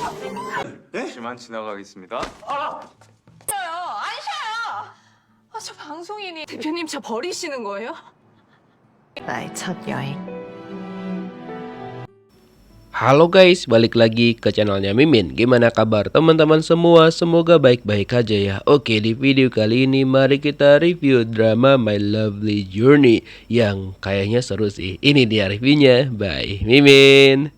잠시만 지나가겠습니다. 쉬어요. 안 쉬어요. 저 방송인이 대표님 저 버리시는 거예요? 나의 첫 여행. Halo guys, balik lagi ke channelnya Mimin. Gimana kabar teman-teman semua? Semoga baik-baik aja ya. Oke, di video kali ini mari kita review drama My Lovely Journey yang kayaknya seru sih. Ini dia reviewnya by Mimin.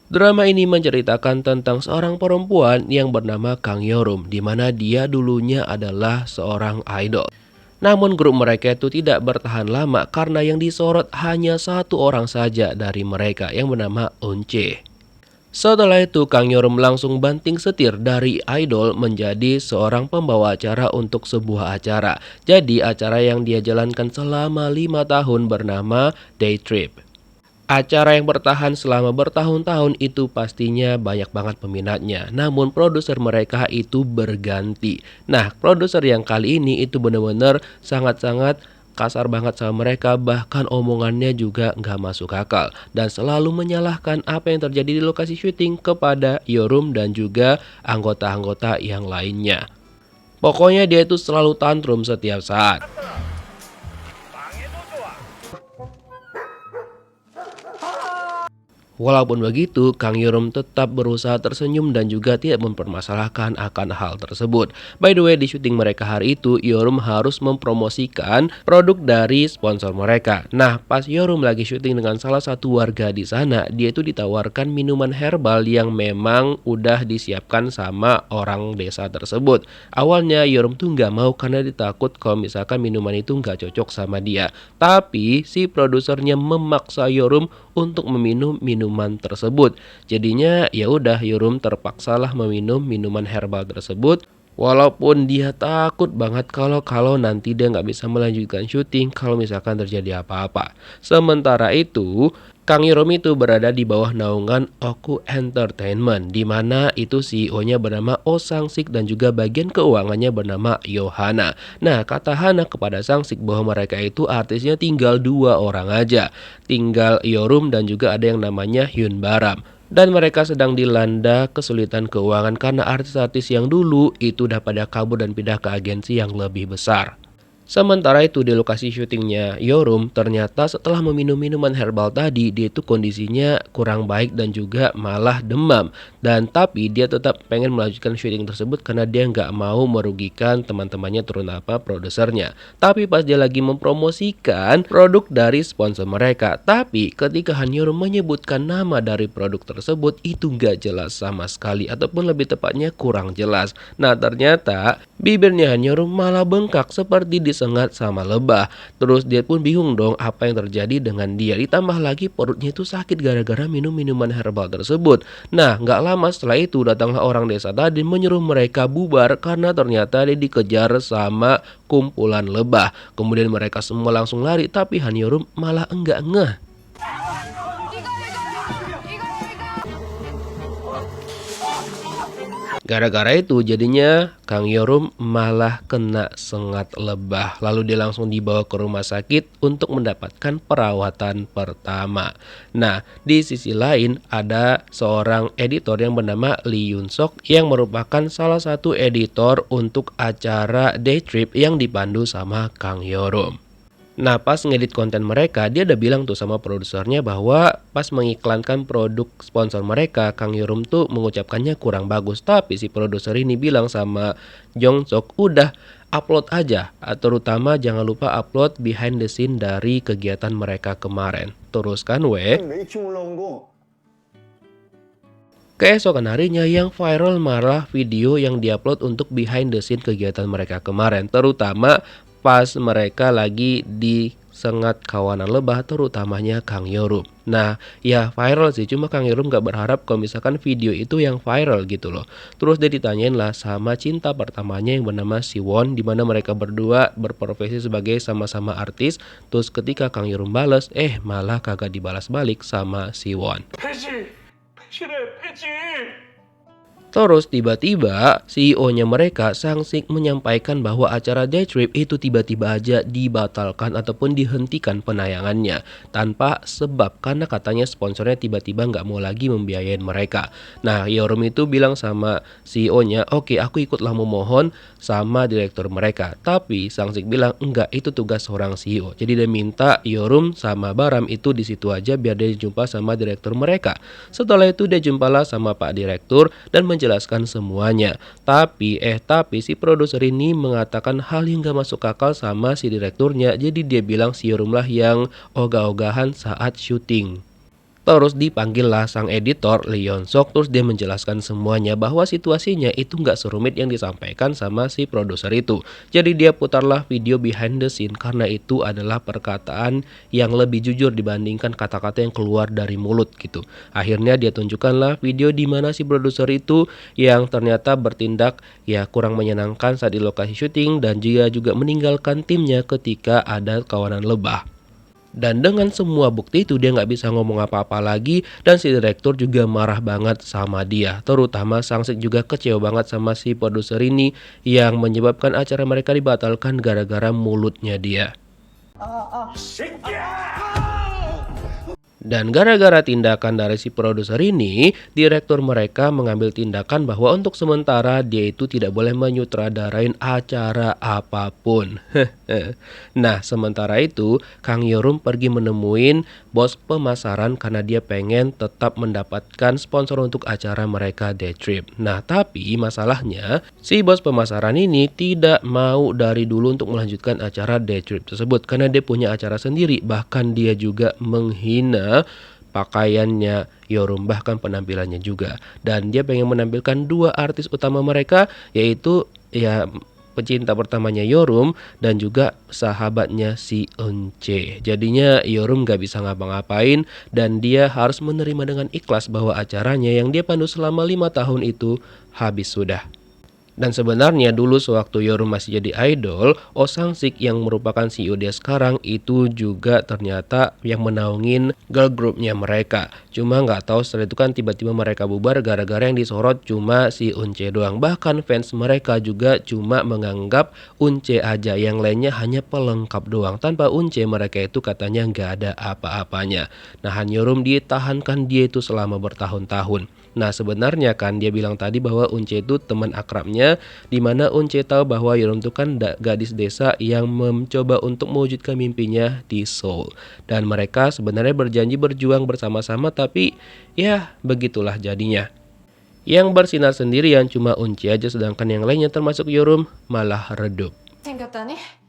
Drama ini menceritakan tentang seorang perempuan yang bernama Kang Yorum, di mana dia dulunya adalah seorang idol. Namun grup mereka itu tidak bertahan lama karena yang disorot hanya satu orang saja dari mereka yang bernama Eunchae. Setelah itu Kang Yorum langsung banting setir dari idol menjadi seorang pembawa acara untuk sebuah acara. Jadi acara yang dia jalankan selama 5 tahun bernama Day Trip. Acara yang bertahan selama bertahun-tahun itu pastinya banyak banget peminatnya. Namun produser mereka itu berganti. Nah, produser yang kali ini itu benar-benar sangat-sangat kasar banget sama mereka. Bahkan omongannya juga nggak masuk akal. Dan selalu menyalahkan apa yang terjadi di lokasi syuting kepada Yorum dan juga anggota-anggota yang lainnya. Pokoknya dia itu selalu tantrum setiap saat. Walaupun begitu, Kang Yorum tetap berusaha tersenyum dan juga tidak mempermasalahkan akan hal tersebut. By the way, di syuting mereka hari itu, Yorum harus mempromosikan produk dari sponsor mereka. Nah, pas Yorum lagi syuting dengan salah satu warga di sana, dia itu ditawarkan minuman herbal yang memang udah disiapkan sama orang desa tersebut. Awalnya Yorum tuh nggak mau karena ditakut kalau misalkan minuman itu nggak cocok sama dia. Tapi si produsernya memaksa Yorum untuk meminum minuman tersebut. Jadinya ya udah Yorum terpaksalah meminum minuman herbal tersebut. Walaupun dia takut banget kalau nanti dia nggak bisa melanjutkan syuting kalau misalkan terjadi apa-apa. Sementara itu Kang Yorum itu berada di bawah naungan Oku Entertainment, di mana itu CEO-nya bernama Oh Sang-sik dan juga bagian keuangannya bernama Yohana. Nah, kata Hana kepada Sang-sik bahwa mereka itu artisnya tinggal 2 orang aja. Tinggal Yorum dan juga ada yang namanya Hyun Baram. Dan mereka sedang dilanda kesulitan keuangan karena artis-artis yang dulu itu udah pada kabur dan pindah ke agensi yang lebih besar. Sementara itu di lokasi syutingnya Yorum ternyata setelah meminum minuman herbal tadi dia itu kondisinya kurang baik dan juga malah demam. Dan tapi dia tetap pengen melanjutkan syuting tersebut karena dia nggak mau merugikan teman-temannya terutama produsernya. Tapi pas dia lagi mempromosikan produk dari sponsor mereka, tapi ketika Han Yorum menyebutkan nama dari produk tersebut itu nggak jelas sama sekali ataupun lebih tepatnya kurang jelas. Nah ternyata bibirnya Han Yorum malah bengkak seperti disengat sama lebah. Terus dia pun bingung dong apa yang terjadi dengan dia. Ditambah lagi perutnya itu sakit gara-gara minum minuman herbal tersebut. Nah gak lama setelah itu datanglah orang desa tadi menyuruh mereka bubar karena ternyata dia dikejar sama kumpulan lebah. Kemudian mereka semua langsung lari tapi Han Yorum malah enggak ngeh. Gara-gara itu jadinya Kang Yorum malah kena sengat lebah. Lalu dia langsung dibawa ke rumah sakit untuk mendapatkan perawatan pertama. Nah, di sisi lain ada seorang editor yang bernama Lee Yun Sok yang merupakan salah satu editor untuk acara Day Trip yang dipandu sama Kang Yorum. Nah pas ngedit konten mereka dia udah bilang tuh sama produsernya bahwa pas mengiklankan produk sponsor mereka Kang Yorum tuh mengucapkannya kurang bagus. Tapi si produser ini bilang sama Jong Sok udah upload aja, terutama jangan lupa upload behind the scene dari kegiatan mereka kemarin. Teruskan keesokan harinya yang viral malah video yang diupload untuk behind the scene kegiatan mereka kemarin. Terutama pas mereka lagi disengat kawanan lebah terutamanya Kang Yorum. Nah ya viral sih, cuma Kang Yorum gak berharap kalau misalkan video itu yang viral gitu loh. Terus dia ditanyain lah sama cinta pertamanya yang bernama Siwon, dimana mereka berdua berprofesi sebagai sama-sama artis. Terus ketika Kang Yorum balas malah kagak dibalas balik sama Siwon. Terus tiba-tiba CEO-nya mereka, Sang-sik, menyampaikan bahwa acara day trip itu tiba-tiba aja dibatalkan ataupun dihentikan penayangannya tanpa sebab, karena katanya sponsornya tiba-tiba nggak mau lagi membiayain mereka. Nah, Yorum itu bilang sama CEO-nya, oke, aku ikutlah memohon sama direktur mereka. Tapi Sang-sik bilang enggak, itu tugas seorang CEO. Jadi dia minta Yorum sama Baram itu di situ aja biar dia jumpa sama direktur mereka. Setelah itu dia jumpalah sama Pak Direktur dan menjelaskan semuanya. Tapi si produser ini mengatakan hal yang gak masuk akal sama si direkturnya. Jadi dia bilang si Yorum lah yang ogah-ogahan saat syuting. Terus dipanggillah sang editor Lee Yeon Sok, terus dia menjelaskan semuanya bahwa situasinya itu nggak serumit yang disampaikan sama si produser itu. Jadi dia putarlah video behind the scene karena itu adalah perkataan yang lebih jujur dibandingkan kata-kata yang keluar dari mulut gitu. Akhirnya dia tunjukkanlah video di mana si produser itu yang ternyata bertindak ya kurang menyenangkan saat di lokasi syuting dan juga meninggalkan timnya ketika ada kawanan lebah. Dan dengan semua bukti itu dia nggak bisa ngomong apa-apa lagi dan si direktur juga marah banget sama dia. Terutama Sang-sik juga kecewa banget sama si produser ini yang menyebabkan acara mereka dibatalkan gara-gara mulutnya dia. Dan gara-gara tindakan dari si produser ini, direktur mereka mengambil tindakan bahwa untuk sementara dia itu tidak boleh menyutradarain acara apapun. Nah, sementara itu Kang Yorum pergi menemuin bos pemasaran karena dia pengen tetap mendapatkan sponsor untuk acara mereka day trip. Nah, tapi masalahnya si bos pemasaran ini tidak mau dari dulu untuk melanjutkan acara day trip tersebut karena dia punya acara sendiri. Bahkan dia juga menghina pakaiannya Yorum, bahkan penampilannya juga. Dan dia pengen menampilkan dua artis utama mereka, yaitu ya pecinta pertamanya Yorum dan juga sahabatnya si Eunche. Jadinya Yorum gak bisa ngapa-ngapain dan dia harus menerima dengan ikhlas bahwa acaranya yang dia pandu selama 5 tahun itu habis sudah. Dan sebenarnya dulu sewaktu Yorum masih jadi idol, Oh Sang-sik yang merupakan CEO dia sekarang itu juga ternyata yang menaungin girl groupnya mereka. Cuma nggak tahu setelah itu kan tiba-tiba mereka bubar gara-gara yang disorot cuma si Eunche doang. Bahkan fans mereka juga cuma menganggap Eunche aja, yang lainnya hanya pelengkap doang. Tanpa Eunche mereka itu katanya nggak ada apa-apanya. Nah, Han Yorum ditahankan dia itu selama bertahun-tahun. Nah, sebenarnya kan dia bilang tadi bahwa Eunche itu teman akrabnya, di mana Eunche tahu bahwa Yorum itu kan gadis desa yang mencoba untuk mewujudkan mimpinya di Seoul. Dan mereka sebenarnya berjanji berjuang bersama-sama, tapi ya begitulah jadinya. Yang bersinar sendirian cuma Eunche aja, sedangkan yang lainnya termasuk Yorum malah redup. 생겼다니?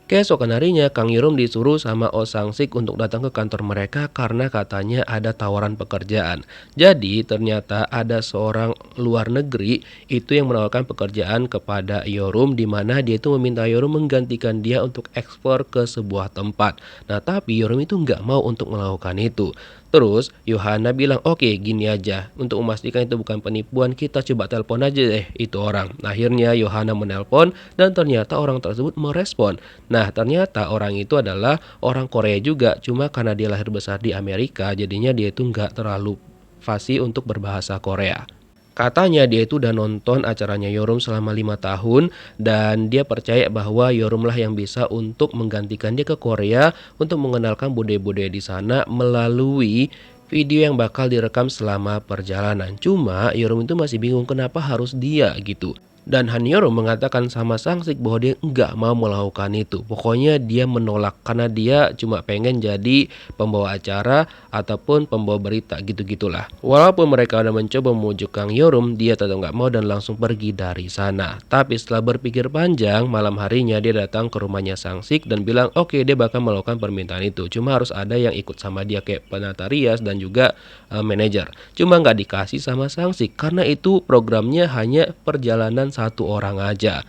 Keesokan harinya, Kang Yorum disuruh sama Oh Sang-sik untuk datang ke kantor mereka karena katanya ada tawaran pekerjaan. Jadi ternyata ada seorang luar negeri itu yang menawarkan pekerjaan kepada Yorum, di mana dia itu meminta Yorum menggantikan dia untuk ekspor ke sebuah tempat. Nah, tapi Yorum itu nggak mau untuk melakukan itu. Terus Yohana bilang, oke gini aja, untuk memastikan itu bukan penipuan kita coba telepon aja deh itu orang. Akhirnya Yohana menelpon dan ternyata orang tersebut merespon. Nah, ternyata orang itu adalah orang Korea juga, cuma karena dia lahir besar di Amerika jadinya dia itu nggak terlalu fasih untuk berbahasa Korea. Katanya dia itu udah nonton acaranya Yorum selama 5 tahun dan dia percaya bahwa Yorum lah yang bisa untuk menggantikan dia ke Korea untuk mengenalkan budaya-budaya di sana melalui video yang bakal direkam selama perjalanan. Cuma Yorum itu masih bingung kenapa harus dia gitu. Dan Han Yorum mengatakan sama Sang-sik bahwa dia nggak mau melakukan itu. Pokoknya dia menolak karena dia cuma pengen jadi pembawa acara ataupun pembawa berita gitu-gitulah. Walaupun mereka udah mencoba memujuk Kang Yorum, dia tetap nggak mau dan langsung pergi dari sana. Tapi setelah berpikir panjang, malam harinya dia datang ke rumahnya Sang-sik dan bilang oke, dia bakal melakukan permintaan itu. Cuma harus ada yang ikut sama dia kayak penata rias dan juga manajer. Cuma nggak dikasih sama Sang-sik karena itu programnya hanya perjalanan satu orang aja.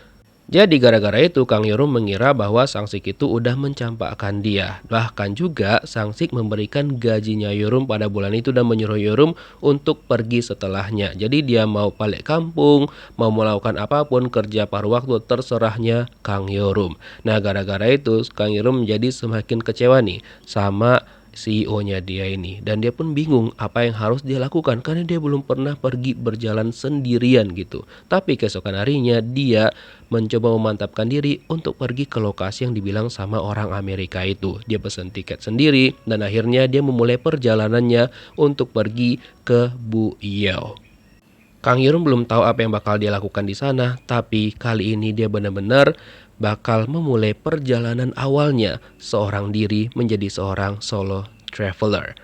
Jadi gara-gara itu Kang Yorum mengira bahwa Sang-sik itu udah mencampakkan dia. Bahkan juga Sang-sik memberikan gajinya Yorum pada bulan itu dan menyuruh Yorum untuk pergi setelahnya. Jadi dia mau balik kampung, mau melakukan apapun, kerja paruh waktu, terserahnya Kang Yorum. Nah, gara-gara itu Kang Yorum menjadi semakin kecewa nih sama CEO-nya dia ini, dan dia pun bingung apa yang harus dia lakukan karena dia belum pernah pergi berjalan sendirian gitu. Tapi keesokan harinya dia mencoba memantapkan diri untuk pergi ke lokasi yang dibilang sama orang Amerika itu. Dia pesan tiket sendiri dan akhirnya dia memulai perjalanannya untuk pergi ke Buyeo. Kang Yurung belum tahu apa yang bakal dia lakukan di sana, tapi kali ini dia benar-benar bakal memulai perjalanan awalnya seorang diri menjadi seorang solo traveler.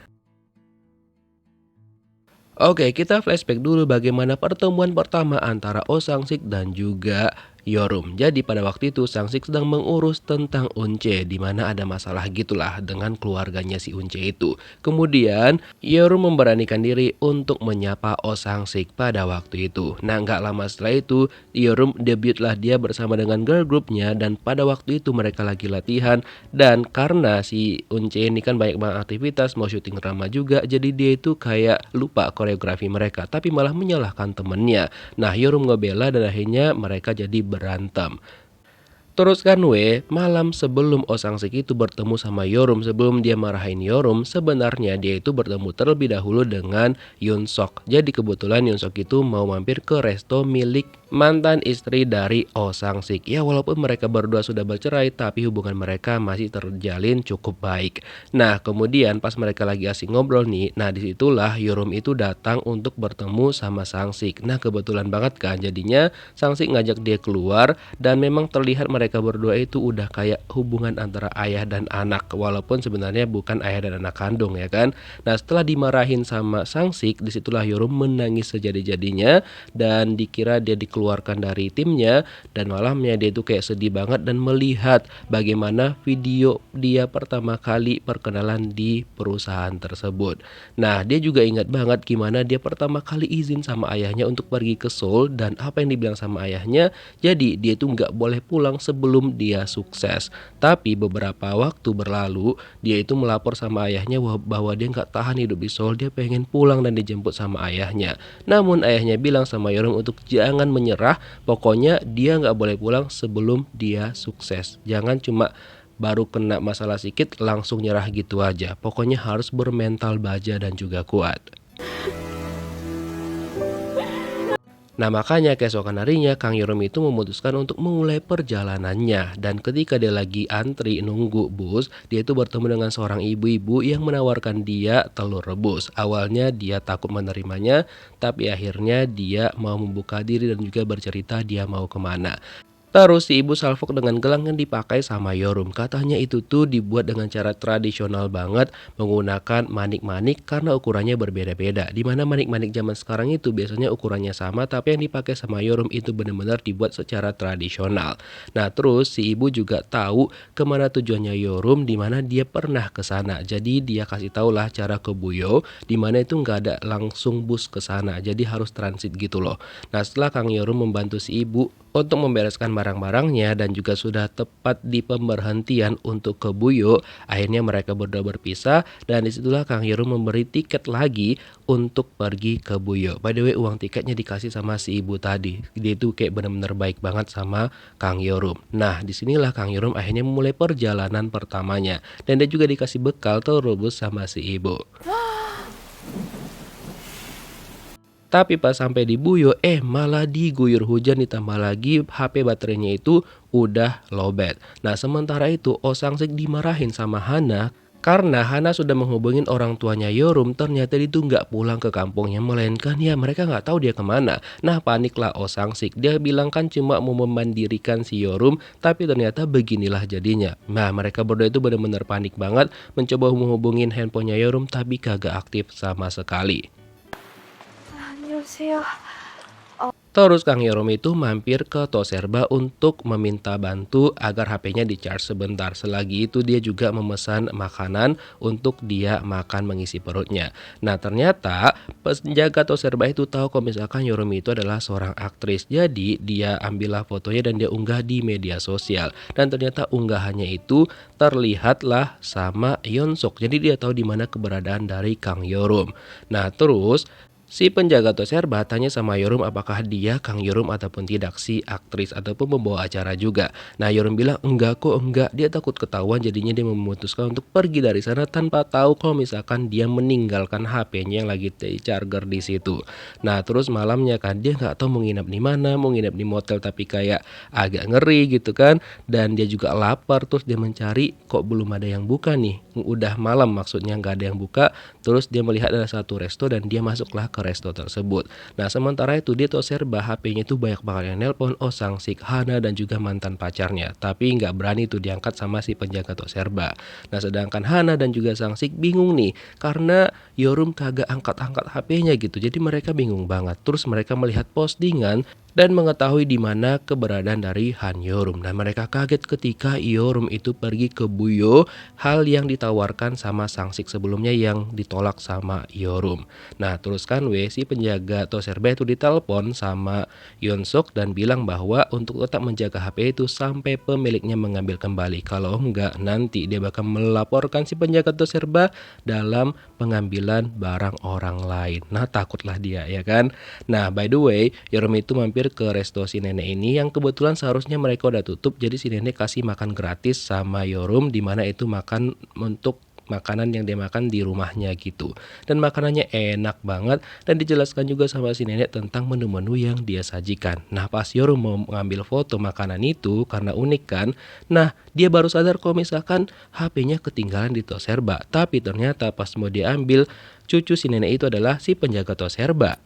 Oke, kita flashback dulu bagaimana pertemuan pertama antara Oh Sang-sik dan juga Yorum. Jadi pada waktu itu Sang-sik sedang mengurus tentang Unche, di mana ada masalah gitulah dengan keluarganya si Unche itu. Kemudian Yorum memberanikan diri untuk menyapa Oh Sang-sik pada waktu itu. Nah, nggak lama setelah itu Yorum debutlah dia bersama dengan girl groupnya, dan pada waktu itu mereka lagi latihan, dan karena si Unche ini kan banyak banget aktivitas, mau syuting drama juga, jadi dia itu kayak lupa koreografi mereka, tapi malah menyalahkan temennya. Nah, Yorum ngebela dan akhirnya mereka jadi berantem. Terus kan malam sebelum Oh Sang-sik itu bertemu sama Yorum, sebelum dia marahin Yorum, sebenarnya dia itu bertemu terlebih dahulu dengan Yoon Sok. Jadi kebetulan Yoon Sok itu mau mampir ke resto milik mantan istri dari Oh Sang-sik. Ya, walaupun mereka berdua sudah bercerai, tapi hubungan mereka masih terjalin cukup baik. Nah, kemudian pas mereka lagi asik ngobrol nih, nah disitulah Yorum itu datang untuk bertemu sama Sang-sik. Nah, kebetulan banget kan, jadinya Sang-sik ngajak dia keluar, dan memang terlihat mereka berdua itu udah kayak hubungan antara ayah dan anak, walaupun sebenarnya bukan ayah dan anak kandung ya kan. Nah, setelah dimarahin sama Sang-sik, disitulah Yorum menangis sejadi-jadinya dan dikira dia dikeluarkan dari timnya, dan malamnya dia itu kayak sedih banget dan melihat bagaimana video dia pertama kali perkenalan di perusahaan tersebut. Nah, dia juga ingat banget gimana dia pertama kali izin sama ayahnya untuk pergi ke Seoul, dan apa yang dibilang sama ayahnya, jadi dia itu nggak boleh pulang sebelum dia sukses. Tapi beberapa waktu berlalu, dia itu melapor sama ayahnya bahwa dia nggak tahan hidup di Seoul, dia pengen pulang dan dijemput sama ayahnya. Namun ayahnya bilang sama Yorum untuk jangan menyerah, pokoknya dia nggak boleh pulang sebelum dia sukses. Jangan cuma baru kena masalah sedikit langsung nyerah gitu aja, pokoknya harus bermental baja dan juga kuat. Nah, makanya keesokan harinya Kang Yorum itu memutuskan untuk memulai perjalanannya, dan ketika dia lagi antri nunggu bus, dia itu bertemu dengan seorang ibu-ibu yang menawarkan dia telur rebus. Awalnya dia takut menerimanya, tapi akhirnya dia mau membuka diri dan juga bercerita dia mau kemana. Terus si ibu salfok dengan gelang yang dipakai sama Yorum. Katanya itu tuh dibuat dengan cara tradisional banget, menggunakan manik-manik karena ukurannya berbeda-beda. Dimana manik-manik zaman sekarang itu biasanya ukurannya sama, tapi yang dipakai sama Yorum itu benar-benar dibuat secara tradisional. Nah, terus si ibu juga tahu kemana tujuannya Yorum, dimana dia pernah ke sana. Jadi dia kasih tahulah cara ke Buyo, dimana itu nggak ada langsung bus ke sana, jadi harus transit gitu loh. Nah, setelah Kang Yorum membantu si ibu untuk membereskan barang-barangnya dan juga sudah tepat di pemberhentian untuk ke Buyo, akhirnya mereka berdua berpisah, dan disitulah Kang Yorum memberi tiket lagi untuk pergi ke Buyo. By the way, uang tiketnya dikasih sama si ibu tadi. Dia itu kayak benar-benar baik banget sama Kang Yorum. Nah, disinilah Kang Yorum akhirnya memulai perjalanan pertamanya, dan dia juga dikasih bekal telur rebus sama si ibu. Tapi pas sampai di Buyo, malah diguyur hujan, ditambah lagi HP baterainya itu udah lowbat. Nah, sementara itu Oh Sang-sik dimarahin sama Hana karena Hana sudah menghubungin orang tuanya Yorum, ternyata dia itu nggak pulang ke kampungnya, melainkan ya mereka nggak tahu dia kemana. Nah, paniklah Oh Sang-sik. Dia bilang kan cuma mau memandirikan si Yorum, tapi ternyata beginilah jadinya. Nah, mereka berdua itu benar-benar panik banget, mencoba menghubungin handphonenya Yorum, tapi kagak aktif sama sekali. 안녕하세요. Terus Kang Yorum itu mampir ke Toserba untuk meminta bantu agar HP-nya di-charge sebentar. Selagi itu dia juga memesan makanan untuk dia makan mengisi perutnya. Nah, ternyata penjaga Toserba itu tahu kalau misalkan Yorum itu adalah seorang aktris. Jadi dia ambillah fotonya dan dia unggah di media sosial. Dan ternyata unggahannya itu terlihatlah sama Yeon Sok. Jadi dia tahu di mana keberadaan dari Kang Yorum. Nah, terus Si penjaga Toserba tanya sama Yorum apakah dia Kang Yorum ataupun tidak, si aktris ataupun pembawa acara juga. Nah Yorum bilang enggak kok, enggak, dia takut ketahuan, jadinya dia memutuskan untuk pergi dari sana tanpa tahu kalau misalkan dia meninggalkan HP-nya yang lagi di charger di situ. Nah terus malamnya kan dia nggak tahu mau nginep di mana, mau nginep di motel tapi kayak agak ngeri gitu kan, dan dia juga lapar, terus dia mencari kok belum ada yang buka nih, udah malam maksudnya nggak ada yang buka. Terus dia melihat ada satu resto dan dia masuklah ke resto tersebut. Nah sementara itu dia Toserba HP-nya itu banyak banget yang nelpon Oh Sang-sik, Hana dan juga mantan pacarnya, tapi nggak berani tuh diangkat sama si penjaga Toserba. Nah sedangkan Hana dan juga Sang-sik bingung nih karena Yorum kagak angkat-angkat HP-nya gitu, jadi mereka bingung banget. Terus mereka melihat postingan dan mengetahui di mana keberadaan dari Han Yorum, dan mereka kaget ketika Yorum itu pergi ke Buyo, hal yang ditawarkan sama Sang-sik sebelumnya yang ditolak sama Yorum. Nah terus kan si penjaga Toserba itu ditelepon sama Yonsok dan bilang bahwa untuk tetap menjaga HP itu sampai pemiliknya mengambil kembali, kalau enggak nanti dia bakal melaporkan si penjaga Toserba dalam pengambilan barang orang lain. Nah takutlah dia ya kan. Nah by the way Yorum itu mampir ke resto si nenek ini yang kebetulan seharusnya mereka udah tutup, jadi si nenek kasih makan gratis sama Yorum, dimana itu makan untuk makanan yang dia makan di rumahnya gitu, dan makanannya enak banget dan dijelaskan juga sama si nenek tentang menu-menu yang dia sajikan. Nah pas Yorum mau mengambil foto makanan itu karena unik kan, nah dia baru sadar kalau misalkan HP-nya ketinggalan di Toserba, tapi ternyata pas mau diambil cucu si nenek itu adalah si penjaga Toserba.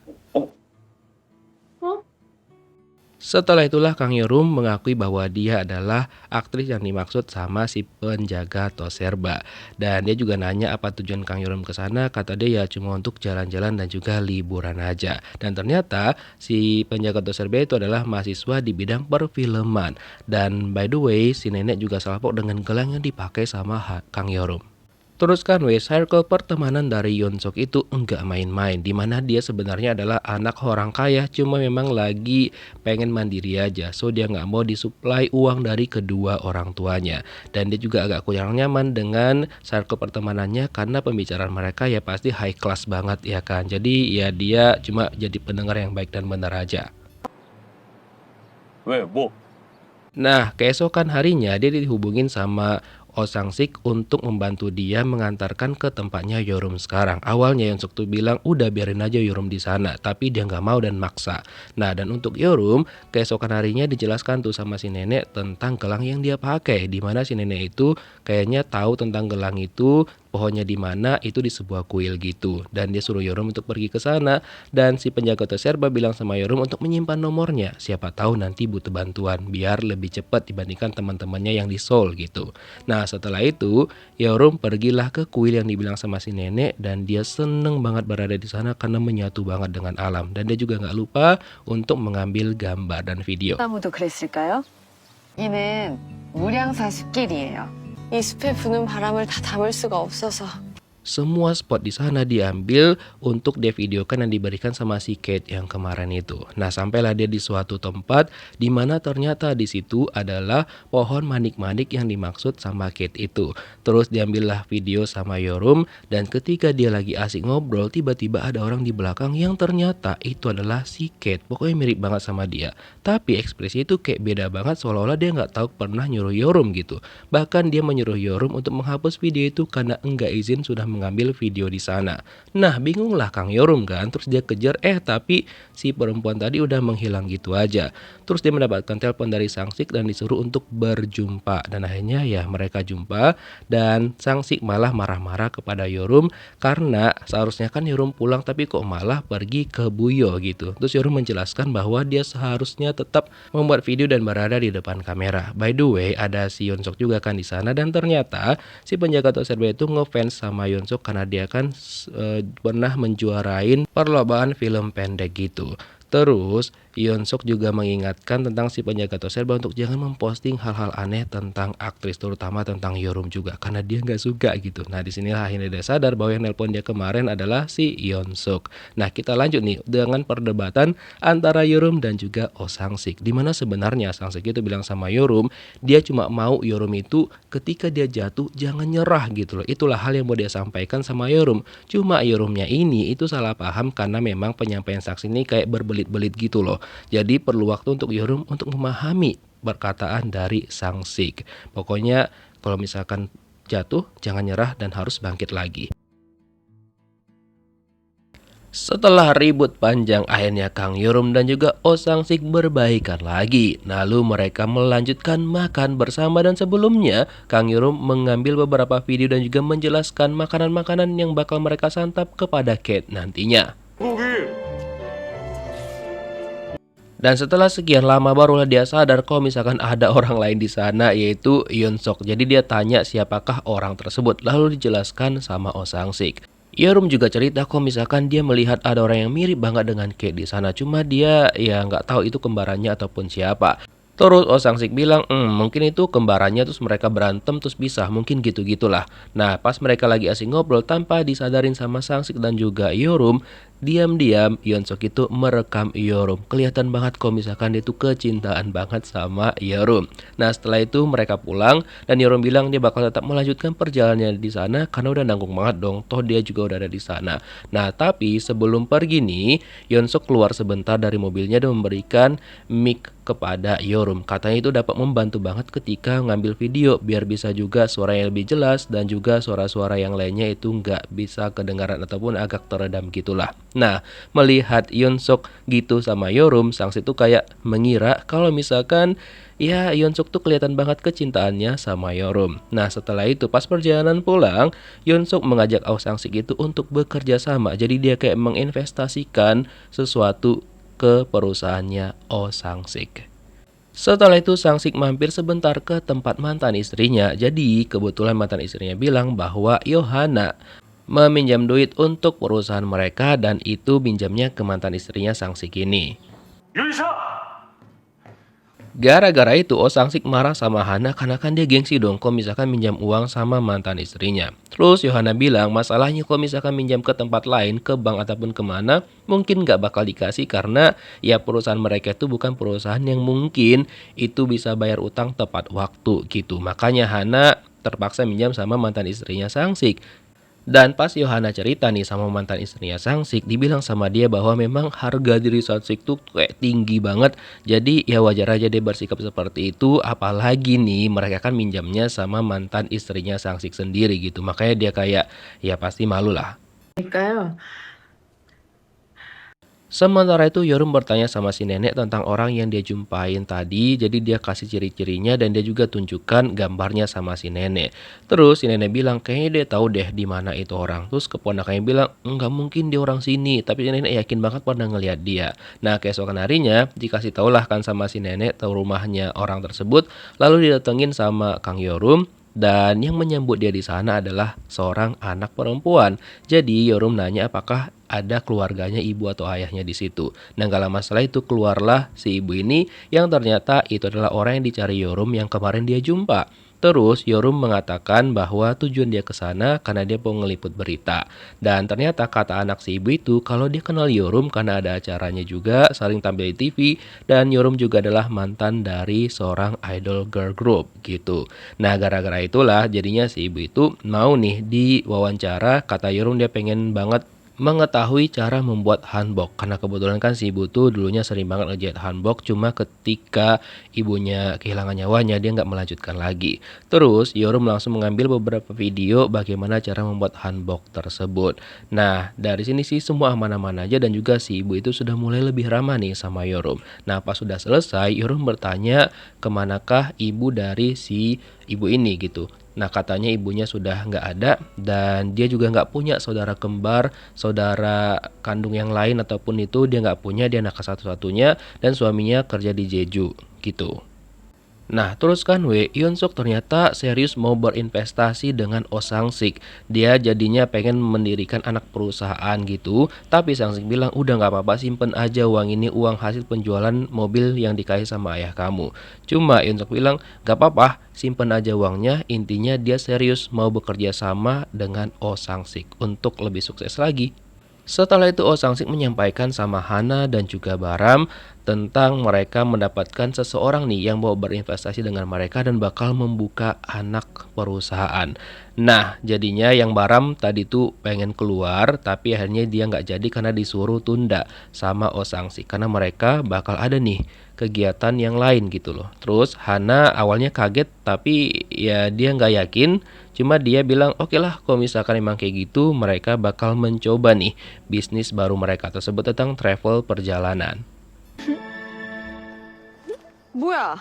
Setelah itulah Kang Yorum mengakui bahwa dia adalah aktris yang dimaksud sama si penjaga Toserba. Dan dia juga nanya apa tujuan Kang Yorum ke sana, kata dia ya cuma untuk jalan-jalan dan juga liburan aja. Dan ternyata si penjaga Toserba itu adalah mahasiswa di bidang perfilman. Dan by the way si nenek juga salpok dengan gelang yang dipakai sama Kang Yorum. Terus kan circle pertemanan dari Yonsok itu enggak main-main, dimana dia sebenarnya adalah anak orang kaya, cuma memang lagi pengen mandiri aja, so dia nggak mau disuplai uang dari kedua orang tuanya. Dan dia juga agak kurang nyaman dengan circle pertemanannya karena pembicaraan mereka ya pasti high class banget ya kan, jadi ya dia cuma jadi pendengar yang baik dan benar aja. 왜, 뭐? Nah, keesokan harinya dia dihubungin sama Oh Sang-sik untuk membantu dia mengantarkan ke tempatnya Yorum sekarang. Awalnya Yonsok tuh bilang udah biarin aja Yorum di sana, tapi dia nggak mau dan maksa. Nah dan untuk Yorum, keesokan harinya dijelaskan tuh sama si nenek tentang gelang yang dia pakai, dimana si nenek itu kayaknya tahu tentang gelang itu, pohonnya di mana itu di sebuah kuil gitu, dan dia suruh Yorum untuk pergi ke sana. Dan si penjaga Toserba bilang sama Yorum untuk menyimpan nomornya, siapa tahu nanti butuh bantuan biar lebih cepat dibandingkan teman-temannya yang di Seoul gitu. Nah setelah itu Yorum pergilah ke kuil yang dibilang sama si nenek, dan dia seneng banget berada di sana karena menyatu banget dengan alam, dan dia juga nggak lupa untuk mengambil gambar dan video. 나무도 그랬을까요? 이는 무량사 숲길이에요. 이 숲에 부는 바람을 다 담을 수가 없어서 Semua spot di sana diambil untuk divideokan dan diberikan sama si Kate yang kemarin itu. Nah, sampailah dia di suatu tempat di mana ternyata di situ adalah pohon manik-manik yang dimaksud sama Kate itu. Terus diambillah video sama Yorum, dan ketika dia lagi asik ngobrol, tiba-tiba ada orang di belakang yang ternyata itu adalah si Kate. Pokoknya mirip banget sama dia. Tapi ekspresi itu kayak beda banget, seolah-olah dia nggak tahu pernah nyuruh Yorum gitu. Bahkan dia menyuruh Yorum untuk menghapus video itu karena enggak izin sudah mengambil video di sana. Nah bingunglah Kang Yorum kan, terus dia kejar tapi si perempuan tadi udah menghilang gitu aja. Terus dia mendapatkan telepon dari Sang-sik dan disuruh untuk berjumpa, dan akhirnya ya mereka jumpa, dan Sang-sik malah marah-marah kepada Yorum karena seharusnya kan Yorum pulang tapi kok malah pergi ke Buyo gitu. Terus Yorum menjelaskan bahwa dia seharusnya tetap membuat video dan berada di depan kamera. By the way ada si Yonsok juga kan di sana, dan ternyata si penjaga Toserba itu ngefans sama Yonsok karena dia kan pernah menjuarain perlombaan film pendek gitu. Terus Yeon Suk juga mengingatkan tentang si penjaga Toselba untuk jangan memposting hal-hal aneh tentang aktris, terutama tentang Yorum juga, karena dia nggak suka gitu. Nah, disinilah akhirnya dia sadar bahwa yang nelpon dia kemarin adalah si Yeon Suk. Nah, kita lanjut nih dengan perdebatan antara Yorum dan juga Oh Sang Sik, dimana sebenarnya Sang Sik itu bilang sama Yorum, dia cuma mau Yorum itu ketika dia jatuh jangan nyerah gitu loh. Itulah hal yang mau dia sampaikan sama Yorum. Cuma Yorumnya ini itu salah paham karena memang penyampaian saksi ini kayak berbelit-belit gitu loh. Jadi perlu waktu untuk Yorum untuk memahami perkataan dari Sang Sik. Pokoknya kalau misalkan jatuh jangan nyerah dan harus bangkit lagi. Setelah ribut panjang, akhirnya Kang Yorum dan juga Oh Sang Sik berbaikan lagi. Lalu mereka melanjutkan makan bersama dan sebelumnya Kang Yorum mengambil beberapa video dan juga menjelaskan makanan-makanan yang bakal mereka santap kepada Kate nantinya. Dan setelah sekian lama barulah dia sadar kalau misalkan ada orang lain di sana, yaitu Yeon Suk. Jadi dia tanya siapakah orang tersebut, lalu dijelaskan sama Oh Sang Sik. Yerum juga cerita kalau misalkan dia melihat ada orang yang mirip banget dengan Kate di sana, cuma dia ya nggak tahu itu kembarannya ataupun siapa. Terus Oh Sang Sik bilang, mungkin itu kembarannya terus mereka berantem terus pisah, mungkin gitu-gitulah. Nah, pas mereka lagi asik ngobrol tanpa disadarin sama Sang Sik dan juga Yorum, diam-diam Yeon Suk itu merekam Yorum. Kelihatan banget kalau misalkan dia tuh kecintaan banget sama Yorum. Nah, setelah itu mereka pulang dan Yorum bilang dia bakal tetap melanjutkan perjalanannya di sana karena udah nanggung banget dong, toh dia juga udah ada di sana. Nah, tapi sebelum pergi nih, Yeon Suk keluar sebentar dari mobilnya dan memberikan mic kepada Yorum. Katanya itu dapat membantu banget ketika ngambil video biar bisa juga suara yang lebih jelas dan juga suara-suara yang lainnya itu nggak bisa kedengaran ataupun agak teredam gitulah. Nah, melihat Yeon Suk gitu sama Yorum, Sang Sik tuh kayak mengira kalau misalkan ya Yeon Suk tuh kelihatan banget kecintaannya sama Yorum. Nah, setelah itu pas perjalanan pulang, Yeon Suk mengajak Oh Sang Sik itu untuk bekerja sama. Jadi dia kayak menginvestasikan sesuatu ke perusahaannya Oh Sang Sik. Setelah itu Sang Sik mampir sebentar ke tempat mantan istrinya. Jadi kebetulan mantan istrinya bilang bahwa Yohana meminjam duit untuk perusahaan mereka dan itu pinjamnya ke mantan istrinya Sang Sik ini. Gara-gara itu Oh Sang Sik marah sama Hana karena kan dia gengsi dong kalau misalkan minjam uang sama mantan istrinya. Terus Yohana bilang masalahnya kalau misalkan minjam ke tempat lain, ke bank ataupun kemana, mungkin gak bakal dikasih karena ya perusahaan mereka itu bukan perusahaan yang mungkin itu bisa bayar utang tepat waktu gitu. Makanya Hana terpaksa minjam sama mantan istrinya Sang Sik. Dan pas Yohana cerita nih sama mantan istrinya Sang Sik, dibilang sama dia bahwa memang harga diri Sang Sik tuh kayak tinggi banget. Jadi ya wajar aja dia bersikap seperti itu, apalagi nih mereka kan minjamnya sama mantan istrinya Sang Sik sendiri gitu. Makanya dia kayak ya pasti malu lah. Sementara itu Yorum bertanya sama si nenek tentang orang yang dia jumpain tadi. Jadi dia kasih ciri-cirinya dan dia juga tunjukkan gambarnya sama si nenek. Terus si nenek bilang kayaknya dia tahu deh di mana itu orang. Terus keponakannya bilang enggak mungkin dia orang sini. Tapi si nenek yakin banget pernah ngeliat dia. Nah keesokan harinya dikasih taulah kan sama si nenek tahu rumahnya orang tersebut. Lalu didatengin sama Kang Yorum. Dan yang menyambut dia di sana adalah seorang anak perempuan. Jadi Yorum nanya apakah ada keluarganya ibu atau ayahnya di situ. Nah gak lama setelah itu keluarlah si ibu ini yang ternyata itu adalah orang yang dicari Yorum yang kemarin dia jumpa. Terus Yorum mengatakan bahwa tujuan dia ke sana karena dia mau ngeliput berita. Dan ternyata kata anak si ibu itu kalau dia kenal Yorum karena ada acaranya juga saling tampil di TV. Dan Yorum juga adalah mantan dari seorang idol girl group gitu. Nah gara-gara itulah jadinya si ibu itu mau nih diwawancara. Kata Yorum dia pengen banget mengetahui cara membuat hanbok karena kebetulan kan si ibu tuh dulunya sering banget ngejahit hanbok, cuma ketika ibunya kehilangan nyawanya dia nggak melanjutkan lagi. Terus Yorum langsung mengambil beberapa video bagaimana cara membuat hanbok tersebut. Nah dari sini sih semua aman-aman aja dan juga si ibu itu sudah mulai lebih ramah nih sama Yorum. Nah pas sudah selesai Yorum bertanya kemanakah ibu dari si ibu ini gitu. Nah katanya ibunya sudah nggak ada dan dia juga nggak punya saudara kembar, saudara kandung yang lain ataupun itu dia nggak punya, dia anak satu-satunya dan suaminya kerja di Jeju gitu. Nah, terus kan Yoon Suk ternyata serius mau berinvestasi dengan Oh Sang-sik. Dia jadinya pengen mendirikan anak perusahaan gitu. Tapi Sang-sik bilang, udah nggak apa-apa, simpen aja uang ini, uang hasil penjualan mobil yang dikasih sama ayah kamu. Cuma Yoon Suk bilang, nggak apa-apa, simpen aja uangnya. Intinya dia serius mau bekerja sama dengan Oh Sang-sik untuk lebih sukses lagi. Setelah itu Oh Sang-sik menyampaikan sama Hana dan juga Baram tentang mereka mendapatkan seseorang nih yang mau berinvestasi dengan mereka dan bakal membuka anak perusahaan. Nah, jadinya yang Baram tadi tuh pengen keluar, tapi akhirnya dia nggak jadi karena disuruh tunda sama Oh Sang-sik karena mereka bakal ada nih kegiatan yang lain gitu loh. Terus Hana awalnya kaget, tapi ya dia nggak yakin. Cuma dia bilang, oke lah, kalau misalkan emang kayak gitu, mereka bakal mencoba nih bisnis baru mereka tersebut tentang travel perjalanan. 뭐야?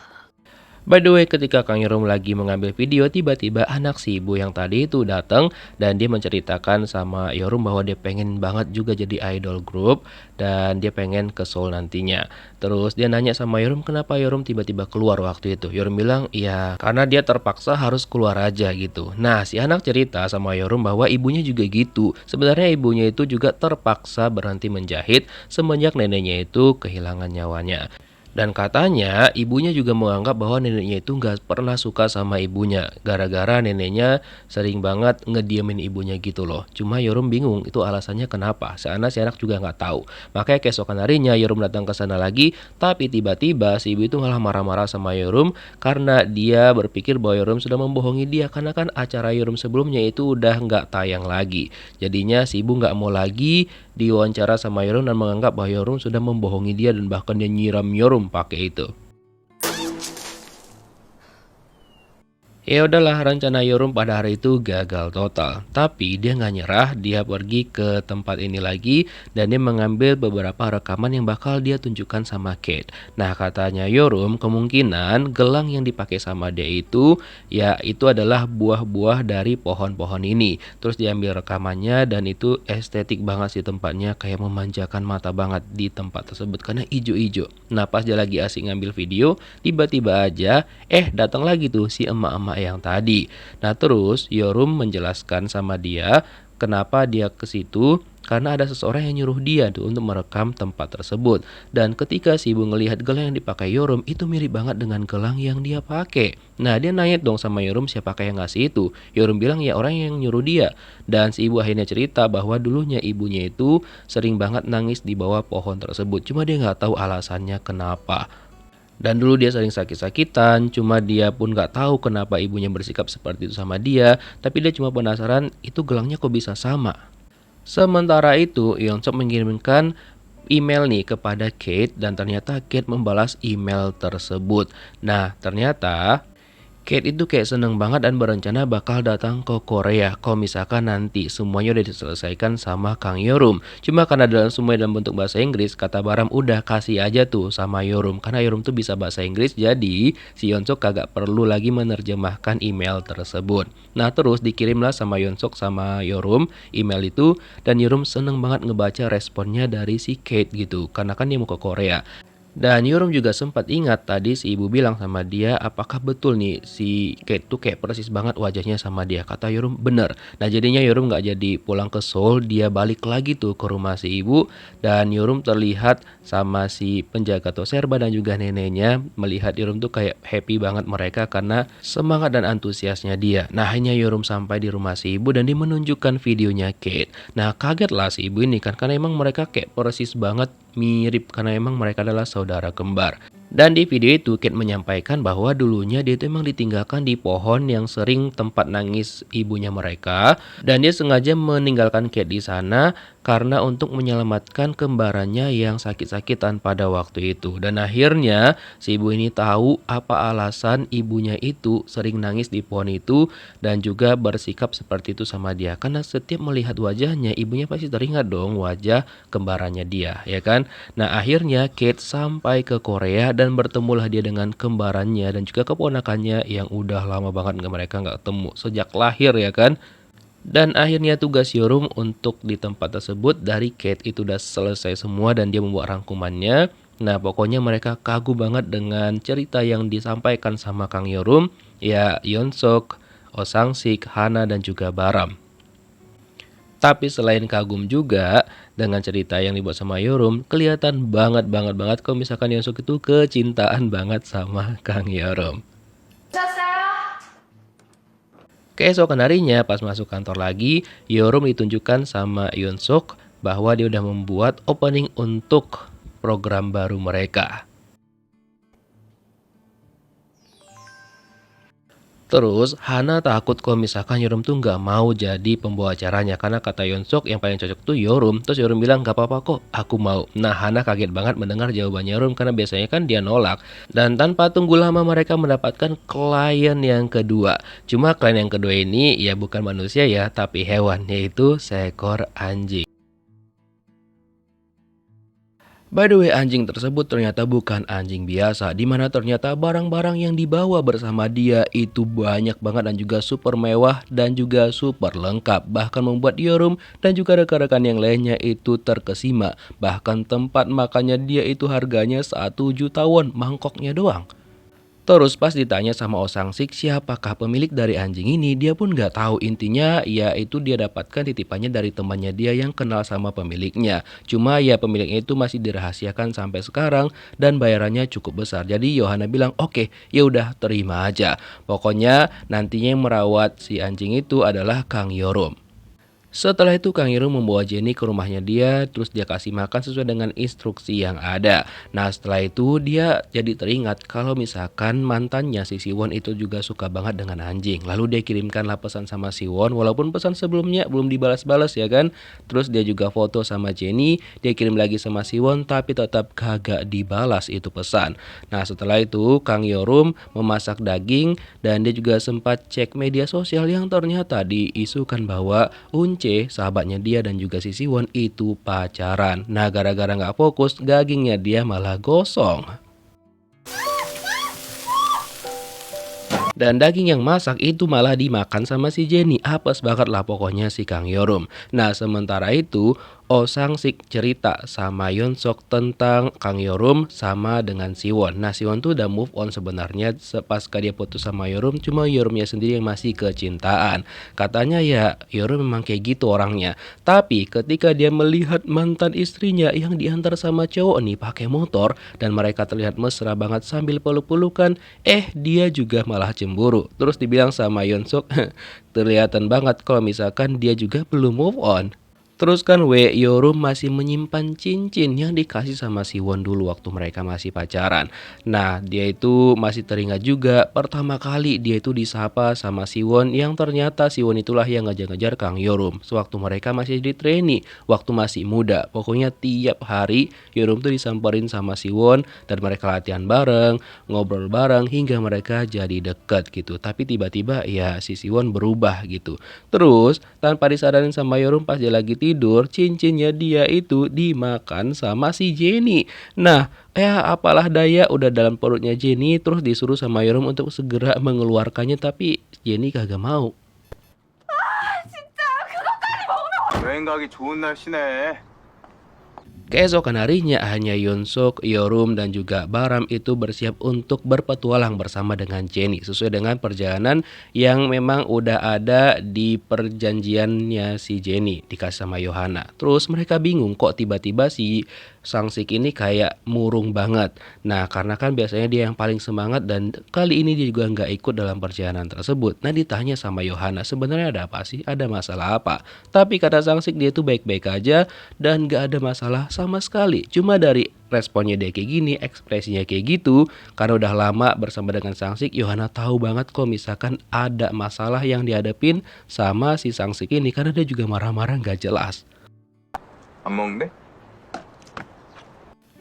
By the way, ketika Kang Yerum lagi mengambil video, tiba-tiba anak si ibu yang tadi itu datang dan dia menceritakan sama Yerum bahwa dia pengen banget juga jadi idol group dan dia pengen ke Seoul nantinya. Terus dia nanya sama Yerum kenapa Yerum tiba-tiba keluar waktu itu. Yerum bilang, ya karena dia terpaksa harus keluar aja gitu. Nah, si anak cerita sama Yerum bahwa ibunya juga gitu. Sebenarnya ibunya itu juga terpaksa berhenti menjahit semenjak neneknya itu kehilangan nyawanya. Dan katanya ibunya juga menganggap bahwa neneknya itu nggak pernah suka sama ibunya. Gara-gara neneknya sering banget ngediemin ibunya gitu loh. Cuma Yorum bingung itu alasannya kenapa. Si anak juga nggak tahu. Makanya keesokan harinya Yorum datang ke sana lagi. Tapi tiba-tiba si ibu itu malah marah-marah sama Yorum. Karena dia berpikir bahwa Yorum sudah membohongi dia. Karena kan acara Yorum sebelumnya itu udah nggak tayang lagi. Jadinya si ibu nggak mau lagi diwawancara sama Yorum dan menganggap bahwa Yorum sudah membohongi dia dan bahkan dia nyiram Yorum pakai itu. Ya udahlah, rencana Yorum pada hari itu gagal total. Tapi dia nggak nyerah, dia pergi ke tempat ini lagi dan dia mengambil beberapa rekaman yang bakal dia tunjukkan sama Kate. Nah, katanya Yorum kemungkinan gelang yang dipakai sama dia itu ya itu adalah buah-buah dari pohon-pohon ini. Terus diambil rekamannya dan itu estetik banget sih tempatnya, kayak memanjakan mata banget di tempat tersebut karena ijo-ijo. Nah, pas dia lagi asik ngambil video, tiba-tiba aja datang lagi tuh si emak-emak yang tadi. Nah, terus Yorum menjelaskan sama dia kenapa dia ke situ karena ada seseorang yang nyuruh dia tuh untuk merekam tempat tersebut. Dan ketika si ibu ngelihat gelang yang dipakai Yorum itu mirip banget dengan gelang yang dia pakai. Nah, dia nanya dong sama Yorum siapa yang ngasih itu. Yorum bilang ya orang yang nyuruh dia. Dan si ibu akhirnya cerita bahwa dulunya ibunya itu sering banget nangis di bawah pohon tersebut. Cuma dia nggak tahu alasannya kenapa. Dan dulu dia sering sakit-sakitan, cuma dia pun gak tahu kenapa ibunya bersikap seperti itu sama dia, tapi dia cuma penasaran itu gelangnya kok bisa sama. Sementara itu, Yeon Suk mengirimkan email nih kepada Kate dan ternyata Kate membalas email tersebut. Nah, ternyata Kate itu kayak seneng banget dan berencana bakal datang ke Korea kalau misalkan nanti semuanya udah diselesaikan sama Kang Yorum. Cuma karena semua dalam bentuk bahasa Inggris, kata Baram udah kasih aja tuh sama Yorum. Karena Yorum tuh bisa bahasa Inggris, jadi si Yeonsuk kagak perlu lagi menerjemahkan email tersebut. Nah, terus dikirimlah sama Yeonsuk sama Yorum email itu dan Yorum seneng banget ngebaca responnya dari si Kate gitu. Karena kan dia mau ke Korea. Dan Yorum juga sempat ingat tadi si ibu bilang sama dia apakah betul nih si Kate tuh kayak persis banget wajahnya sama dia. Kata Yorum bener. Nah, jadinya Yorum gak jadi pulang ke Seoul, dia balik lagi tuh ke rumah si ibu. Dan Yorum terlihat sama si penjaga Toserba dan juga neneknya melihat Yorum tuh kayak happy banget mereka karena semangat dan antusiasnya dia. Nah, hanya Yorum sampai di rumah si ibu dan dia menunjukkan videonya Kate. Nah, kaget lah si ibu ini kan karena emang mereka kayak persis banget mirip karena emang mereka adalah saudara kembar. Dan di video itu Kate menyampaikan bahwa dulunya dia itu emang ditinggalkan di pohon yang sering tempat nangis ibunya mereka dan dia sengaja meninggalkan Kate di sana karena untuk menyelamatkan kembarannya yang sakit-sakitan pada waktu itu. Dan akhirnya si ibu ini tahu apa alasan ibunya itu sering nangis di pohon itu dan juga bersikap seperti itu sama dia. Karena setiap melihat wajahnya ibunya pasti teringat dong wajah kembarannya dia, ya kan? Nah, akhirnya Kate sampai ke Korea dan bertemulah dia dengan kembarannya dan juga keponakannya yang udah lama banget mereka nggak ketemu sejak lahir, ya kan? Dan akhirnya tugas Yorum untuk di tempat tersebut dari Kate itu udah selesai semua dan dia membuat rangkumannya. Nah, pokoknya mereka kagum banget dengan cerita yang disampaikan sama Kang Yorum, ya Yeon Suk, Oh Sang Sik, Hana dan juga Baram. Tapi selain kagum juga dengan cerita yang dibuat sama Yorum, kelihatan banget kalau misalkan Yeon Suk itu kecintaan banget sama Kang Yorum. Keesokan harinya pas masuk kantor lagi, Yorum ditunjukkan sama Yeon Suk bahwa dia udah membuat opening untuk program baru mereka. Terus Hana takut kalau misalkan Yorum tuh nggak mau jadi pembawa acaranya karena kata Yeon Suk yang paling cocok tuh Yorum. Terus Yorum bilang nggak apa-apa kok, aku mau. Nah Hana kaget banget mendengar jawabannya Yorum karena biasanya kan dia nolak. Dan tanpa tunggu lama mereka mendapatkan klien yang kedua. Cuma klien yang kedua ini ya bukan manusia ya, tapi hewan, yaitu seekor anjing. By the way, anjing tersebut ternyata bukan anjing biasa, di mana ternyata barang-barang yang dibawa bersama dia itu banyak banget dan juga super mewah dan juga super lengkap. Bahkan membuat Yorum dan juga rekan-rekan yang lainnya itu terkesima. Bahkan tempat makannya dia itu harganya 1 juta won, mangkoknya doang. Terus pas ditanya sama Oh Sang Sik siapakah pemilik dari anjing ini, dia pun nggak tahu. Intinya ya itu dia dapatkan titipannya dari temannya dia yang kenal sama pemiliknya. Cuma ya pemiliknya itu masih dirahasiakan sampai sekarang dan bayarannya cukup besar. Jadi Yohana bilang oke, ya udah terima aja. Pokoknya nantinya yang merawat si anjing itu adalah Kang Yorum. Setelah itu Kang Yorum membawa Jenny ke rumahnya dia, terus dia kasih makan sesuai dengan instruksi yang ada. Nah setelah itu dia jadi teringat kalau misalkan mantannya si Siwon itu juga suka banget dengan anjing. Lalu dia kirimkanlah pesan sama Siwon, walaupun pesan sebelumnya belum dibalas-balas ya kan. Terus dia juga foto sama Jenny, dia kirim lagi sama Siwon tapi tetap kagak dibalas itu pesan. Nah setelah itu Kang Yorum memasak daging dan dia juga sempat cek media sosial yang ternyata diisukan bahwa sahabatnya dia dan juga si Siwon itu pacaran. Nah gara-gara nggak fokus, dagingnya dia malah gosong. Dan daging yang masak itu malah dimakan sama si Jenny. Apes banget lah pokoknya si Kang Yorum. Nah sementara itu Oh Sang Sik cerita sama Yeon Suk tentang Kang Yorum sama dengan Siwon. Nah Siwon tuh udah move on sebenarnya pasca dia putus sama Yorum. Cuma Yorumnya sendiri yang masih kecintaan. Katanya ya Yorum memang kayak gitu orangnya. Tapi ketika dia melihat mantan istrinya yang diantar sama cowok nih pakai motor dan mereka terlihat mesra banget sambil peluk-pelukan, dia juga malah cemburu. Terus dibilang sama Yeon Suk, kelihatan banget kalau misalkan dia juga belum move on. Terus kan Yorum masih menyimpan cincin yang dikasih sama Siwon dulu waktu mereka masih pacaran. Nah dia itu masih teringat juga pertama kali dia itu disapa sama Siwon yang ternyata Siwon itulah yang ngejar-ngejar Kang Yorum. Sewaktu mereka masih di trainee, waktu masih muda. Pokoknya tiap hari Yorum tuh disamperin sama Siwon dan mereka latihan bareng, ngobrol bareng hingga mereka jadi deket gitu. Tapi tiba-tiba ya si Siwon berubah gitu. Terus tanpa disadarin sama Yorum pas dia lagi tidur, cincinnya dia itu dimakan sama si Jenny. Nah, apalah daya udah dalam perutnya Jenny, terus disuruh sama Yorum untuk segera mengeluarkannya, tapi Jenny kagak mau. 여행 가기 좋은 날씨네. Keesokan harinya hanya Yeon Suk, Yorum dan juga Baram itu bersiap untuk berpetualang bersama dengan Jenny sesuai dengan perjalanan yang memang udah ada di perjanjiannya si Jenny dikasih sama Yohana. Terus mereka bingung kok tiba-tiba si Sang Sik ini kayak murung banget. Nah karena kan biasanya dia yang paling semangat dan kali ini dia juga nggak ikut dalam perjalanan tersebut. Nah ditanya sama Yohana sebenarnya ada apa sih? Ada masalah apa? Tapi kata Sang Sik dia tuh baik-baik aja dan nggak ada masalah sama sekali. Cuma dari responnya dia kayak gini, ekspresinya kayak gitu, karena udah lama bersama dengan Sang Sik, Yohana tahu banget kok misalkan ada masalah yang dihadapin sama si Sang Sik ini karena dia juga marah-marah nggak jelas. 안 먹는데?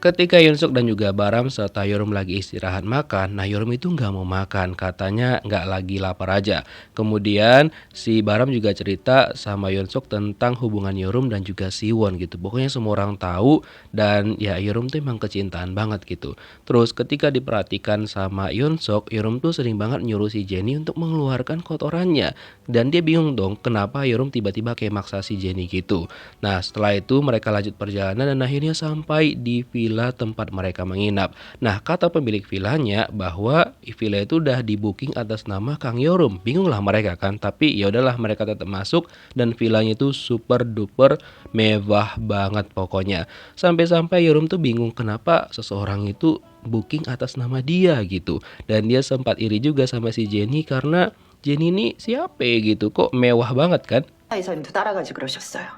Ketika Yeon Suk dan juga Baram serta Yorum lagi istirahat makan, nah Yorum itu nggak mau makan, katanya nggak lagi lapar aja. Kemudian si Baram juga cerita sama Yeon Suk tentang hubungan Yorum dan juga Siwon gitu. Pokoknya semua orang tahu dan ya Yorum tuh emang kecintaan banget gitu. Terus ketika diperhatikan sama Yeon Suk, Yorum tuh sering banget nyuruh si Jenny untuk mengeluarkan kotorannya. Dan dia bingung dong kenapa Yorum tiba-tiba kayak maksa si Jenny gitu. Nah setelah itu mereka lanjut perjalanan dan akhirnya sampai di villa villa tempat mereka menginap. Nah, kata pemilik villanya bahwa villa itu udah di booking atas nama Kang Yorum. Bingunglah mereka kan, tapi ya udahlah mereka tetap masuk dan villanya itu super duper mewah banget pokoknya. Sampai-sampai Yorum tuh bingung kenapa seseorang itu booking atas nama dia gitu. Dan dia sempat iri juga sama si Jenny karena Jenny ini siapa ya gitu, kok mewah banget kan. 이사님도 따라가지 그러셨어요.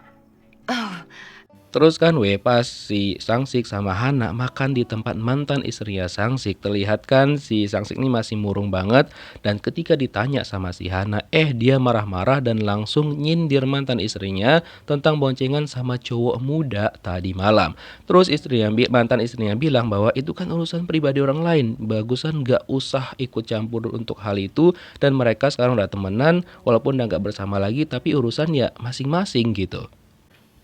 Terus kan pas si Sangsik sama Hana makan di tempat mantan istrinya Sangsik, terlihat kan si Sangsik ini masih murung banget. Dan ketika ditanya sama si Hana, dia marah-marah dan langsung nyindir mantan istrinya tentang boncengan sama cowok muda tadi malam. Terus mantan istrinya bilang bahwa itu kan urusan pribadi orang lain, bagusan gak usah ikut campur untuk hal itu. Dan mereka sekarang udah temenan, walaupun udah gak bersama lagi, tapi urusan ya masing-masing gitu.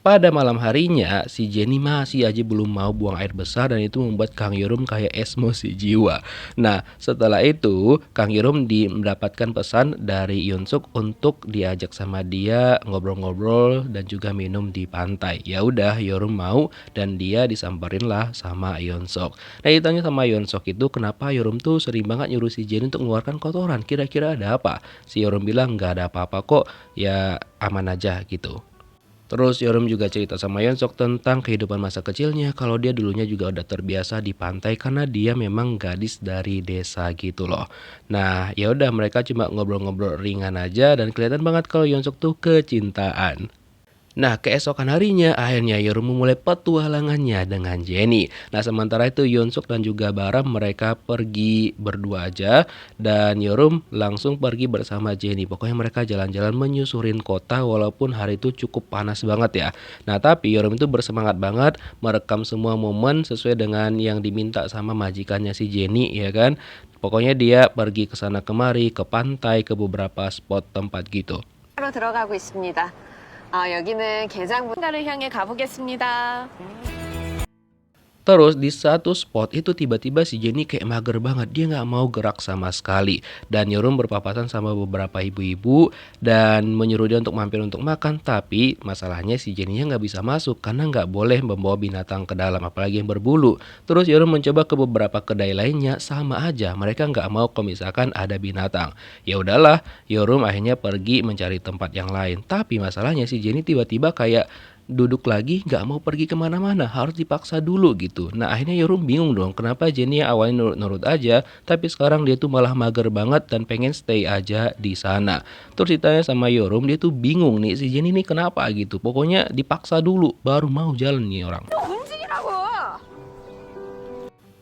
Pada malam harinya, si Jenny masih aja belum mau buang air besar dan itu membuat Kang Yorum kayak emosi jiwa. Nah, setelah itu Kang Yorum mendapatkan pesan dari Yunsuk untuk diajak sama dia ngobrol-ngobrol dan juga minum di pantai. Ya udah, Yorum mau dan dia disamperin lah sama Yunsuk. Nah, ditanya sama Yunsuk itu kenapa Yorum tuh sering banget nyuruh si Jenny untuk mengeluarkan kotoran. Kira-kira ada apa? Si Yorum bilang nggak ada apa-apa kok, ya aman aja gitu. Terus Yorum juga cerita sama Yunsuk tentang kehidupan masa kecilnya, kalau dia dulunya juga udah terbiasa di pantai karena dia memang gadis dari desa gitu loh. Nah, ya udah mereka cuma ngobrol-ngobrol ringan aja dan kelihatan banget kalau Yunsuk tuh kecintaan. Nah, keesokan harinya akhirnya Yorum memulai petualangannya dengan Jenny. Nah, sementara itu Yunsuk dan juga Baram mereka pergi berdua aja dan Yorum langsung pergi bersama Jenny. Pokoknya mereka jalan-jalan menyusurin kota walaupun hari itu cukup panas banget ya. Nah, tapi Yorum itu bersemangat banget merekam semua momen sesuai dengan yang diminta sama majikannya si Jenny ya kan. Pokoknya dia pergi ke sana kemari, ke pantai, ke beberapa spot tempat gitu. 바로 들어가고 있습니다. 여기는 개장분가를 향해 가보겠습니다. Terus di satu spot itu tiba-tiba si Jenny kayak mager banget, dia nggak mau gerak sama sekali. Dan Yorum berpapasan sama beberapa ibu-ibu dan menyuruh dia untuk mampir untuk makan. Tapi masalahnya si Jenny-nya nggak bisa masuk karena nggak boleh membawa binatang ke dalam, apalagi yang berbulu. Terus Yorum mencoba ke beberapa kedai lainnya, sama aja mereka nggak mau kalau misalkan ada binatang. Ya udahlah, Yorum akhirnya pergi mencari tempat yang lain. Tapi masalahnya si Jenny tiba-tiba kayak duduk lagi gak mau pergi kemana-mana, harus dipaksa dulu gitu. Nah akhirnya Yorum bingung dong kenapa Jenny awalnya nurut-nurut aja tapi sekarang dia tuh malah mager banget dan pengen stay aja di sana. Terus ditanya sama Yorum, dia tuh bingung nih si Jenny ini kenapa gitu, pokoknya dipaksa dulu baru mau jalan nih orang.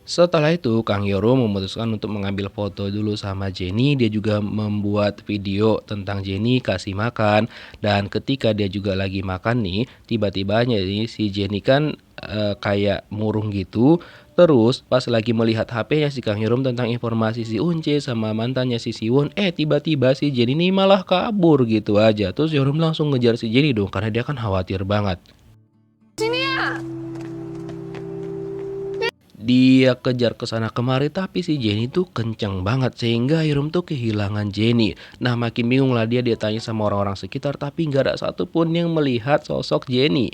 Setelah itu Kang Yorum memutuskan untuk mengambil foto dulu sama Jenny. Dia juga membuat video tentang Jenny kasih makan. Dan ketika dia juga lagi makan nih, tiba-tibanya nih si Jenny kan kayak murung gitu. Terus pas lagi melihat HP-nya si Kang Yorum tentang informasi si Unce sama mantannya si Siwon, tiba-tiba si Jenny ini malah kabur gitu aja. Terus Yorum langsung ngejar si Jenny dong karena dia kan khawatir banget. Dia kejar ke sana kemari tapi si Jenny tuh kenceng banget sehingga Yorum tuh kehilangan Jenny. Nah makin bingung lah dia tanya sama orang-orang sekitar tapi nggak ada satupun yang melihat sosok Jenny.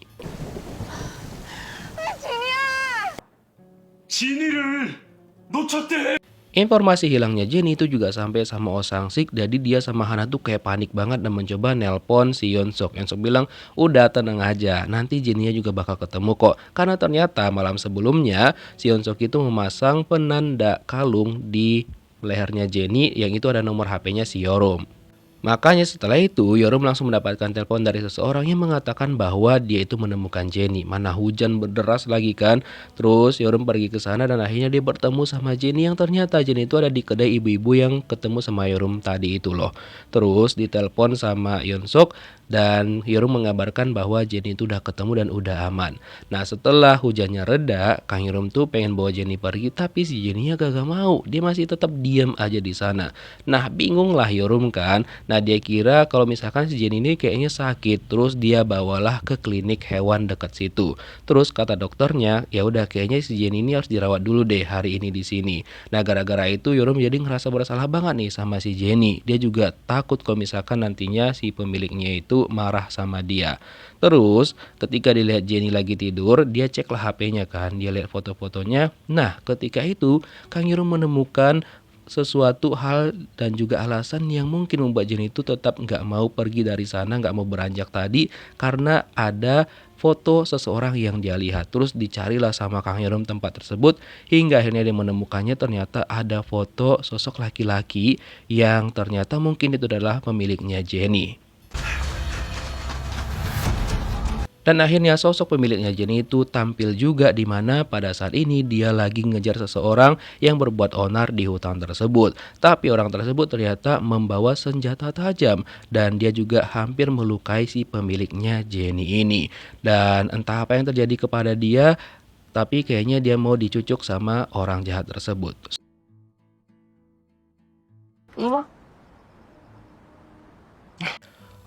진이를 놓쳤대. Informasi hilangnya Jenny itu juga sampai sama Oh Sang-sik. Jadi dia sama Hana tuh kayak panik banget dan mencoba nelpon si Yunsuk. Yunsuk bilang udah tenang aja, nanti Jenny-nya juga bakal ketemu kok. Karena ternyata malam sebelumnya si Yunsuk itu memasang penanda kalung di lehernya Jenny yang itu ada nomor HP-nya si Yorum. Makanya setelah itu Yorum langsung mendapatkan telepon dari seseorang yang mengatakan bahwa dia itu menemukan Jenny. Mana hujan berderas lagi kan. Terus Yorum pergi ke sana dan akhirnya dia bertemu sama Jenny yang ternyata Jenny itu ada di kedai ibu-ibu yang ketemu sama Yorum tadi itu loh. Terus ditelepon sama Yunsuk dan Yorum mengabarkan bahwa Jenny itu udah ketemu dan udah aman. Nah setelah hujannya reda, Kang Yorum tuh pengen bawa Jenny pergi tapi si Jenny-nya gak mau. Dia masih tetap diam aja di sana. Nah bingung lah Yorum kan. Nah, dia kira kalau misalkan si Jenny ini kayaknya sakit, terus dia bawalah ke klinik hewan dekat situ. Terus kata dokternya, ya udah kayaknya si Jenny ini harus dirawat dulu deh hari ini di sini. Nah, gara-gara itu Yoram jadi ngerasa bersalah banget nih sama si Jenny. Dia juga takut kalau misalkan nantinya si pemiliknya itu marah sama dia. Terus ketika dilihat Jenny lagi tidur, dia ceklah HP-nya kan, dia lihat foto-fotonya. Nah, ketika itu Kang Yoram menemukan sesuatu hal dan juga alasan yang mungkin membuat Jenny itu tetap nggak mau pergi dari sana, nggak mau beranjak tadi, karena ada foto seseorang yang dia lihat. Terus dicarilah sama Kang Yoram tempat tersebut, hingga akhirnya dia menemukannya. Ternyata ada foto sosok laki-laki yang ternyata mungkin itu adalah pemiliknya Jenny. Dan akhirnya sosok pemiliknya Jenny itu tampil juga, di mana pada saat ini dia lagi ngejar seseorang yang berbuat onar di hutan tersebut. Tapi orang tersebut ternyata membawa senjata tajam dan dia juga hampir melukai si pemiliknya Jenny ini. Dan entah apa yang terjadi kepada dia, tapi kayaknya dia mau dicucuk sama orang jahat tersebut.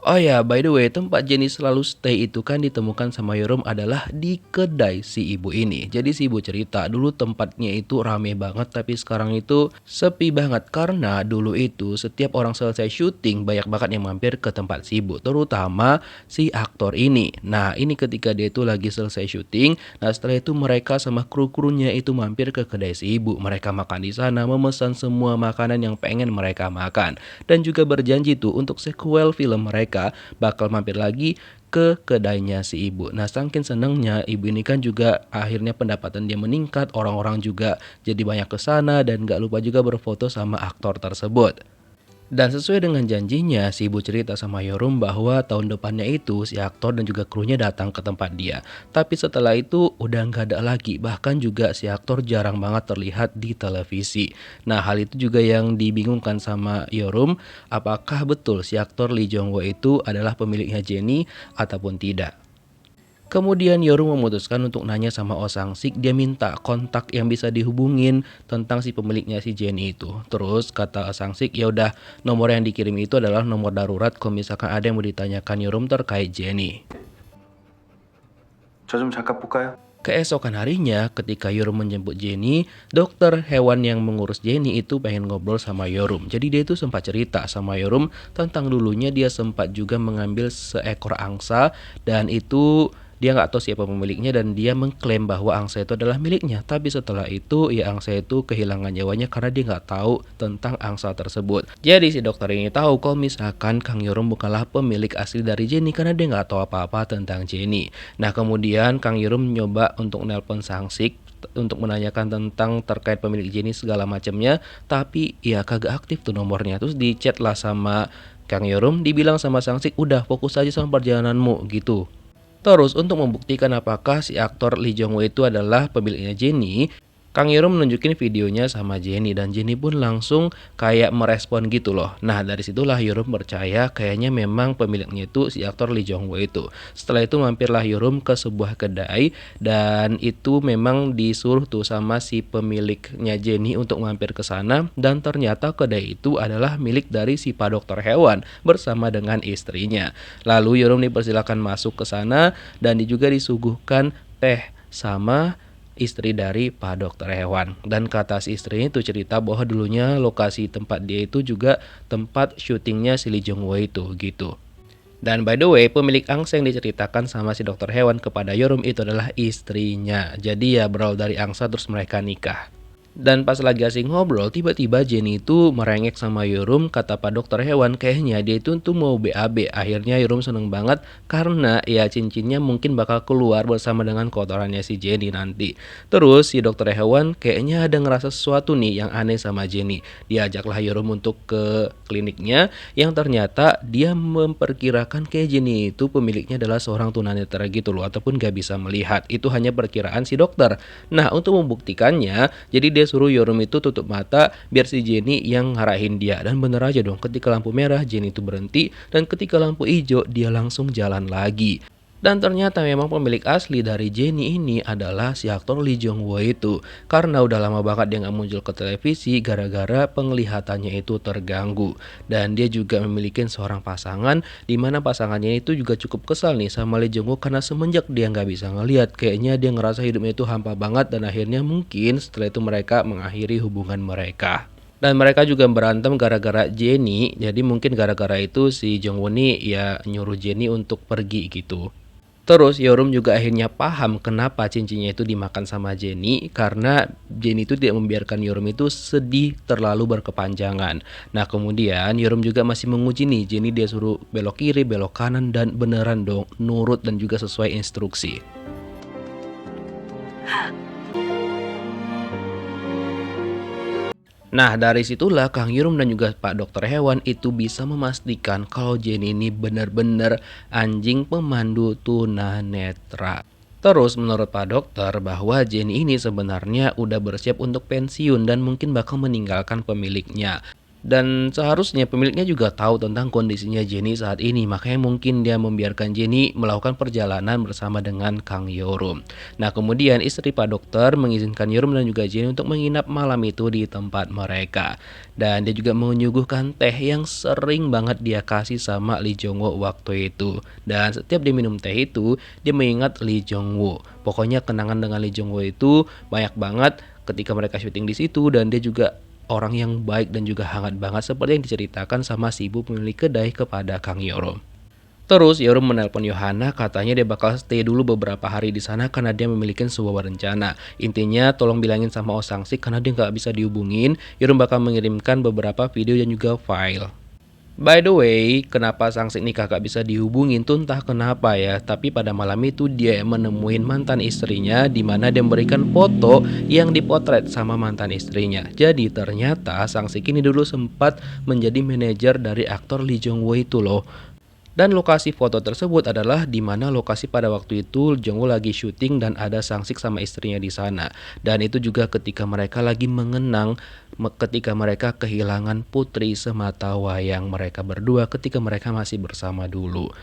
Oh ya, by the way, tempat Jenny selalu stay itu kan ditemukan sama Yoram adalah di kedai si ibu ini. Jadi si ibu cerita dulu tempatnya itu rame banget, tapi sekarang itu sepi banget. Karena dulu itu setiap orang selesai syuting banyak banget yang mampir ke tempat si ibu, terutama si aktor ini. Nah, ini ketika dia itu lagi selesai syuting, nah setelah itu mereka sama kru-krunya itu mampir ke kedai si ibu. Mereka makan di sana, memesan semua makanan yang pengen mereka makan. Dan juga berjanji tuh untuk sequel film mereka bakal mampir lagi ke kedainya si ibu. Nah, saking senengnya ibu ini kan juga akhirnya pendapatan dia meningkat, orang-orang juga jadi banyak ke sana dan gak lupa juga berfoto sama aktor tersebut. Dan sesuai dengan janjinya, si ibu cerita sama Yoram bahwa tahun depannya itu si aktor dan juga krunya datang ke tempat dia. Tapi setelah itu udah nggak ada lagi, bahkan juga si aktor jarang banget terlihat di televisi. Nah, hal itu juga yang dibingungkan sama Yoram, apakah betul si aktor Lee Jong Woo itu adalah pemiliknya Jenny ataupun tidak. Kemudian Yoram memutuskan untuk nanya sama Oh Sang-sik, dia minta kontak yang bisa dihubungin tentang si pemiliknya si Jenny itu. Terus kata Oh Sang-sik, ya udah nomor yang dikirim itu adalah nomor darurat kalau misalkan ada yang mau ditanyakan Yoram terkait Jenny. 저 좀 잠깐 볼까요? Keesokan harinya ketika Yoram menjemput Jenny, dokter hewan yang mengurus Jenny itu pengen ngobrol sama Yoram. Jadi dia itu sempat cerita sama Yoram tentang dulunya dia sempat juga mengambil seekor angsa, dan itu dia nggak tahu siapa pemiliknya dan dia mengklaim bahwa angsa itu adalah miliknya. Tapi setelah itu ya angsa itu kehilangan nyawanya karena dia nggak tahu tentang angsa tersebut. Jadi si dokter ini tahu kalau misalkan Kang Yoram bukanlah pemilik asli dari Jenny karena dia nggak tahu apa-apa tentang Jenny. Nah, kemudian Kang Yoram nyoba untuk nelpon Sang-sik untuk menanyakan tentang terkait pemilik Jenny segala macamnya, tapi ya kagak aktif tuh nomornya. Terus di chat lah sama Kang Yoram, dibilang sama Sang-sik udah fokus aja sama perjalananmu gitu. Terus untuk membuktikan apakah si aktor Lee Jong Woo itu adalah pemiliknya Jenny, Kang Yoram menunjukin videonya sama Jenny dan Jenny pun langsung kayak merespon gitu loh. Nah, dari situlah Yoram percaya kayaknya memang pemiliknya itu si aktor Lee Jong Woo itu. Setelah itu mampirlah Yoram ke sebuah kedai dan itu memang disuruh tuh sama si pemiliknya Jenny untuk mampir ke sana, dan ternyata kedai itu adalah milik dari si Pak Dokter Hewan bersama dengan istrinya. Lalu Yoram dipersilakan masuk ke sana dan juga disuguhkan teh sama istri dari Pak Dokter Hewan. Dan kata si istrinya itu cerita bahwa dulunya lokasi tempat dia itu juga tempat syutingnya si Lee Jong Woo itu gitu. Dan by the way, pemilik angsa yang diceritakan sama si dokter hewan kepada Yoram itu adalah istrinya. Jadi ya berawal dari angsa terus mereka nikah. Dan pas lagi asing ngobrol, tiba-tiba Jenny itu merengek sama Yoram. Kata Pak Dokter Hewan kayaknya dia itu tuh mau BAB. Akhirnya Yoram seneng banget karena ya cincinnya mungkin bakal keluar bersama dengan kotorannya si Jenny nanti. Terus si Dokter Hewan kayaknya ada ngerasa sesuatu nih yang aneh sama Jenny. Dia ajaklah Yoram untuk ke kliniknya, yang ternyata dia memperkirakan kayak Jenny itu pemiliknya adalah seorang tunanetra gitu loh, ataupun gak bisa melihat. Itu hanya perkiraan si dokter. Nah, untuk membuktikannya, jadi dia suruh Yoram itu tutup mata biar si Jenny yang ngarahin dia. Dan bener aja dong, ketika lampu merah Jenny itu berhenti, dan ketika lampu hijau dia langsung jalan lagi. Dan ternyata memang pemilik asli dari Jenny ini adalah si aktor Lee Jong Woo itu. Karena udah lama banget dia nggak muncul ke televisi gara-gara penglihatannya itu terganggu. Dan dia juga memiliki seorang pasangan, di mana pasangannya itu juga cukup kesal nih sama Lee Jong Woo karena semenjak dia nggak bisa ngelihat, kayaknya dia ngerasa hidupnya itu hampa banget dan akhirnya mungkin setelah itu mereka mengakhiri hubungan mereka. Dan mereka juga berantem gara-gara Jenny, jadi mungkin gara-gara itu si Jong Woo nih ya nyuruh Jenny untuk pergi gitu. Terus Yeorum juga akhirnya paham kenapa cincinnya itu dimakan sama Jenny, karena Jenny itu tidak membiarkan Yeorum itu sedih terlalu berkepanjangan. Nah kemudian Yeorum juga masih menguji nih Jenny, dia suruh belok kiri, belok kanan, dan beneran dong nurut dan juga sesuai instruksi. Nah dari situlah Kang Yeorum dan juga Pak Dokter Hewan itu bisa memastikan kalau Jenny ini benar-benar anjing pemandu tunanetra. Terus menurut Pak Dokter bahwa Jenny ini sebenarnya udah bersiap untuk pensiun dan mungkin bakal meninggalkan pemiliknya. Dan seharusnya pemiliknya juga tahu tentang kondisinya Jenny saat ini, makanya mungkin dia membiarkan Jenny melakukan perjalanan bersama dengan Kang Yeorum. Nah kemudian istri Pak Dokter mengizinkan Yeorum dan juga Jenny untuk menginap malam itu di tempat mereka. Dan dia juga menyuguhkan teh yang sering banget dia kasih sama Lee Jong Woo waktu itu. Dan setiap dia minum teh itu, dia mengingat Lee Jong Woo. Pokoknya kenangan dengan Lee Jong Woo itu banyak banget ketika mereka syuting di situ, dan dia juga orang yang baik dan juga hangat banget seperti yang diceritakan sama si ibu pemilik kedai kepada Kang Yeorum. Terus Yeorum menelpon Yohana, katanya dia bakal stay dulu beberapa hari di sana karena dia memiliki sebuah rencana. Intinya tolong bilangin sama Oh Sang-sik karena dia nggak bisa dihubungin. Yeorum bakal mengirimkan beberapa video dan juga file. By the way, kenapa Sang-sik nih kakak bisa dihubungin tuh entah kenapa ya. Tapi pada malam itu dia menemuin mantan istrinya, di mana dia memberikan foto yang dipotret sama mantan istrinya. Jadi ternyata Sang-sik ini dulu sempat menjadi manajer dari aktor Lee Jong Woo itu loh. Dan lokasi foto tersebut adalah di mana lokasi pada waktu itu Jong Woo lagi syuting dan ada Sang-sik sama istrinya di sana. Dan itu juga ketika mereka lagi mengenang ketika mereka kehilangan putri sematawayang mereka berdua ketika mereka masih bersama dulu.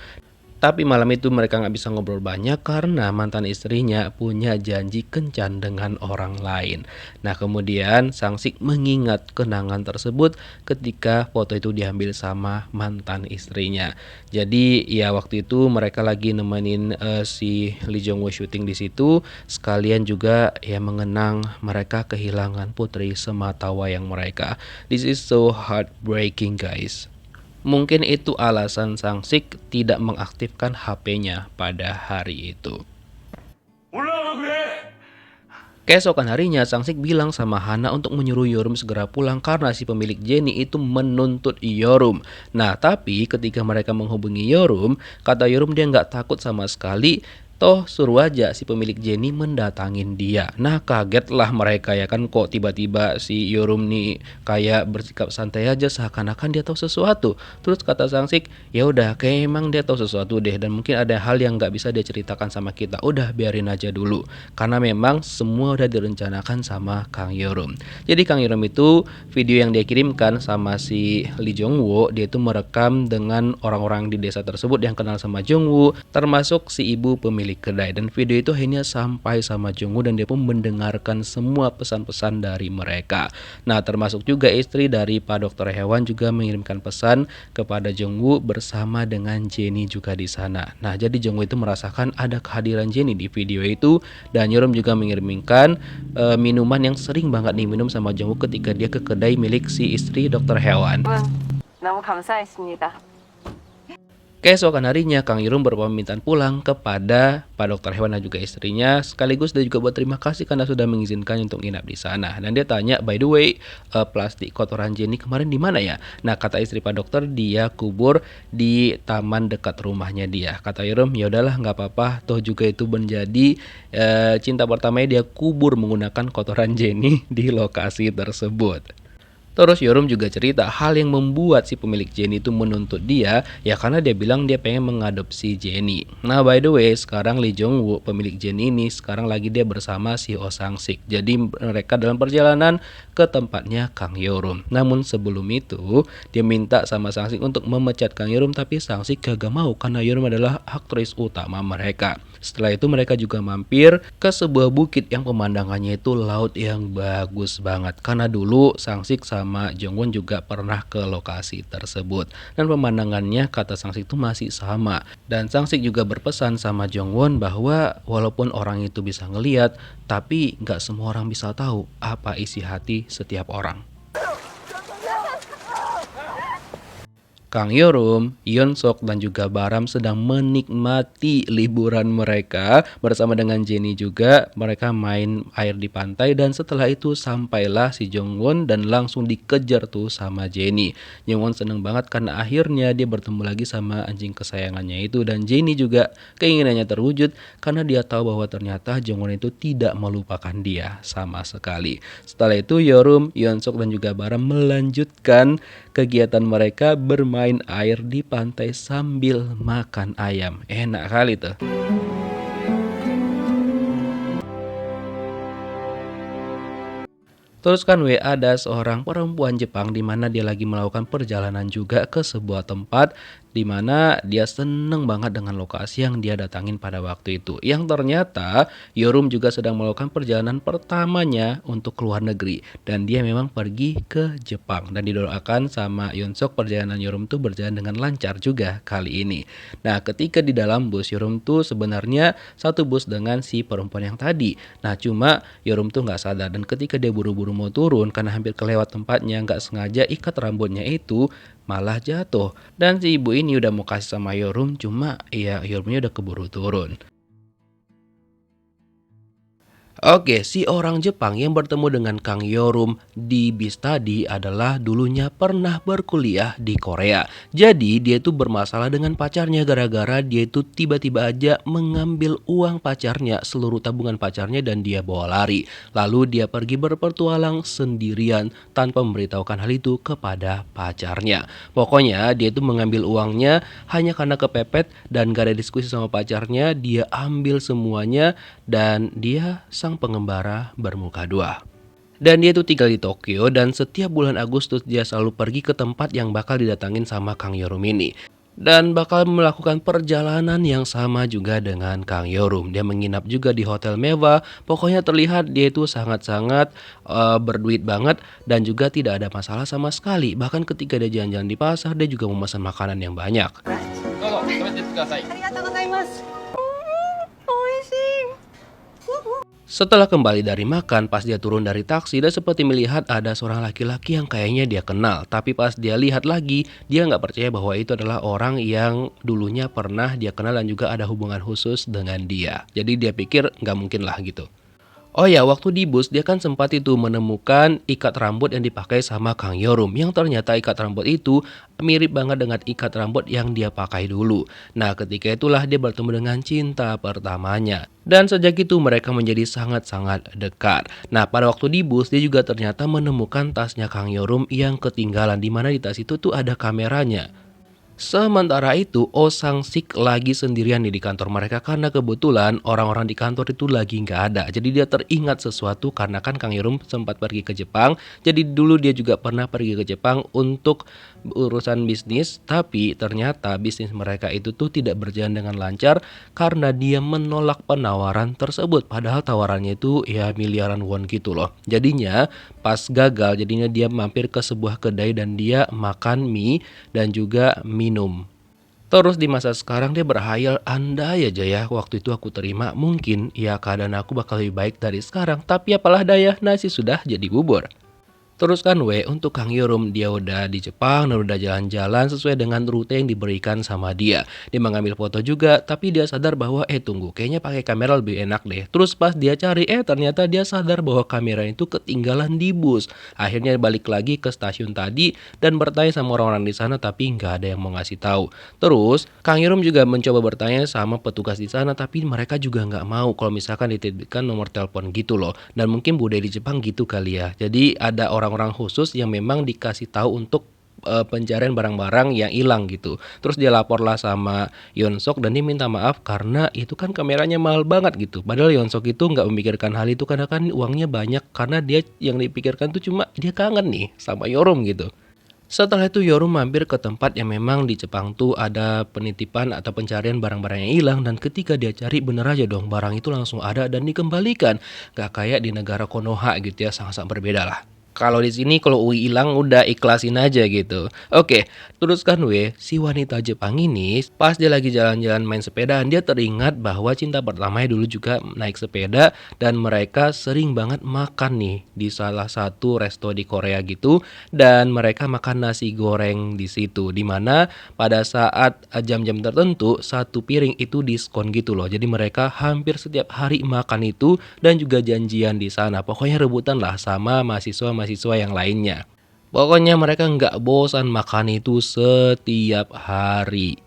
Tapi malam itu mereka nggak bisa ngobrol banyak karena mantan istrinya punya janji kencan dengan orang lain. Nah kemudian Sang-sik mengingat kenangan tersebut ketika foto itu diambil sama mantan istrinya. Jadi ya waktu itu mereka lagi nemenin si Lee Jong Woo syuting di situ, sekalian juga ya mengenang mereka kehilangan putri sematawayang mereka. This is so heartbreaking guys. Mungkin itu alasan Sang-sik tidak mengaktifkan HP-nya pada hari itu. 올라가 그래. Keesokan harinya Sang-sik bilang sama Hana untuk menyuruh Yeorum segera pulang karena si pemilik Jenny itu menuntut Yeorum. Nah tapi ketika mereka menghubungi Yeorum, kata Yeorum dia nggak takut sama sekali. Toh suruh aja si pemilik Jenny mendatangin dia. Nah kagetlah mereka ya kan, kok tiba-tiba si Yeorum nih kayak bersikap santai aja seakan-akan dia tahu sesuatu. Terus kata Sang-sik, ya udah kayak emang dia tahu sesuatu deh dan mungkin ada hal yang nggak bisa dia ceritakan sama kita. Udah biarin aja dulu karena memang semua udah direncanakan sama Kang Yeorum. Jadi Kang Yeorum itu video yang dia kirimkan sama si Lee Jong Woo, dia itu merekam dengan orang-orang di desa tersebut yang kenal sama Jong Woo, termasuk si ibu pemilik kedai. Dan video itu akhirnya sampai sama Jong Woo dan dia pun mendengarkan semua pesan-pesan dari mereka. Nah termasuk juga istri dari Pak Dokter Hewan juga mengirimkan pesan kepada Jong Woo bersama dengan Jenny juga di sana. Nah jadi Jong Woo itu merasakan ada kehadiran Jenny di video itu, dan Yeorum juga mengirimkan minuman yang sering banget diminum sama Jong Woo ketika dia ke kedai milik si istri Dokter Hewan. 너무 감사했습니다. Keesokan harinya Kang Yeorum berpamitan pulang kepada Pak Dokter Hewan dan juga istrinya, sekaligus dia juga buat terima kasih karena sudah mengizinkan untuk nginap di sana. Dan dia tanya, by the way, plastik kotoran Jenny kemarin di mana ya? Nah kata istri Pak Dokter, dia kubur di taman dekat rumahnya dia. Kata Yeorum, ya udahlah nggak apa-apa, toh juga itu menjadi cinta pertamanya dia kubur menggunakan kotoran Jenny di lokasi tersebut. Terus Yorum juga cerita hal yang membuat si pemilik Jenny itu menuntut dia, ya karena dia bilang dia pengen mengadopsi Jenny. Nah by the way, sekarang Lee Jong Woo pemilik Jenny ini sekarang lagi dia bersama si Oh Sang Sik. Jadi mereka dalam perjalanan ke tempatnya Kang Yorum. Namun sebelum itu dia minta sama Sang Sik untuk memecat Kang Yorum, tapi Sang Sik gak mau karena Yorum adalah aktris utama mereka. Setelah itu mereka juga mampir ke sebuah bukit yang pemandangannya itu laut yang bagus banget. Karena dulu Sang Sik sama Jongwon juga pernah ke lokasi tersebut. Dan pemandangannya kata Sang Sik itu masih sama. Dan Sang Sik juga berpesan sama Jongwon bahwa walaupun orang itu bisa ngeliat, tapi nggak semua orang bisa tahu apa isi hati setiap orang. Kang Yorum, Yeon Sok, dan juga Baram sedang menikmati liburan mereka bersama dengan Jenny juga. Mereka main air di pantai dan setelah itu sampailah si Jongwon dan langsung dikejar tuh sama Jenny. Jongwon seneng banget karena akhirnya dia bertemu lagi sama anjing kesayangannya itu, dan Jenny juga keinginannya terwujud karena dia tahu bahwa ternyata Jongwon itu tidak melupakan dia sama sekali. Setelah itu Yorum, Yeon Sok, dan juga Baram melanjutkan kegiatan mereka bermain air di pantai sambil makan ayam. Enak kali tuh. Terus kan ada seorang perempuan Jepang di mana dia lagi melakukan perjalanan juga ke sebuah tempat di mana dia seneng banget dengan lokasi yang dia datangin pada waktu itu. Yang ternyata Yorum juga sedang melakukan perjalanan pertamanya untuk keluar negeri dan dia memang pergi ke Jepang, dan didoakan sama Yeon Sok perjalanan Yorum tuh berjalan dengan lancar juga kali ini. Nah, ketika di dalam bus Yorum tuh sebenarnya satu bus dengan si perempuan yang tadi. Nah, cuma Yorum tuh nggak sadar, dan ketika dia buru-buru mau turun karena hampir kelewat tempatnya, nggak sengaja ikat rambutnya itu malah jatuh. Dan si ibu ini udah mau kasih sama Yorum, cuma ya Yorumnya udah keburu turun. Oke, si orang Jepang yang bertemu dengan Kang Yorum di bis tadi adalah dulunya pernah berkuliah di Korea. Jadi dia itu bermasalah dengan pacarnya gara-gara dia itu tiba-tiba aja mengambil uang pacarnya, seluruh tabungan pacarnya, dan dia bawa lari. Lalu dia pergi berpetualang sendirian tanpa memberitahukan hal itu kepada pacarnya. Pokoknya dia itu mengambil uangnya hanya karena kepepet dan gak ada diskusi sama pacarnya. Dia ambil semuanya dan dia sang pengembara bermuka dua. Dan dia tuh tinggal di Tokyo, dan setiap bulan Agustus dia selalu pergi ke tempat yang bakal didatangin sama Kang Yorum ini. Dan bakal melakukan perjalanan yang sama juga dengan Kang Yorum. Dia menginap juga di hotel mewah. Pokoknya terlihat dia itu sangat-sangat berduit banget dan juga tidak ada masalah sama sekali. Bahkan ketika dia jalan-jalan di pasar, dia juga memesan makanan yang banyak. Setelah kembali dari makan, pas dia turun dari taksi, dia seperti melihat ada seorang laki-laki yang kayaknya dia kenal. Tapi pas dia lihat lagi, dia nggak percaya bahwa itu adalah orang yang dulunya pernah dia kenal dan juga ada hubungan khusus dengan dia. Jadi dia pikir nggak mungkin lah gitu. Oh ya, waktu di bus dia kan sempat itu menemukan ikat rambut yang dipakai sama Kang Yorum, yang ternyata ikat rambut itu mirip banget dengan ikat rambut yang dia pakai dulu. Nah, ketika itulah dia bertemu dengan cinta pertamanya. Dan sejak itu mereka menjadi sangat-sangat dekat. Nah, pada waktu di bus dia juga ternyata menemukan tasnya Kang Yorum yang ketinggalan, di mana di tas itu tuh ada kameranya. Sementara itu, Oh Sang Sik lagi sendirian di kantor mereka karena kebetulan orang-orang di kantor itu lagi nggak ada. Jadi dia teringat sesuatu karena kan Kang Yorum sempat pergi ke Jepang. Jadi dulu dia juga pernah pergi ke Jepang untuk urusan bisnis, tapi ternyata bisnis mereka itu tuh tidak berjalan dengan lancar karena dia menolak penawaran tersebut. Padahal tawarannya itu ya miliaran won gitu loh. Jadinya pas gagal, jadinya dia mampir ke sebuah kedai dan dia makan mie dan juga minum. Terus di masa sekarang dia berhayal, andai aja ya waktu itu aku terima, mungkin ya keadaan aku bakal lebih baik dari sekarang. Tapi apalah daya, nasi sudah jadi bubur. Terus kan untuk Kang Yorum, dia udah di Jepang dan udah jalan-jalan sesuai dengan rute yang diberikan sama dia. Dia mengambil foto juga, tapi dia sadar bahwa tunggu, kayaknya pakai kamera lebih enak deh. Terus pas dia cari, ternyata dia sadar bahwa kamera itu ketinggalan di bus. Akhirnya balik lagi ke stasiun tadi dan bertanya sama orang-orang di sana, tapi nggak ada yang mau ngasih tahu. Terus Kang Yorum juga mencoba bertanya sama petugas di sana, tapi mereka juga nggak mau kalau misalkan dititipkan nomor telepon gitu loh. Dan mungkin budaya di Jepang gitu kali ya. Jadi ada orang orang-orang khusus yang memang dikasih tahu untuk pencarian barang-barang yang hilang gitu. Terus dia laporlah sama Yeonsok dan dia minta maaf karena itu kan kameranya mahal banget gitu. Padahal Yeonsok itu nggak memikirkan hal itu karena kan uangnya banyak, karena dia yang dipikirkan tuh cuma dia kangen nih sama Yorum gitu. Setelah itu Yorum mampir ke tempat yang memang di Jepang tuh ada penitipan atau pencarian barang-barang yang hilang, dan ketika dia cari bener aja dong barang itu langsung ada dan dikembalikan. Gak kayak di negara Konoha gitu ya, sangat-sangat berbeda lah. Kalau di sini kalau Ui hilang udah ikhlasin aja gitu. Oke, teruskan si wanita Jepang ini pas dia lagi jalan-jalan main sepeda, dia teringat bahwa cinta pertamanya dulu juga naik sepeda dan mereka sering banget makan nih di salah satu resto di Korea gitu, dan mereka makan nasi goreng di situ, dimana pada saat jam-jam tertentu satu piring itu diskon gitu loh. Jadi mereka hampir setiap hari makan itu dan juga janjian di sana. Pokoknya rebutan lah sama mahasiswa yang lainnya. Pokoknya mereka nggak bosan makan itu setiap hari.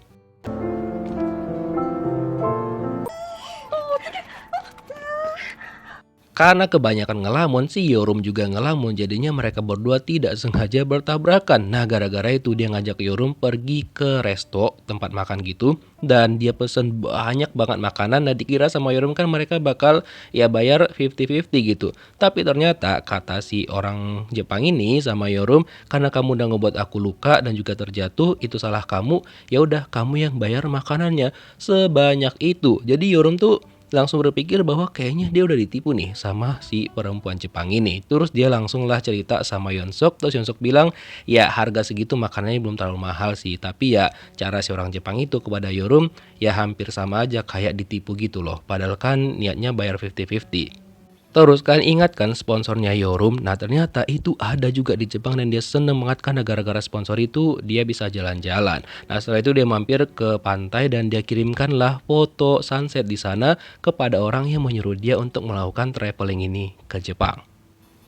Karena kebanyakan ngelamun, si Yorum juga ngelamun, jadinya mereka berdua tidak sengaja bertabrakan. Nah, gara-gara itu dia ngajak Yorum pergi ke resto, tempat makan gitu, dan dia pesen banyak banget makanan. Nah, dikira sama Yorum kan mereka bakal ya bayar 50-50 gitu. Tapi ternyata kata si orang Jepang ini sama Yorum, karena kamu udah ngebuat aku luka dan juga terjatuh, itu salah kamu. Ya udah, kamu yang bayar makanannya sebanyak itu. Jadi Yorum tuh langsung berpikir bahwa kayaknya dia udah ditipu nih sama si perempuan Jepang ini. Terus dia langsung lah cerita sama Yeonsok. Terus Yeonsok bilang, ya harga segitu makanannya belum terlalu mahal sih, tapi ya cara si orang Jepang itu kepada Yorum ya hampir sama aja kayak ditipu gitu loh. Padahal kan niatnya bayar 50-50. Terus kan ingatkan sponsornya Yorum. Nah ternyata itu ada juga di Jepang dan dia seneng banget karena gara-gara sponsor itu dia bisa jalan-jalan. Nah setelah itu dia mampir ke pantai dan dia kirimkanlah foto sunset di sana kepada orang yang menyuruh dia untuk melakukan traveling ini ke Jepang.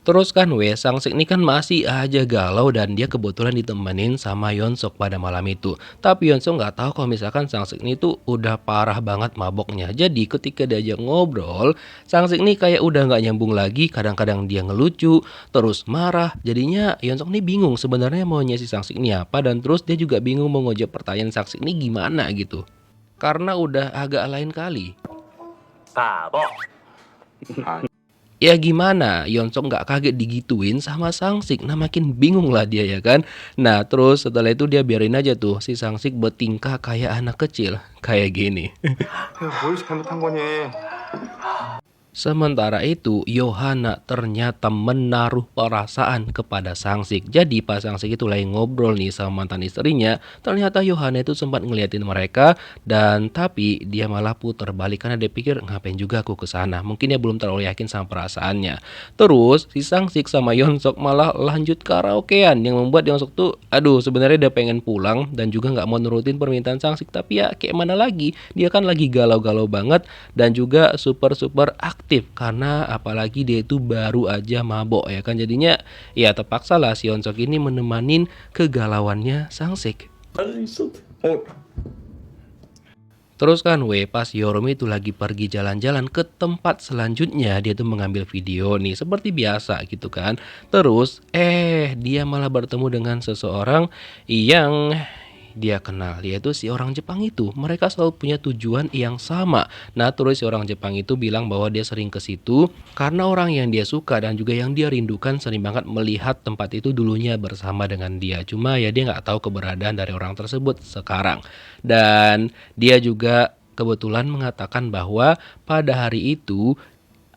Terus kan Sang-sik ini kan masih aja galau dan dia kebetulan ditemenin sama Yeonsok pada malam itu. Tapi Yeonsok nggak tahu kalau misalkan Sang-sik ini tuh udah parah banget maboknya. Jadi ketika diajak ngobrol, Sang-sik ini kayak udah nggak nyambung lagi. Kadang-kadang dia ngelucu, terus marah. Jadinya Yeonsok ini bingung sebenarnya maunya si Sang-sik ini apa, dan terus dia juga bingung mau ngejawab pertanyaan Sang-sik ini gimana gitu. Karena udah agak lain kali. 바보. Ya gimana, Yeonsok nggak kaget digituin sama Sang-sik. Nah makin bingung lah dia ya kan. Nah terus setelah itu dia biarin aja tuh si Sang-sik bertingkah kayak anak kecil. Kayak gini. 뭘 잘못한 거니? Sementara itu, Yohana ternyata menaruh perasaan kepada Sang-sik. Jadi pas Sang-sik itu lagi ngobrol nih sama mantan istrinya, ternyata Yohana itu sempat ngeliatin mereka, dan tapi dia malah putar balik karena dia pikir ngapain juga aku ke sana. Mungkin dia belum terlalu yakin sama perasaannya. Terus si Sang-sik sama Yeonsok malah lanjut karaokean yang membuat Yeonsok tuh aduh sebenarnya dia pengen pulang dan juga nggak mau nurutin permintaan Sang-sik, tapi ya kayak mana lagi, dia kan lagi galau-galau banget dan juga super aktif karena apalagi dia itu baru aja mabok ya kan. Jadinya ya terpaksa lah si Yeonsok ini menemanin kegalauannya Sang-sik. Terus kan pas Yorum itu lagi pergi jalan-jalan ke tempat selanjutnya, dia tuh mengambil video nih seperti biasa gitu kan. Terus dia malah bertemu dengan seseorang yang dia kenal, yaitu si orang Jepang itu. Mereka selalu punya tujuan yang sama. Nah terus si orang Jepang itu bilang bahwa dia sering ke situ karena orang yang dia suka dan juga yang dia rindukan sering banget melihat tempat itu dulunya bersama dengan dia. Cuma ya dia nggak tahu keberadaan dari orang tersebut sekarang. Dan dia juga kebetulan mengatakan bahwa pada hari itu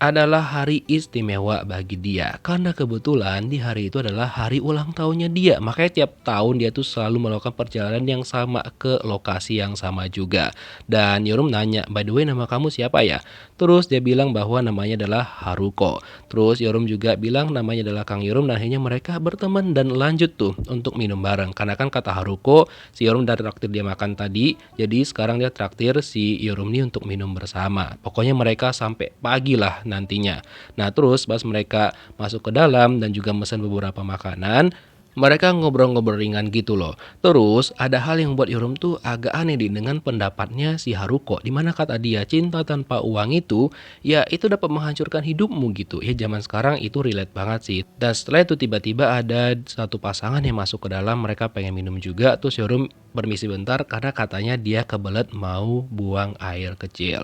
adalah hari istimewa bagi dia karena kebetulan di hari itu adalah hari ulang tahunnya dia. Makanya tiap tahun dia tuh selalu melakukan perjalanan yang sama ke lokasi yang sama juga. Dan Yorum nanya, by the way nama kamu siapa ya? Terus dia bilang bahwa namanya adalah Haruko. Terus Yorum juga bilang namanya adalah Kang Yorum, dan akhirnya mereka berteman dan lanjut tuh untuk minum bareng. Karena kan kata Haruko, si Yorum udah traktir dia makan tadi, jadi sekarang dia traktir si Yorum nih untuk minum bersama. Pokoknya mereka sampai pagi lah nantinya. Nah terus pas mereka masuk ke dalam dan juga pesan beberapa makanan, Mereka ngobrol-ngobrol ringan gitu loh. Terus ada hal yang buat Yorum tuh agak aneh dengan pendapatnya si Haruko. Dimana kata dia cinta tanpa uang itu ya itu dapat menghancurkan hidupmu gitu. Ya zaman sekarang itu relate banget sih. Dan setelah itu tiba-tiba ada satu pasangan yang masuk ke dalam, mereka pengen minum juga. Terus Yorum permisi bentar karena katanya dia kebelet mau buang air kecil.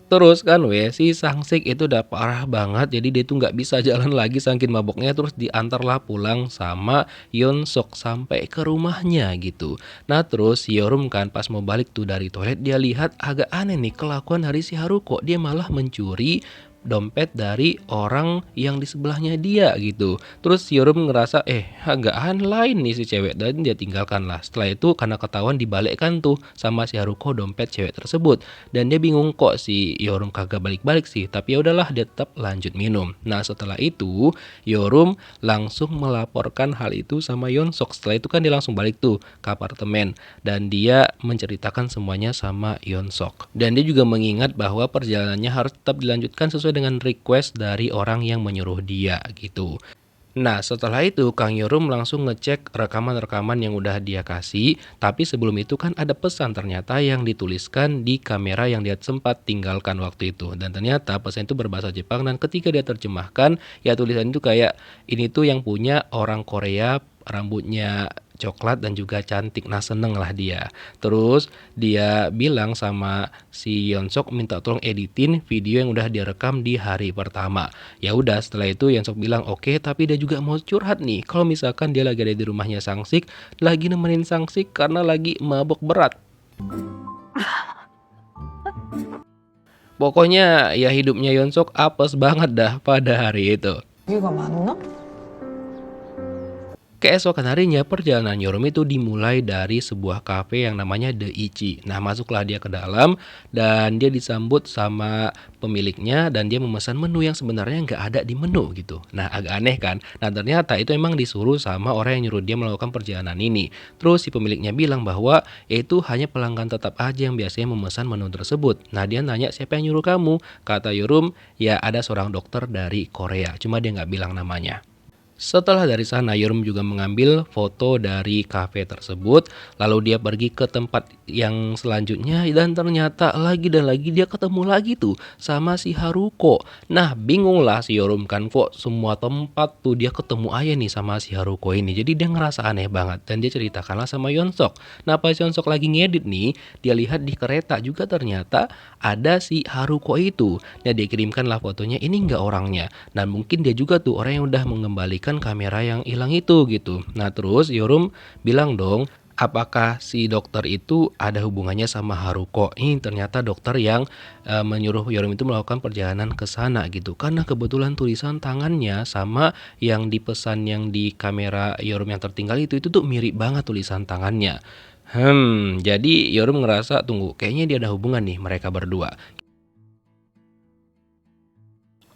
Terus kan si Sangsik itu udah parah banget, jadi dia tuh nggak bisa jalan lagi saking maboknya, terus diantarlah pulang sama Yeonsok sampai ke rumahnya gitu. Nah terus si Yorum kan pas mau balik tuh dari toilet, dia lihat agak aneh nih kelakuan dari si Haruko, dia malah mencuri dompet dari orang yang di sebelahnya dia gitu. Terus Yorum ngerasa agak lain nih si cewek, dan dia tinggalkan lah. Setelah itu karena ketahuan dibalikkan tuh sama si Haruko dompet cewek tersebut, dan dia bingung kok si Yorum kagak balik-balik sih. Tapi ya udahlah, dia tetap lanjut minum. Nah setelah itu Yorum langsung melaporkan hal itu sama Yeonsok. Setelah itu kan dia langsung balik tuh ke apartemen dan dia menceritakan semuanya sama Yeonsok. Dan dia juga mengingat bahwa perjalanannya harus tetap dilanjutkan sesuai dengan request dari orang yang menyuruh dia gitu. Nah setelah itu Kang Yorum langsung ngecek rekaman-rekaman yang udah dia kasih. Tapi sebelum itu kan ada pesan ternyata yang dituliskan di kamera yang dia sempat tinggalkan waktu itu. Dan ternyata pesan itu berbahasa Jepang, dan ketika dia terjemahkan ya tulisan itu kayak ini tuh yang punya orang Korea, rambutnya coklat dan juga cantik. Nah seneng lah dia. Terus dia bilang sama si Yeonsok minta tolong editin video yang udah dia rekam di hari pertama. Ya udah setelah itu Yeonsok bilang oke, tapi dia juga mau curhat nih kalau misalkan dia lagi ada di rumahnya Sangsik, lagi nemenin Sangsik karena lagi mabok berat. Pokoknya ya hidupnya Yeonsok apes banget dah pada hari itu. 이유가 많나? Keesokan harinya perjalanan Yorum itu dimulai dari sebuah kafe yang namanya The Ichi. Nah masuklah dia ke dalam dan dia disambut sama pemiliknya dan dia memesan menu yang sebenarnya nggak ada di menu gitu. Nah agak aneh kan. Nah ternyata itu emang disuruh sama orang yang nyuruh dia melakukan perjalanan ini. Terus si pemiliknya bilang bahwa itu hanya pelanggan tetap aja yang biasanya memesan menu tersebut. Nah dia nanya siapa yang nyuruh kamu. Kata Yorum ya ada seorang dokter dari Korea, cuma dia nggak bilang namanya. Setelah dari sana Yorum juga mengambil foto dari kafe tersebut. Lalu dia pergi ke tempat yang selanjutnya dan ternyata lagi dan lagi dia ketemu lagi tuh sama si Haruko. Nah bingung lah si Yorum kan, kok semua tempat tuh dia ketemu aja nih sama si Haruko ini. Jadi dia ngerasa aneh banget dan dia ceritakanlah sama Yeonsok. Nah pas Yeonsok lagi ngedit nih, dia lihat di kereta juga ternyata ada si Haruko itu. Nah dia kirimkanlah fotonya, ini enggak orangnya. Nah mungkin dia juga tuh orang yang udah mengembalikan kamera yang hilang itu gitu. Nah terus Yorum bilang dong, apakah si dokter itu ada hubungannya sama Haruko? Ini ternyata dokter yang menyuruh Yorum itu melakukan perjalanan ke sana gitu. Karena kebetulan tulisan tangannya sama yang dipesan yang di kamera Yorum yang tertinggal itu tuh mirip banget tulisan tangannya. Jadi Yorum ngerasa tunggu, kayaknya dia ada hubungan nih mereka berdua.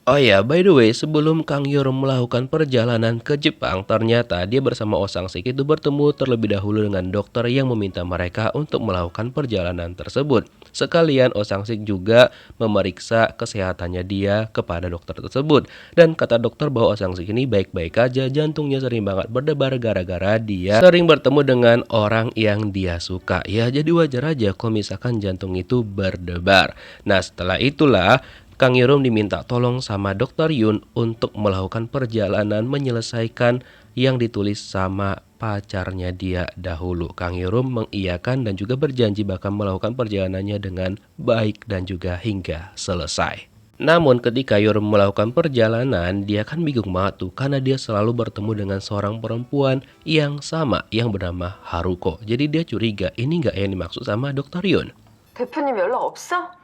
Oh ya, by the way, sebelum Kang Yorum melakukan perjalanan ke Jepang, ternyata dia bersama Oh Sang-sik itu bertemu terlebih dahulu dengan dokter yang meminta mereka untuk melakukan perjalanan tersebut. Sekalian Oh Sang-sik juga memeriksa kesehatannya dia kepada dokter tersebut. Dan kata dokter bahwa Oh Sang-sik ini baik-baik aja, jantungnya sering banget berdebar gara-gara dia sering bertemu dengan orang yang dia suka. Ya, jadi wajar aja kalau misalkan jantung itu berdebar. Nah, setelah itulah Kang Yorum diminta tolong sama Dr. Yun untuk melakukan perjalanan menyelesaikan yang ditulis sama pacarnya dia dahulu. Kang Yorum mengiyakan dan juga berjanji bakal melakukan perjalanannya dengan baik dan juga hingga selesai. Namun ketika Yorum melakukan perjalanan, dia kan bingung banget tuh karena dia selalu bertemu dengan seorang perempuan yang sama yang bernama Haruko. Jadi dia curiga ini nggak yang dimaksud sama Dr. Yun. 대표님 연락 없어?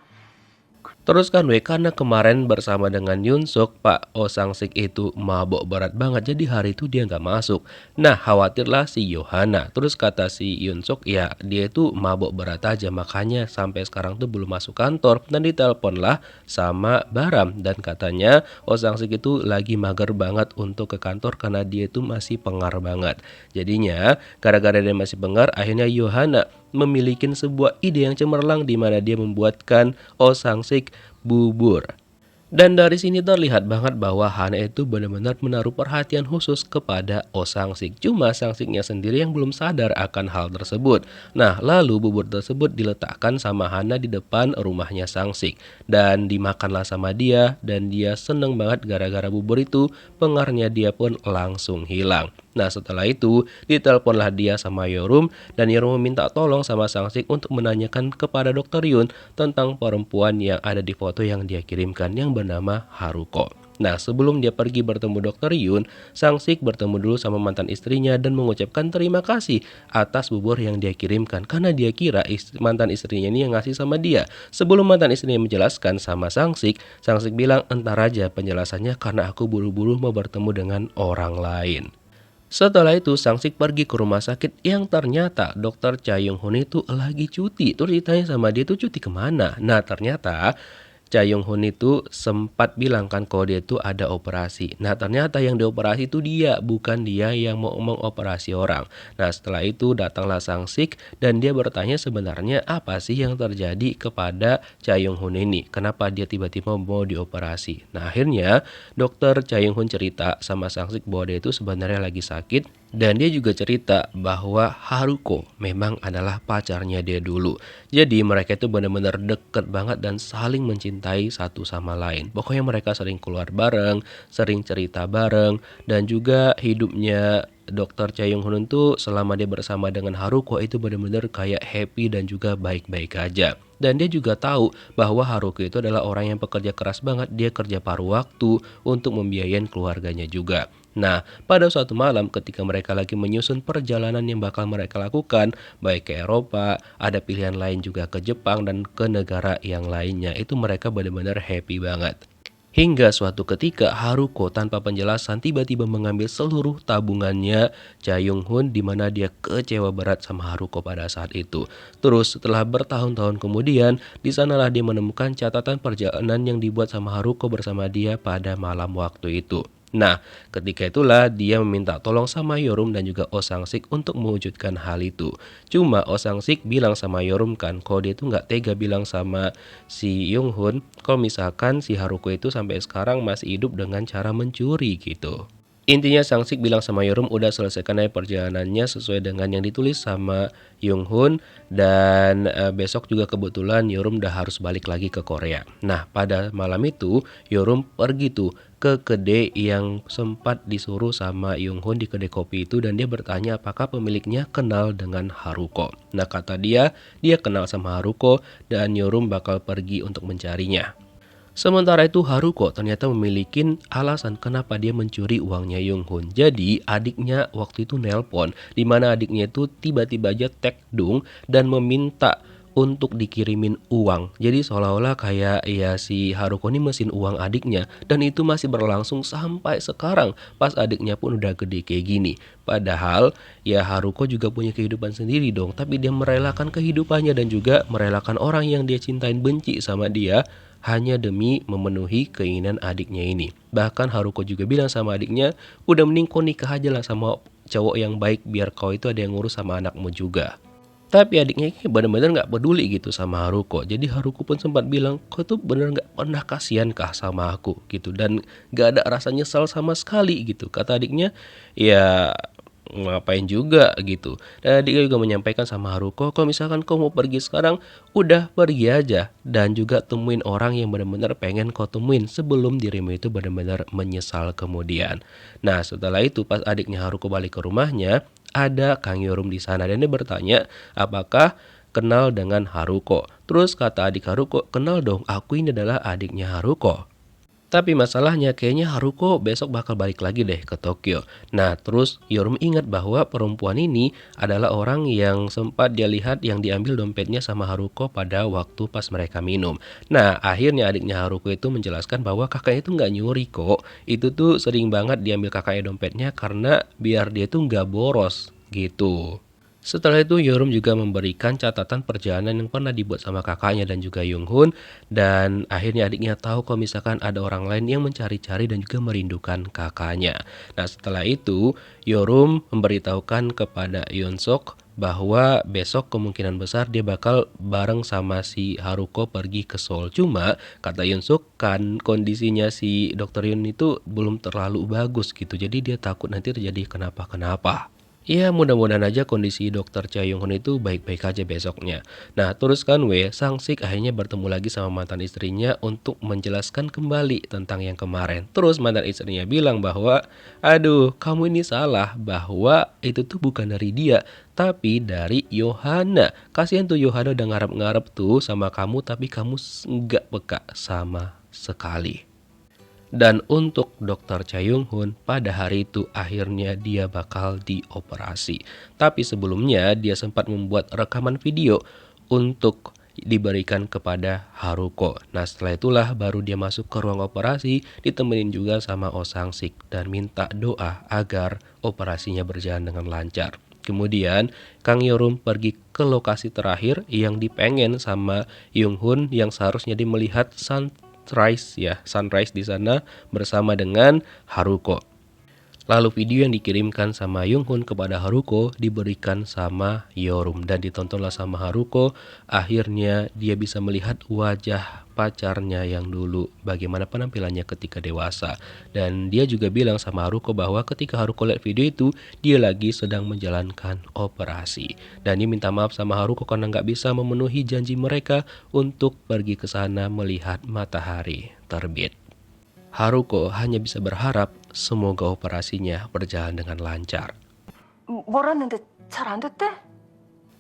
Terus kan karena kemarin bersama dengan Yeonsok, Pak Oh Sang-sik itu mabok berat banget, jadi hari itu dia nggak masuk. Nah khawatirlah si Yohana. Terus kata si Yeonsok ya dia itu mabok berat aja, makanya sampai sekarang tuh belum masuk kantor. Dan diteleponlah sama Baram dan katanya Oh Sang-sik itu lagi mager banget untuk ke kantor karena dia itu masih pengar banget. Jadinya gara-gara dia masih pengar, akhirnya Yohana memiliki sebuah ide yang cemerlang di mana dia membuatkan Oh Sang-sik bubur. Dan dari sini terlihat banget bahwa Hana itu benar-benar menaruh perhatian khusus kepada Oh Sang-sik. Cuma Sang-siknya sendiri yang belum sadar akan hal tersebut. Nah, lalu bubur tersebut diletakkan sama Hana di depan rumahnya Sang-sik. Dan dimakanlah sama dia, dan dia seneng banget gara-gara bubur itu, pengarnya dia pun langsung hilang. Nah, setelah itu diteleponlah dia sama Yorum, dan Yorum meminta tolong sama Sang-sik untuk menanyakan kepada Dokter Yun tentang perempuan yang ada di foto yang dia kirimkan yang bernama Haruko. Nah, sebelum dia pergi bertemu Dokter Yun, Sang-sik bertemu dulu sama mantan istrinya dan mengucapkan terima kasih atas bubur yang dia kirimkan karena dia kira mantan istrinya ini yang ngasih sama dia. Sebelum mantan istrinya menjelaskan sama Sang-sik, Sang-sik bilang entar aja penjelasannya karena aku buru-buru mau bertemu dengan orang lain. Setelah itu Sang-sik pergi ke rumah sakit yang ternyata dokter Cha Yong-hun itu lagi cuti. Terus ditanya sama dia tuh cuti kemana? Nah, ternyata Cha Yong-hun itu sempat bilang kan kalau dia itu ada operasi. Nah, ternyata yang dioperasi itu dia, bukan dia yang mau mengoperasi orang. Nah, setelah itu datanglah Sang-sik dan dia bertanya sebenarnya apa sih yang terjadi kepada Cha Yong-hun ini. Kenapa dia tiba-tiba mau dioperasi. Nah, akhirnya dokter Cha Yong-hun cerita sama Sang-sik bahwa dia itu sebenarnya lagi sakit. Dan dia juga cerita bahwa Haruko memang adalah pacarnya dia dulu. Jadi mereka itu benar-benar deket banget dan saling mencintai satu sama lain. Pokoknya mereka sering keluar bareng, sering cerita bareng. Dan juga hidupnya Dr. Cha Yong-hun itu selama dia bersama dengan Haruko itu benar-benar kayak happy dan juga baik-baik aja. Dan dia juga tahu bahwa Haruko itu adalah orang yang pekerja keras banget. Dia kerja paruh waktu untuk membiayain keluarganya juga. Nah, pada suatu malam ketika mereka lagi menyusun perjalanan yang bakal mereka lakukan, baik ke Eropa, ada pilihan lain juga ke Jepang dan ke negara yang lainnya, itu mereka benar-benar happy banget. Hingga suatu ketika Haruko tanpa penjelasan tiba-tiba mengambil seluruh tabungannya Cha Yong-hun di mana dia kecewa berat sama Haruko pada saat itu. Terus setelah bertahun-tahun kemudian, di sanalah dia menemukan catatan perjalanan yang dibuat sama Haruko bersama dia pada malam waktu itu. Nah, ketika itulah dia meminta tolong sama Yorum dan juga Oh Sang-sik untuk mewujudkan hal itu. Cuma Oh Sang-sik bilang sama Yorum kan, kalau dia itu nggak tega bilang sama si Yong-hun, kalau misalkan si Haruko itu sampai sekarang masih hidup dengan cara mencuri gitu. Intinya Sang-sik bilang sama Yorum udah selesaikan aja perjalanannya sesuai dengan yang ditulis sama Yong-hun. Dan besok juga kebetulan Yorum udah harus balik lagi ke Korea. Nah, pada malam itu Yorum pergi tuh ke kedai yang sempat disuruh sama Yong-hun di kedai kopi itu. Dan dia bertanya apakah pemiliknya kenal dengan Haruko. Nah, kata dia kenal sama Haruko dan Yorum bakal pergi untuk mencarinya. Sementara itu Haruko ternyata memiliki alasan kenapa dia mencuri uangnya Yong-hun. Jadi adiknya waktu itu nelpon, di mana adiknya itu tiba-tiba aja tekdung dan meminta untuk dikirimin uang. Jadi seolah-olah kayak ya si Haruko ini mesin uang adiknya. Dan itu masih berlangsung sampai sekarang pas adiknya pun udah gede kayak gini. Padahal ya Haruko juga punya kehidupan sendiri dong. Tapi dia merelakan kehidupannya dan juga merelakan orang yang dia cintain benci sama dia hanya demi memenuhi keinginan adiknya ini. Bahkan Haruko juga bilang sama adiknya, udah mending kau nikah aja lah sama cowok yang baik biar kau itu ada yang ngurus sama anakmu juga. Tapi adiknya ini benar-benar gak peduli gitu sama Haruko. Jadi Haruko pun sempat bilang, kau tuh bener gak pernah kasihan kah sama aku gitu. Dan gak ada rasa nyesal sama sekali gitu. Kata adiknya, ya ngapain juga gitu. Dan adiknya juga menyampaikan sama Haruko, kalau misalkan kau mau pergi sekarang, udah pergi aja. Dan juga temuin orang yang benar-benar pengen kau temuin sebelum dirimu itu benar-benar menyesal kemudian. Nah, setelah itu pas adiknya Haruko balik ke rumahnya, ada Kang Yorum di sana dan dia bertanya apakah kenal dengan Haruko. Terus kata adik Haruko, kenal dong, aku ini adalah adiknya Haruko. Tapi masalahnya kayaknya Haruko besok bakal balik lagi deh ke Tokyo. Nah, terus Yorum ingat bahwa perempuan ini adalah orang yang sempat dia lihat yang diambil dompetnya sama Haruko pada waktu pas mereka minum. Nah, akhirnya adiknya Haruko itu menjelaskan bahwa kakaknya itu nggak nyuri kok. Itu tuh sering banget diambil kakaknya dompetnya karena biar dia tuh nggak boros gitu. Setelah itu Yorum juga memberikan catatan perjalanan yang pernah dibuat sama kakaknya dan juga Yonghun, dan akhirnya adiknya tahu kalau misalkan ada orang lain yang mencari-cari dan juga merindukan kakaknya. Nah setelah itu Yorum memberitahukan kepada Yonsok bahwa besok kemungkinan besar dia bakal bareng sama si Haruko pergi ke Seoul. Cuma kata Yonsok kan kondisinya si Dr. Yun itu belum terlalu bagus gitu, jadi dia takut nanti terjadi kenapa-kenapa. Ya mudah-mudahan aja kondisi dokter Cha Young-hun itu baik-baik aja besoknya. Nah terus kan Sang Sik akhirnya bertemu lagi sama mantan istrinya untuk menjelaskan kembali tentang yang kemarin. Terus mantan istrinya bilang bahwa aduh kamu ini salah, bahwa itu tuh bukan dari dia tapi dari Yohana. Kasihan tuh Yohana udah ngarep-ngarep tuh sama kamu tapi kamu nggak peka sama sekali. Dan untuk Dr. Cha Young-hun pada hari itu akhirnya dia bakal dioperasi. Tapi sebelumnya dia sempat membuat rekaman video untuk diberikan kepada Haruko. Nah setelah itulah baru dia masuk ke ruang operasi ditemenin juga sama Oh Sang Sik dan minta doa agar operasinya berjalan dengan lancar. Kemudian Kang Yorum pergi ke lokasi terakhir yang dipengen sama Young-hun yang seharusnya dia melihat sunrise di sana bersama dengan Haruko. Lalu video yang dikirimkan sama Young-hun kepada Haruko diberikan sama Yorum dan ditontonlah sama Haruko. Akhirnya dia bisa melihat wajah pacarnya yang dulu, bagaimana penampilannya ketika dewasa. Dan dia juga bilang sama Haruko bahwa ketika Haruko lihat video itu, dia lagi sedang menjalankan operasi. Dan dia minta maaf sama Haruko karena nggak bisa memenuhi janji mereka untuk pergi ke sana melihat matahari terbit. Haruko hanya bisa berharap semoga operasinya berjalan dengan lancar. 뭐라는데 잘 안 됐대?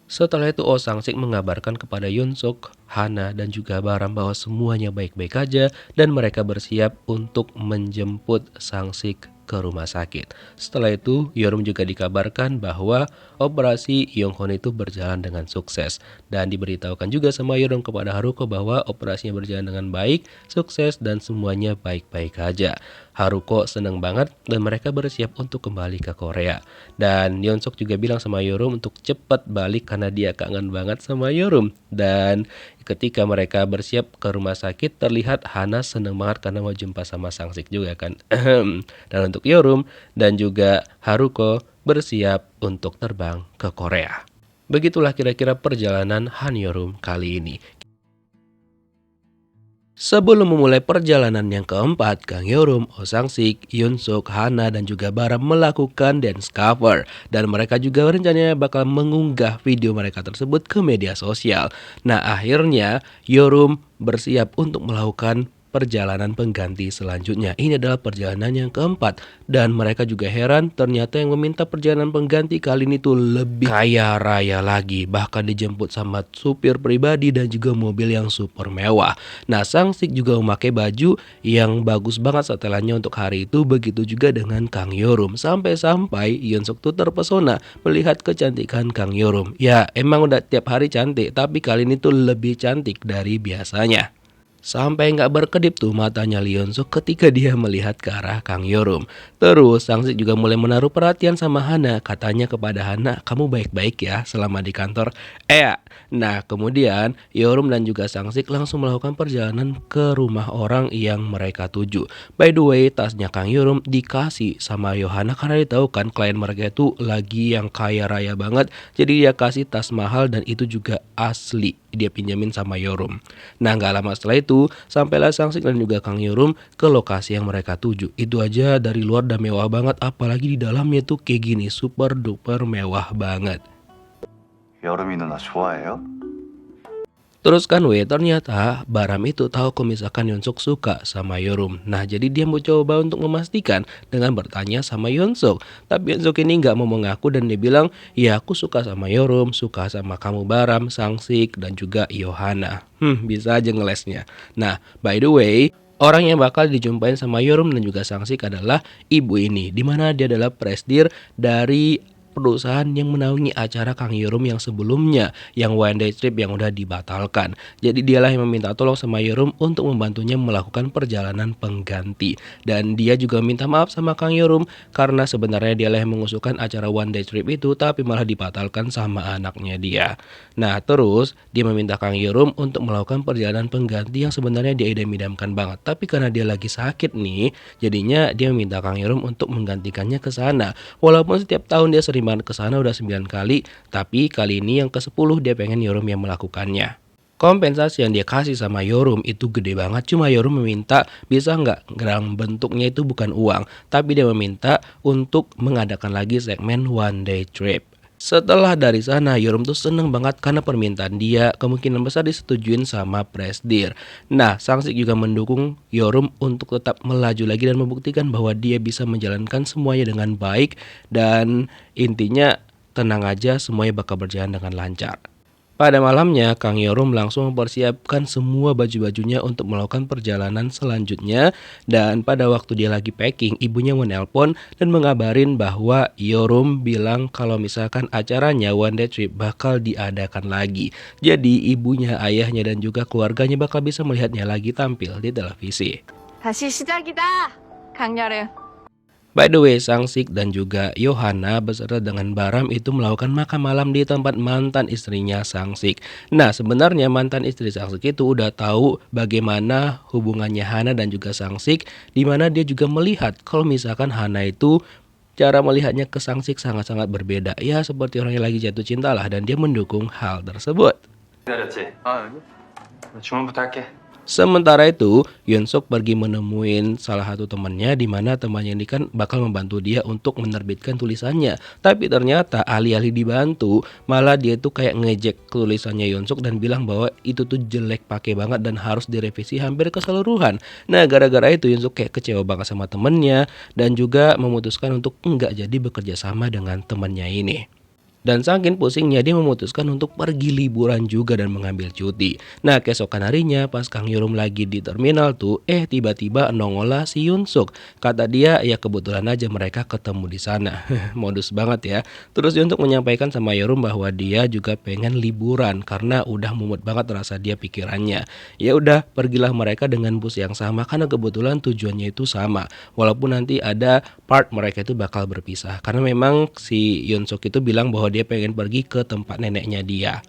Setelah itu Oh Sang Sik mengabarkan kepada Yonsok, Hana dan juga Baram bahwa semuanya baik-baik aja dan mereka bersiap untuk menjemput Sang Sik ke rumah sakit. Setelah itu Yorum juga dikabarkan bahwa operasi Yonghun itu berjalan dengan sukses dan diberitahukan juga sama Yorum kepada Haruko bahwa operasinya berjalan dengan baik, sukses dan semuanya baik-baik aja. Haruko senang banget dan mereka bersiap untuk kembali ke Korea. Dan Yonsok juga bilang sama Yorum untuk cepat balik karena dia kangen banget sama Yorum. Dan ketika mereka bersiap ke rumah sakit terlihat Hana senang banget karena mau jumpa sama Sang Sik juga kan. Dan untuk Yorum dan juga Haruko bersiap untuk terbang ke Korea. Begitulah kira-kira perjalanan Han Yorum kali ini. Sebelum memulai perjalanan yang keempat, Kang Yorum, Oh Sang Sik, Yonsok, Hana, dan juga Baram melakukan dance cover. Dan mereka juga rencananya bakal mengunggah video mereka tersebut ke media sosial. Nah akhirnya Yorum bersiap untuk melakukan perjalanan pengganti selanjutnya. Ini adalah perjalanan yang keempat. Dan mereka juga heran ternyata yang meminta perjalanan pengganti kali ini tuh lebih kaya raya lagi. Bahkan dijemput sama supir pribadi dan juga mobil yang super mewah. Nah Sang Sik juga memakai baju yang bagus banget setelannya untuk hari itu. Begitu juga dengan Kang Yorum. Sampai-sampai Yonsok tuh terpesona melihat kecantikan Kang Yorum. Ya emang udah tiap hari cantik, tapi kali ini tuh lebih cantik dari biasanya. Sampai nggak berkedip tuh matanya Yonsok ketika dia melihat ke arah Kang Yorum. Terus Sang Sik juga mulai menaruh perhatian sama Hana. Katanya kepada Hana, kamu baik-baik ya selama di kantor. Nah kemudian Yorum dan juga Sang Sik langsung melakukan perjalanan ke rumah orang yang mereka tuju. By the way tasnya Kang Yorum dikasih sama Yohana karena dia tahu kan klien mereka itu lagi yang kaya raya banget. Jadi dia kasih tas mahal dan itu juga asli. Dia pinjamin sama Yorum. Nah gak lama setelah itu sampailah Sang Sik dan juga Kang Yorum ke lokasi yang mereka tuju. Itu aja dari luar udah mewah banget, apalagi di dalamnya tuh kayak gini, super duper mewah banget. 여름이 누나 좋아해요? Terus kan ternyata Baram itu tahu kalau misalkan Yonsok suka sama Yorum. Nah jadi dia mau coba untuk memastikan dengan bertanya sama Yonsok. Tapi Yonsok ini nggak mau mengaku dan dia bilang, ya aku suka sama Yorum, suka sama kamu Baram, Sang Sik dan juga Yohana. Bisa aja ngelesnya. Nah by the way, orang yang bakal dijumpain sama Yorum dan juga Sang Sik adalah ibu ini, dimana dia adalah presdir dari perusahaan yang menaungi acara Kang Yeorum yang sebelumnya, yang one day trip yang udah dibatalkan. Jadi dialah yang meminta tolong sama Yeorum untuk membantunya melakukan perjalanan pengganti. Dan dia juga minta maaf sama Kang Yeorum karena sebenarnya dialah yang mengusulkan acara one day trip itu tapi malah dibatalkan sama anaknya dia. Nah terus dia meminta Kang Yeorum untuk melakukan perjalanan pengganti yang sebenarnya dia idam-idamkan banget. Tapi karena dia lagi sakit nih, jadinya dia meminta Kang Yeorum untuk menggantikannya ke sana. Walaupun setiap tahun dia sering banget ke sana udah 9 kali, tapi kali ini yang ke-10 dia pengen Yeorum yang melakukannya. Kompensasi yang dia kasih sama Yeorum itu gede banget, cuma Yeorum meminta bisa nggak dalam bentuknya itu bukan uang, tapi dia meminta untuk mengadakan lagi segmen one day trip. Setelah dari sana, Yeorum tuh seneng banget karena permintaan dia kemungkinan besar disetujuin sama Presdir. Nah, Sang-sik juga mendukung Yeorum untuk tetap melaju lagi dan membuktikan bahwa dia bisa menjalankan semuanya dengan baik. Dan intinya tenang aja, semuanya bakal berjalan dengan lancar. Pada malamnya, Kang Yeorum langsung mempersiapkan semua baju-bajunya untuk melakukan perjalanan selanjutnya. Dan pada waktu dia lagi packing, ibunya menelpon dan mengabarin bahwa Yeorum bilang kalau misalkan acaranya one day trip bakal diadakan lagi. Jadi ibunya, ayahnya, dan juga keluarganya bakal bisa melihatnya lagi tampil di televisi. 다시 시작이다. 강렬해. By the way, Sang-sik dan juga Yohana beserta dengan Baram itu melakukan makan malam di tempat mantan istrinya Sang-sik. Nah, sebenarnya mantan istri Sang-sik itu udah tahu bagaimana hubungannya Hana dan juga Sang-sik, di mana dia juga melihat kalau misalkan Hana itu cara melihatnya ke Sang-sik sangat-sangat berbeda. Ya, seperti orang yang lagi jatuh cinta lah, dan dia mendukung hal tersebut. 기다렸지? 아, 여기? 주문부터 할게. Sementara itu, Yeon-suk pergi menemuin salah satu temannya, di mana temannya ini kan bakal membantu dia untuk menerbitkan tulisannya. Tapi ternyata alih-alih dibantu, malah dia tuh kayak ngejek tulisannya Yeon-suk dan bilang bahwa itu tuh jelek pakai banget dan harus direvisi hampir keseluruhan. Nah, gara-gara itu Yeon-suk kayak kecewa banget sama temennya dan juga memutuskan untuk enggak jadi bekerja sama dengan temannya ini. Dan saking pusingnya dia memutuskan untuk pergi liburan juga dan mengambil cuti. Nah, keesokan harinya pas Kang Yeorum lagi di terminal tuh, tiba-tiba nongol lah si Yeon-suk. Kata dia, ya kebetulan aja mereka ketemu di sana. Modus banget ya. Terus Yeon-suk menyampaikan sama Yeorum bahwa dia juga pengen liburan karena udah mumet banget rasa dia pikirannya. Ya udah, pergilah mereka dengan bus yang sama karena kebetulan tujuannya itu sama. Walaupun nanti ada part mereka itu bakal berpisah. Karena memang si Yeon-suk itu bilang bahwa dia pengen pergi ke tempat neneknya dia.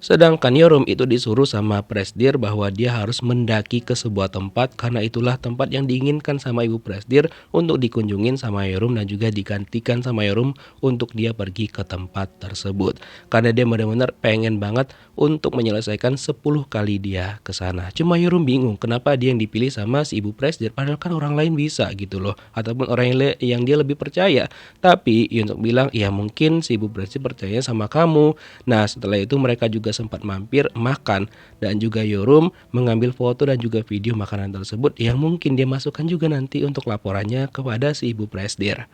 Sedangkan Yeorum itu disuruh sama Presdir bahwa dia harus mendaki ke sebuah tempat karena itulah tempat yang diinginkan sama ibu Presdir untuk dikunjungin sama Yeorum dan juga digantikan sama Yeorum untuk dia pergi ke tempat tersebut. Karena dia benar-benar pengen banget untuk menyelesaikan 10 kali dia ke sana. Cuma Yeorum bingung kenapa dia yang dipilih sama si ibu Presdir padahal kan orang lain bisa gitu loh, ataupun orang yang dia lebih percaya. Tapi Yeon-suk bilang ya mungkin si ibu Presdir percaya sama kamu. Nah, setelah itu mereka juga sempat mampir makan dan juga Yeorum mengambil foto dan juga video makanan tersebut yang mungkin dia masukkan juga nanti untuk laporannya kepada si ibu Presdir.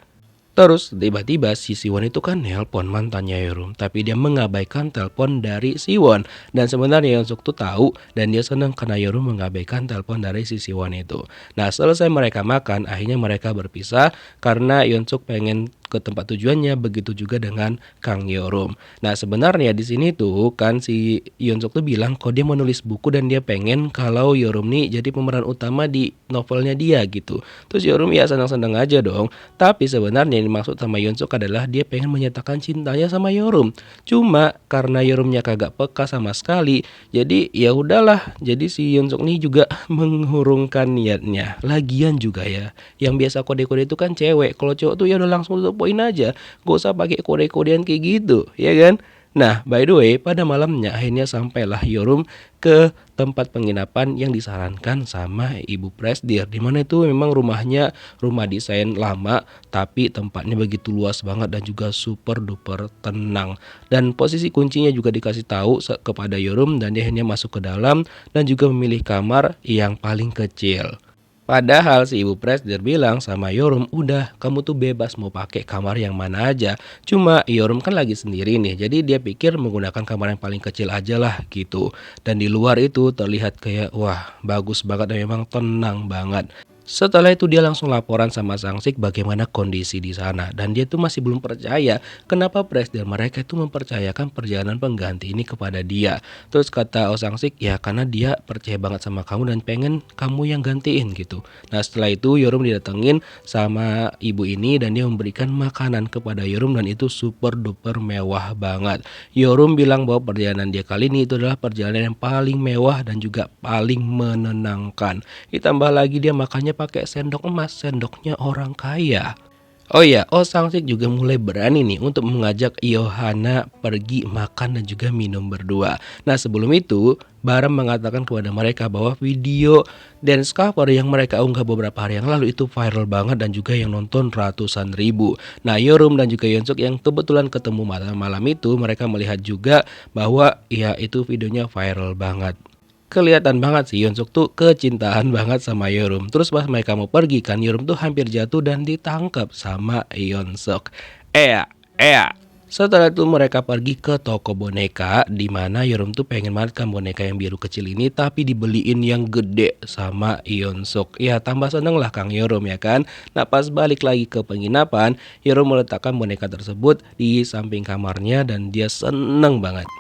Terus tiba-tiba si Siwon itu kan nelpon mantannya Yeorum, tapi dia mengabaikan telepon dari Siwon. Dan sebenarnya Yeon-suk tuh tahu dan dia senang karena Yeorum mengabaikan telepon dari si Siwon itu. Nah, selesai mereka makan, akhirnya mereka berpisah karena Yeon-suk pengen ke tempat tujuannya, begitu juga dengan Kang Yeorum. Nah, sebenarnya di sini tuh kan si Yeon-suk tuh bilang kalau dia menulis buku dan dia pengen kalau Yeorum nih jadi pemeran utama di novelnya dia gitu. Terus Yeorum ya senang-senang aja dong. Tapi sebenarnya yang dimaksud sama Yeon-suk adalah dia pengen menyatakan cintanya sama Yeorum. Cuma karena Yeorumnya kagak peka sama sekali, jadi ya udahlah. Jadi si Yeon-suk nih juga mengurungkan niatnya. Lagian juga ya, yang biasa kode-kode itu kan cewek. Kalau cowok tuh ya udah langsung tutup poin aja, gak usah pakai kode-kodean kayak gitu, ya kan? Nah, by the way, pada malamnya akhirnya sampailah Yeorum ke tempat penginapan yang disarankan sama ibu Presdir, di mana itu memang rumahnya rumah desain lama, tapi tempatnya begitu luas banget dan juga super duper tenang. Dan posisi kuncinya juga dikasih tahu kepada Yeorum dan dia akhirnya masuk ke dalam dan juga memilih kamar yang paling kecil. Padahal si ibu Presdir bilang sama Yeorum, udah kamu tuh bebas mau pakai kamar yang mana aja. Cuma Yeorum kan lagi sendiri nih, jadi dia pikir menggunakan kamar yang paling kecil aja lah gitu. Dan di luar itu terlihat kayak wah bagus banget dan memang tenang banget. Setelah itu dia langsung laporan sama Sangsik bagaimana kondisi di sana dan dia tuh masih belum percaya kenapa presiden mereka itu mempercayakan perjalanan pengganti ini kepada dia. Terus kata Oh Sangsik, ya karena dia percaya banget sama kamu dan pengen kamu yang gantiin gitu. Nah setelah itu Yorum didatengin sama ibu ini dan dia memberikan makanan kepada Yorum dan itu super duper mewah banget. Yorum bilang bahwa perjalanan dia kali ini itu adalah perjalanan yang paling mewah dan juga paling menenangkan. Ditambah lagi dia makannya pakai sendok emas, sendoknya orang kaya. Oh ya, Oh Sangsik juga mulai berani nih untuk mengajak Yohana pergi makan dan juga minum berdua. Nah sebelum itu, Baram mengatakan kepada mereka bahwa video dance cover yang mereka unggah beberapa hari yang lalu itu viral banget dan juga yang nonton ratusan ribu. Nah Yorum dan juga Yeonsuk yang kebetulan ketemu malam itu, mereka melihat juga bahwa ya itu videonya viral banget. Kelihatan banget sih Yeonsuk tuh kecintaan banget sama Yorum. Terus pas mereka mau pergi kan Yorum tuh hampir jatuh dan ditangkap sama Yeonsuk. Ea. Setelah itu mereka pergi ke toko boneka di mana Yorum tuh pengen banget kan boneka yang biru kecil ini tapi dibeliin yang gede sama Yeonsuk. Ya tambah seneng lah Kang Yorum ya kan. Nah pas balik lagi ke penginapan Yorum meletakkan boneka tersebut di samping kamarnya dan dia seneng banget.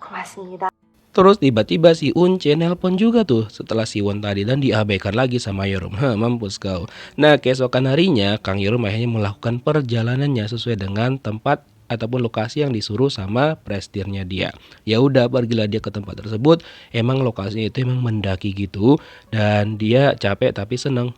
고맙습니다. Terus tiba-tiba si Unce nelpon juga tuh setelah si Won tadi dan diabaikan lagi sama Yorum. Mampus kau. Nah keesokan harinya Kang Yorum akhirnya melakukan perjalanannya sesuai dengan tempat ataupun lokasi yang disuruh sama presidennya dia. Ya udah pergilah dia ke tempat tersebut. Emang lokasinya itu emang mendaki gitu dan dia capek tapi seneng.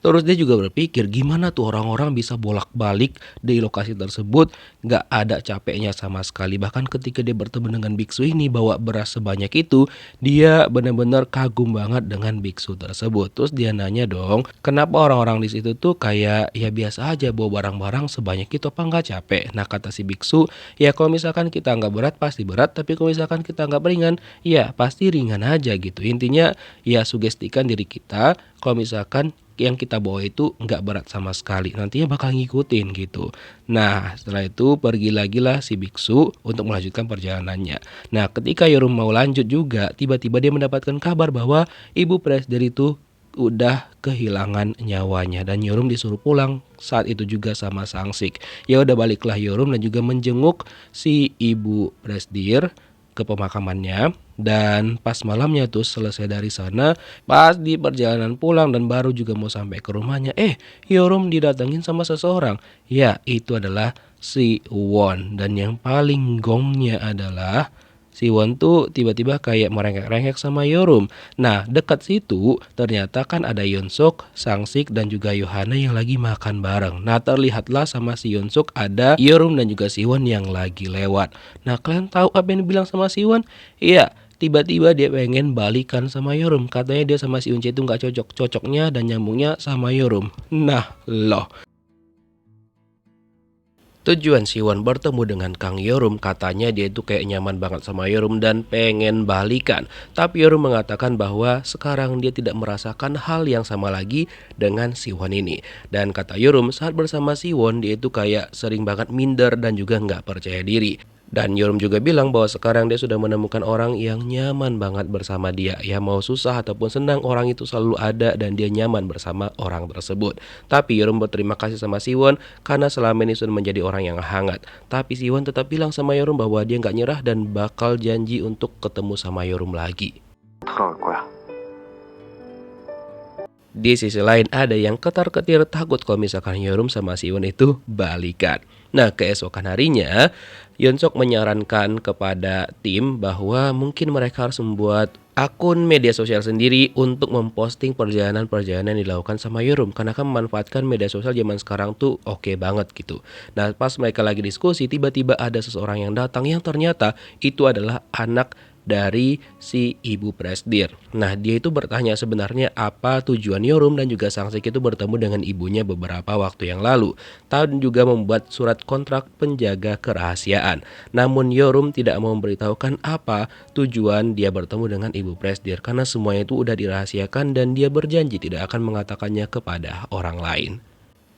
Terus dia juga berpikir gimana tuh orang-orang bisa bolak-balik di lokasi tersebut gak ada capeknya sama sekali. Bahkan ketika dia bertemu dengan biksu ini bawa beras sebanyak itu, dia benar-benar kagum banget dengan biksu tersebut. Terus dia nanya dong, kenapa orang-orang di situ tuh kayak ya biasa aja bawa barang-barang sebanyak itu apa nggak capek? Nah kata si biksu, ya kalau misalkan kita nggak berat pasti berat, tapi kalau misalkan kita nggak ringan, ya pasti ringan aja gitu. Intinya ya sugestikan diri kita kalau misalkan yang kita bawa itu nggak berat sama sekali, nantinya bakal ngikutin gitu. Nah setelah itu pergi lagi lah si biksu untuk melanjutkan perjalanannya. Nah ketika Yorum mau lanjut juga tiba-tiba dia mendapatkan kabar bahwa ibu presiden itu udah kehilangan nyawanya dan Yorum disuruh pulang saat itu juga sama Sangsik. Ya udah baliklah Yorum dan juga menjenguk si ibu presdir ke pemakamannya dan pas malamnya tuh selesai dari sana pas di perjalanan pulang dan baru juga mau sampai ke rumahnya Yorum didatengin sama seseorang. Ya itu adalah si Won dan yang paling gongnya adalah si Won tuh tiba-tiba kayak merengek-rengek sama Yorum. Nah dekat situ ternyata kan ada Yeonsuk, Sangsik dan juga Yohana yang lagi makan bareng. Nah terlihatlah sama si Yeonsuk ada Yorum dan juga si Won yang lagi lewat. Nah kalian tahu apa yang dibilang sama si Won? Iya, tiba-tiba dia pengen balikan sama Yorum. Katanya dia sama si Unce itu gak cocok-cocoknya dan nyambungnya sama Yorum. Nah loh. Tujuan si Won bertemu dengan Kang Yorum katanya dia itu kayak nyaman banget sama Yorum dan pengen balikan. Tapi Yorum mengatakan bahwa sekarang dia tidak merasakan hal yang sama lagi dengan si Won ini. Dan kata Yorum saat bersama si Won dia itu kayak sering banget minder dan juga nggak percaya diri. Dan Yorum juga bilang bahwa sekarang dia sudah menemukan orang yang nyaman banget bersama dia. Ya mau susah ataupun senang orang itu selalu ada dan dia nyaman bersama orang tersebut. Tapi Yorum berterima kasih sama Siwon karena selama ini sudah menjadi orang yang hangat. Tapi Siwon tetap bilang sama Yorum bahwa dia nggak nyerah dan bakal janji untuk ketemu sama Yorum lagi. 돌아올 거야. Di sisi lain ada yang ketar-ketir takut kalau misalkan Yorum sama Siwon itu balikan. Nah keesokan harinya Yeonsuk menyarankan kepada tim bahwa mungkin mereka harus membuat akun media sosial sendiri untuk memposting perjalanan-perjalanan yang dilakukan sama Yorum. Karena kan memanfaatkan media sosial zaman sekarang tuh oke banget gitu. Nah pas mereka lagi diskusi tiba-tiba ada seseorang yang datang yang ternyata itu adalah anak dari si ibu presdir. Nah dia itu bertanya sebenarnya apa tujuan Yorum dan juga Sangsik itu bertemu dengan ibunya beberapa waktu yang lalu. Dan juga membuat surat kontrak penjaga kerahasiaan. Namun Yorum tidak mau memberitahukan apa tujuan dia bertemu dengan ibu presdir karena semuanya itu udah dirahasiakan dan dia berjanji tidak akan mengatakannya kepada orang lain.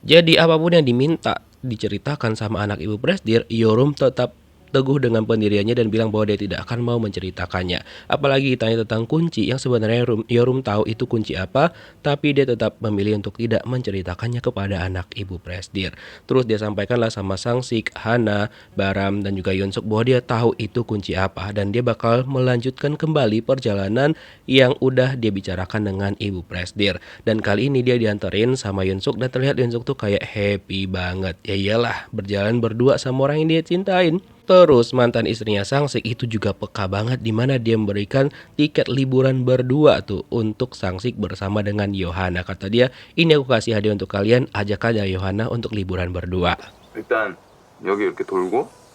Jadi apapun yang diminta diceritakan sama anak ibu presdir, Yorum tetap teguh dengan pendiriannya dan bilang bahwa dia tidak akan mau menceritakannya. Apalagi ditanya tentang kunci yang sebenarnya Yorum tahu itu kunci apa, tapi dia tetap memilih untuk tidak menceritakannya kepada anak ibu Presdir. Terus dia sampaikanlah sama Sang-sik, Hana, Baram, dan juga Yoon-suk bahwa dia tahu itu kunci apa dan dia bakal melanjutkan kembali perjalanan yang udah dia bicarakan dengan ibu Presdir. Dan kali ini dia dianterin sama Yoon-suk dan terlihat Yoon-suk tuh kayak happy banget. Ya iyalah, berjalan berdua sama orang yang dia cintain. Terus mantan istrinya Sang-sik itu juga peka banget di mana dia memberikan tiket liburan berdua tuh untuk Sang-sik bersama dengan Yohana. Kata dia, ini aku kasih hadiah untuk kalian, ajak aja Yohana untuk liburan berdua. 일단 여기 이렇게 돌고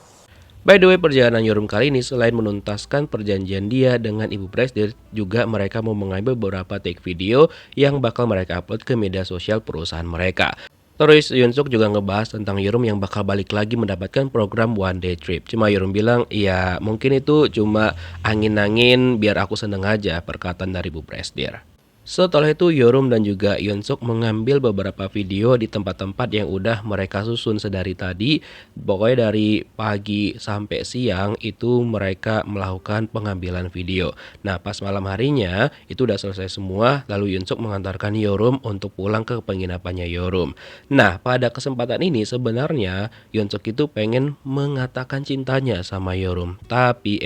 By the way, perjalanan Yorum kali ini selain menuntaskan perjanjian dia dengan ibu Presdir, juga mereka mau mengambil beberapa take video yang bakal mereka upload ke media sosial perusahaan mereka. Terus Yoon-suk juga ngebahas tentang Yorum yang bakal balik lagi mendapatkan program one day trip. Cuma Yorum bilang, ya mungkin itu cuma angin-angin biar aku seneng aja, perkataan dari Bu Presdir. Setelah itu Yorum dan juga Yoon-suk mengambil beberapa video di tempat-tempat yang udah mereka susun sedari tadi. Pokoknya dari pagi sampai siang itu mereka melakukan pengambilan video. Nah pas malam harinya itu udah selesai semua, lalu Yoon-suk mengantarkan Yorum untuk pulang ke penginapannya Yorum. Nah pada kesempatan ini sebenarnya Yoon-suk itu pengen mengatakan cintanya sama Yorum. Tapi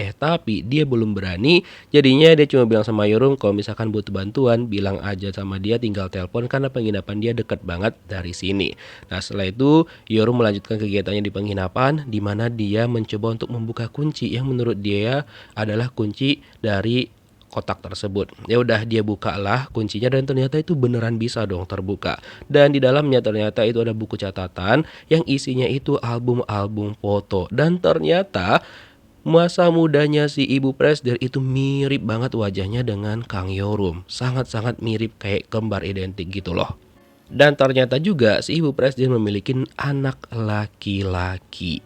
dia belum berani. Jadinya dia cuma bilang sama Yorum kalau misalkan butuh bantuan, bilang aja sama dia, tinggal telepon karena penginapan dia dekat banget dari sini. Nah setelah itu Yorum melanjutkan kegiatannya di penginapan, di mana dia mencoba untuk membuka kunci yang menurut dia adalah kunci dari kotak tersebut. Ya udah dia bukalah kuncinya dan ternyata itu beneran bisa dong terbuka. Dan di dalamnya ternyata itu ada buku catatan yang isinya itu album-album foto. Dan ternyata masa mudanya si ibu Presdir itu mirip banget wajahnya dengan Kang Yorum. Sangat-sangat mirip, kayak kembar identik gitu loh. Dan ternyata juga si ibu Presdir memiliki anak laki-laki.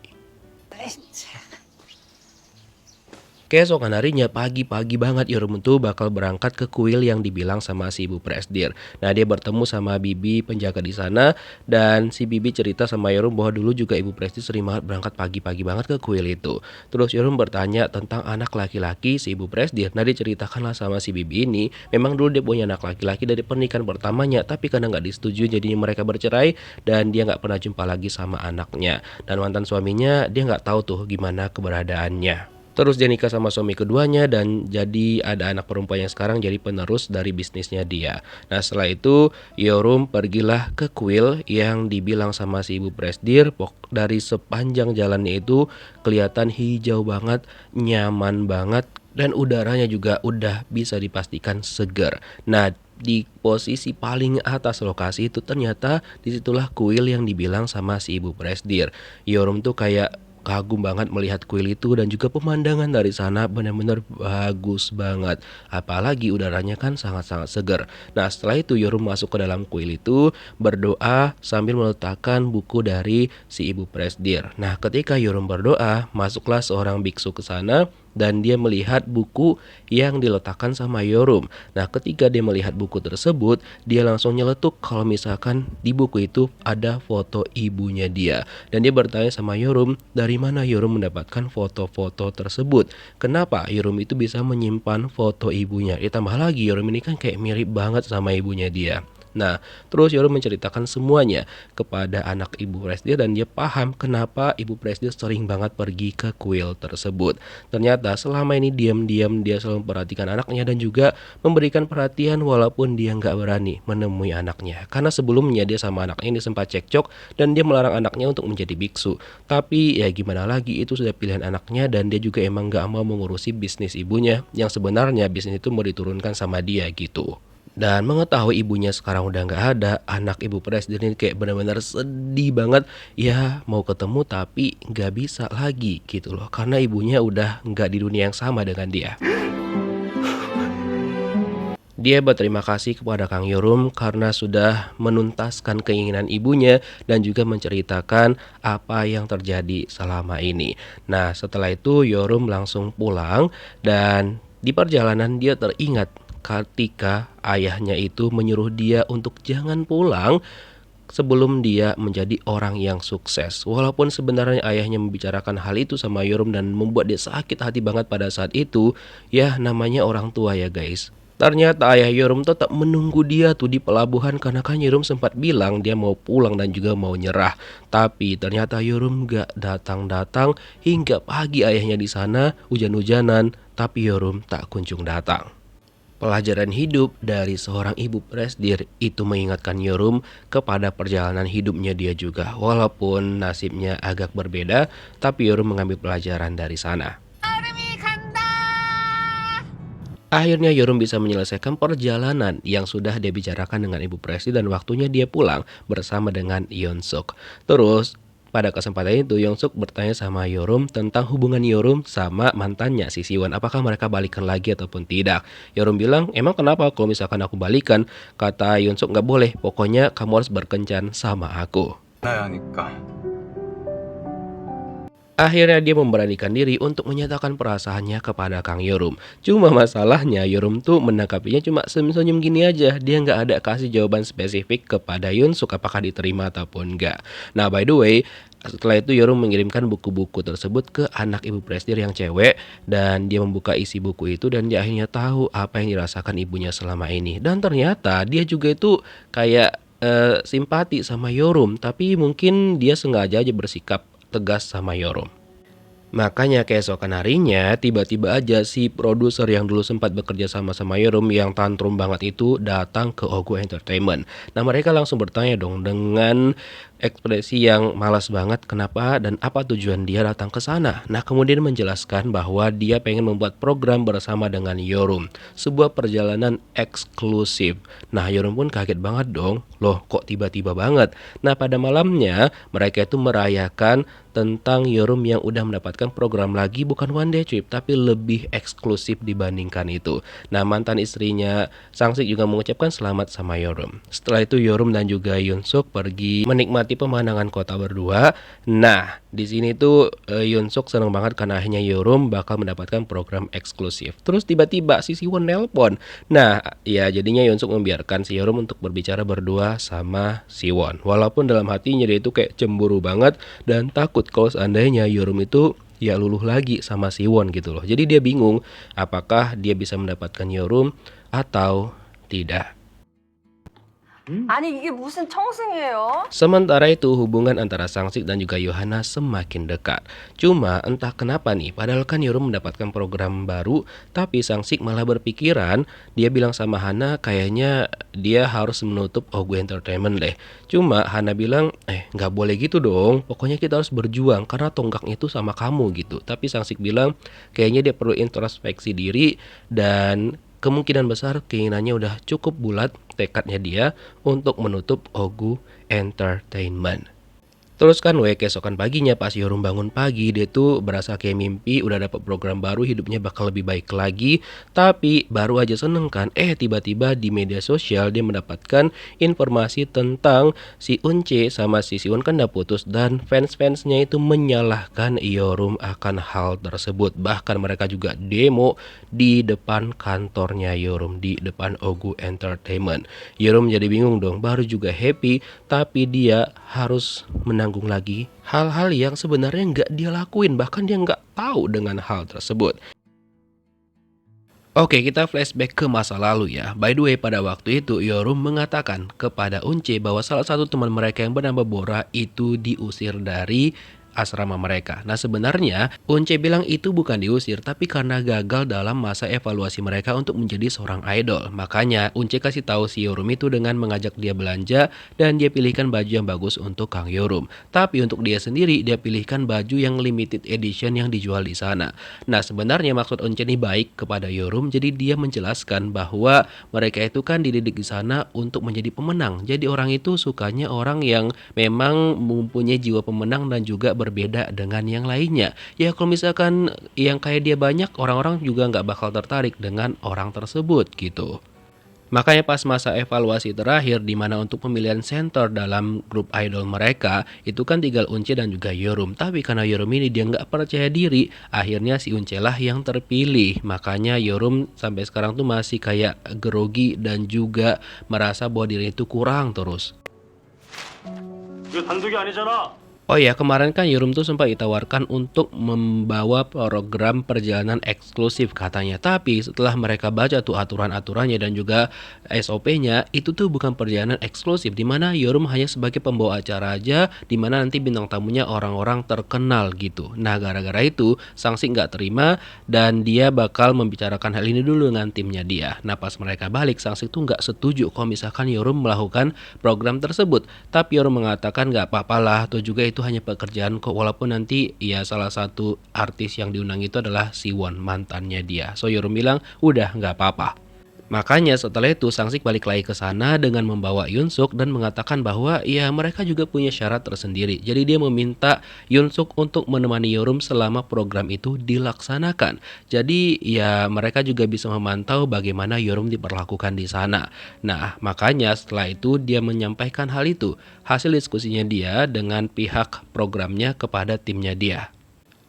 Keesokan harinya pagi-pagi banget Yorum tuh bakal berangkat ke kuil yang dibilang sama si ibu Presdir. Nah dia bertemu sama Bibi penjaga di sana dan si Bibi cerita sama Yorum bahwa dulu juga ibu Presdir sering banget berangkat pagi-pagi banget ke kuil itu. Terus Yorum bertanya tentang anak laki-laki si ibu Presdir. Nah diceritakanlah sama si Bibi ini, memang dulu dia punya anak laki-laki dari pernikahan pertamanya, tapi karena nggak disetujui jadinya mereka bercerai dan dia nggak pernah jumpa lagi sama anaknya. Dan mantan suaminya dia nggak tahu tuh gimana keberadaannya. Terus dia nikah sama suami keduanya dan jadi ada anak perempuan yang sekarang jadi penerus dari bisnisnya dia. Nah setelah itu Yorum pergilah ke kuil yang dibilang sama si ibu Presdir. Dari sepanjang jalannya itu kelihatan hijau banget, nyaman banget, dan udaranya juga udah bisa dipastikan segar. Nah di posisi paling atas lokasi itu ternyata disitulah kuil yang dibilang sama si ibu Presdir. Yorum tuh kayak kagum banget melihat kuil itu dan juga pemandangan dari sana benar-benar bagus banget. Apalagi udaranya kan sangat-sangat segar. Nah setelah itu Yorum masuk ke dalam kuil itu berdoa sambil meletakkan buku dari si ibu Presdir. Nah ketika Yorum berdoa, masuklah seorang biksu ke sana dan dia melihat buku yang diletakkan sama Yorum. Nah ketika dia melihat buku tersebut, dia langsung nyeletuk kalau misalkan di buku itu ada foto ibunya dia. Dan dia bertanya sama Yorum, dari mana Yorum mendapatkan foto-foto tersebut? Kenapa Yorum itu bisa menyimpan foto ibunya? Ditambah lagi Yorum ini kan kayak mirip banget sama ibunya dia. Nah, terus Yorum menceritakan semuanya kepada anak ibu Presdir dan dia paham kenapa ibu Presdir sering banget pergi ke kuil tersebut. Ternyata selama ini diam-diam dia selalu memperhatikan anaknya dan juga memberikan perhatian walaupun dia nggak berani menemui anaknya. Karena sebelumnya dia sama anaknya ini sempat cekcok dan dia melarang anaknya untuk menjadi biksu. Tapi ya gimana lagi, itu sudah pilihan anaknya dan dia juga emang nggak mau mengurusi bisnis ibunya yang sebenarnya bisnis itu mau diturunkan sama dia gitu. Dan mengetahui ibunya sekarang udah nggak ada, anak ibu Presdir ini kayak benar-benar sedih banget. Ya mau ketemu tapi nggak bisa lagi gitu loh, karena ibunya udah nggak di dunia yang sama dengan dia. Dia berterima kasih kepada Kang Yorum karena sudah menuntaskan keinginan ibunya dan juga menceritakan apa yang terjadi selama ini. Nah setelah itu Yorum langsung pulang dan di perjalanan dia teringat ketika ayahnya itu menyuruh dia untuk jangan pulang sebelum dia menjadi orang yang sukses. Walaupun sebenarnya ayahnya membicarakan hal itu sama Yorum dan membuat dia sakit hati banget pada saat itu, ya namanya orang tua ya guys. Ternyata ayah Yorum tetap menunggu dia tuh di pelabuhan karena kan Yorum sempat bilang dia mau pulang dan juga mau nyerah. Tapi ternyata Yorum gak datang-datang hingga pagi ayahnya di sana hujan-hujanan, tapi Yorum tak kunjung datang. Pelajaran hidup dari seorang ibu presdir itu mengingatkan Yorum kepada perjalanan hidupnya dia juga. Walaupun nasibnya agak berbeda, tapi Yorum mengambil pelajaran dari sana. Akhirnya Yorum bisa menyelesaikan perjalanan yang sudah dia bicarakan dengan ibu presdir dan waktunya dia pulang bersama dengan Yeon-suk. Terus pada kesempatan itu Yeon-suk bertanya sama Yorum tentang hubungan Yorum sama mantannya si Siwon. Apakah mereka balikan lagi ataupun tidak? Yorum bilang, emang kenapa kalau misalkan aku balikan? Kata Yeon-suk, gak boleh, pokoknya kamu harus berkencan sama aku. 나야 하니까. Akhirnya dia memberanikan diri untuk menyatakan perasaannya kepada Kang Yorum. Cuma masalahnya Yorum tuh menangkapinya cuma senyum-senyum gini aja. Dia nggak ada kasih jawaban spesifik kepada Yeon-suk apakah diterima ataupun enggak. Nah by the way, setelah itu Yorum mengirimkan buku-buku tersebut ke anak ibu presdir yang cewek. Dan dia membuka isi buku itu dan dia akhirnya tahu apa yang dirasakan ibunya selama ini. Dan ternyata dia juga itu kayak simpati sama Yorum. Tapi mungkin dia sengaja aja bersikap tegas sama Yorum. Makanya keesokan harinya tiba-tiba aja si produser yang dulu sempat bekerja sama Yorum yang tantrum banget itu datang ke Ogu Entertainment. Nah mereka langsung bertanya dong dengan ekspresi yang malas banget kenapa dan apa tujuan dia datang ke sana. Nah kemudian menjelaskan bahwa dia pengen membuat program bersama dengan Yorum, sebuah perjalanan eksklusif. Nah Yorum pun kaget banget dong, loh kok tiba-tiba banget. Nah pada malamnya mereka itu merayakan tentang Yorum yang udah mendapatkan program lagi, bukan one day trip tapi lebih eksklusif dibandingkan itu. Nah mantan istrinya Sang-sik juga mengucapkan selamat sama Yorum. Setelah itu Yorum dan juga Yeon-suk pergi menikmati pemandangan kota berdua. Nah di sini tuh Yeon-suk seneng banget karena akhirnya Yorum bakal mendapatkan program eksklusif. Terus tiba-tiba si Siwon nelpon. Nah ya jadinya Yeon-suk membiarkan si Yorum untuk berbicara berdua sama Siwon. Walaupun dalam hatinya dia itu kayak cemburu banget dan takut kalau seandainya Yorum itu ya luluh lagi sama Siwon gitu loh. Jadi dia bingung apakah dia bisa mendapatkan Yorum atau tidak. 아니 이게 무슨 청승이에요? Sementara itu hubungan antara Sang-sik dan juga Yohana semakin dekat. Cuma entah kenapa nih, padahal kan Yorum mendapatkan program baru, tapi Sang-sik malah berpikiran, dia bilang sama Hana kayaknya dia harus menutup Ogu Entertainment deh. Cuma Hana bilang, nggak boleh gitu dong, pokoknya kita harus berjuang karena tonggak itu sama kamu gitu. Tapi Sang-sik bilang kayaknya dia perlu introspeksi diri dan kemungkinan besar keinginannya udah cukup bulat tekadnya dia untuk menutup Ogu Entertainment. Terus kan keesokan paginya pas Yorum bangun pagi dia tuh berasa kayak mimpi udah dapat program baru, hidupnya bakal lebih baik lagi. Tapi baru aja seneng kan, tiba-tiba di media sosial dia mendapatkan informasi tentang si Unce sama si Siwon kan udah putus dan fans-fansnya itu menyalahkan Yorum akan hal tersebut. Bahkan mereka juga demo di depan kantornya Yorum, di depan Ogu Entertainment. Yorum jadi bingung dong, baru juga happy tapi dia harus menanggung lagi hal-hal yang sebenarnya nggak dia lakuin, bahkan dia nggak tahu dengan hal tersebut. Oke, kita flashback ke masa lalu ya. By the way, pada waktu itu Yorum mengatakan kepada Unce bahwa salah satu teman mereka yang bernama Bora itu diusir dari asrama mereka. Nah sebenarnya Unce bilang itu bukan diusir tapi karena gagal dalam masa evaluasi mereka untuk menjadi seorang idol. Makanya Unce kasih tahu si Yorum itu dengan mengajak dia belanja dan dia pilihkan baju yang bagus untuk Kang Yorum. Tapi untuk dia sendiri dia pilihkan baju yang limited edition yang dijual di sana. Nah sebenarnya maksud Unce ini baik kepada Yorum, jadi dia menjelaskan bahwa mereka itu kan dididik di sana untuk menjadi pemenang. Jadi orang itu sukanya orang yang memang mempunyai jiwa pemenang dan juga berbeda dengan yang lainnya. Ya kalau misalkan yang kayak dia banyak, orang-orang juga nggak bakal tertarik dengan orang tersebut gitu. Makanya pas masa evaluasi terakhir di mana untuk pemilihan center dalam grup idol mereka itu kan tinggal Unce dan juga Yorum. Tapi karena Yorum ini dia nggak percaya diri, akhirnya si Unce lah yang terpilih. Makanya Yorum sampai sekarang tuh masih kayak grogi dan juga merasa bahwa dirinya itu kurang terus. Oh ya, kemarin kan Yorum tuh sempat ditawarkan untuk membawa program perjalanan eksklusif katanya. Tapi setelah mereka baca tuh aturan-aturannya dan juga SOP-nya, itu tuh bukan perjalanan eksklusif, dimana Yorum hanya sebagai pembawa acara aja, dimana nanti bintang tamunya orang-orang terkenal gitu. Nah, gara-gara itu, Sangsik nggak terima dan dia bakal membicarakan hal ini dulu dengan timnya dia. Nah, pas mereka balik, Sangsik tuh nggak setuju kalau misalkan Yorum melakukan program tersebut. Tapi Yorum mengatakan nggak apa-apalah, tuh juga itu hanya pekerjaan kok, walaupun nanti ya salah satu artis yang diundang itu adalah Siwon, mantannya dia. So Yorum bilang udah nggak apa-apa. Makanya setelah itu Sangsik balik lagi ke sana dengan membawa Yunsuk dan mengatakan bahwa ya mereka juga punya syarat tersendiri. Jadi dia meminta Yunsuk untuk menemani Yorum selama program itu dilaksanakan. Jadi ya mereka juga bisa memantau bagaimana Yorum diperlakukan di sana. Nah, makanya setelah itu dia menyampaikan hal itu, hasil diskusinya dia dengan pihak programnya kepada timnya dia.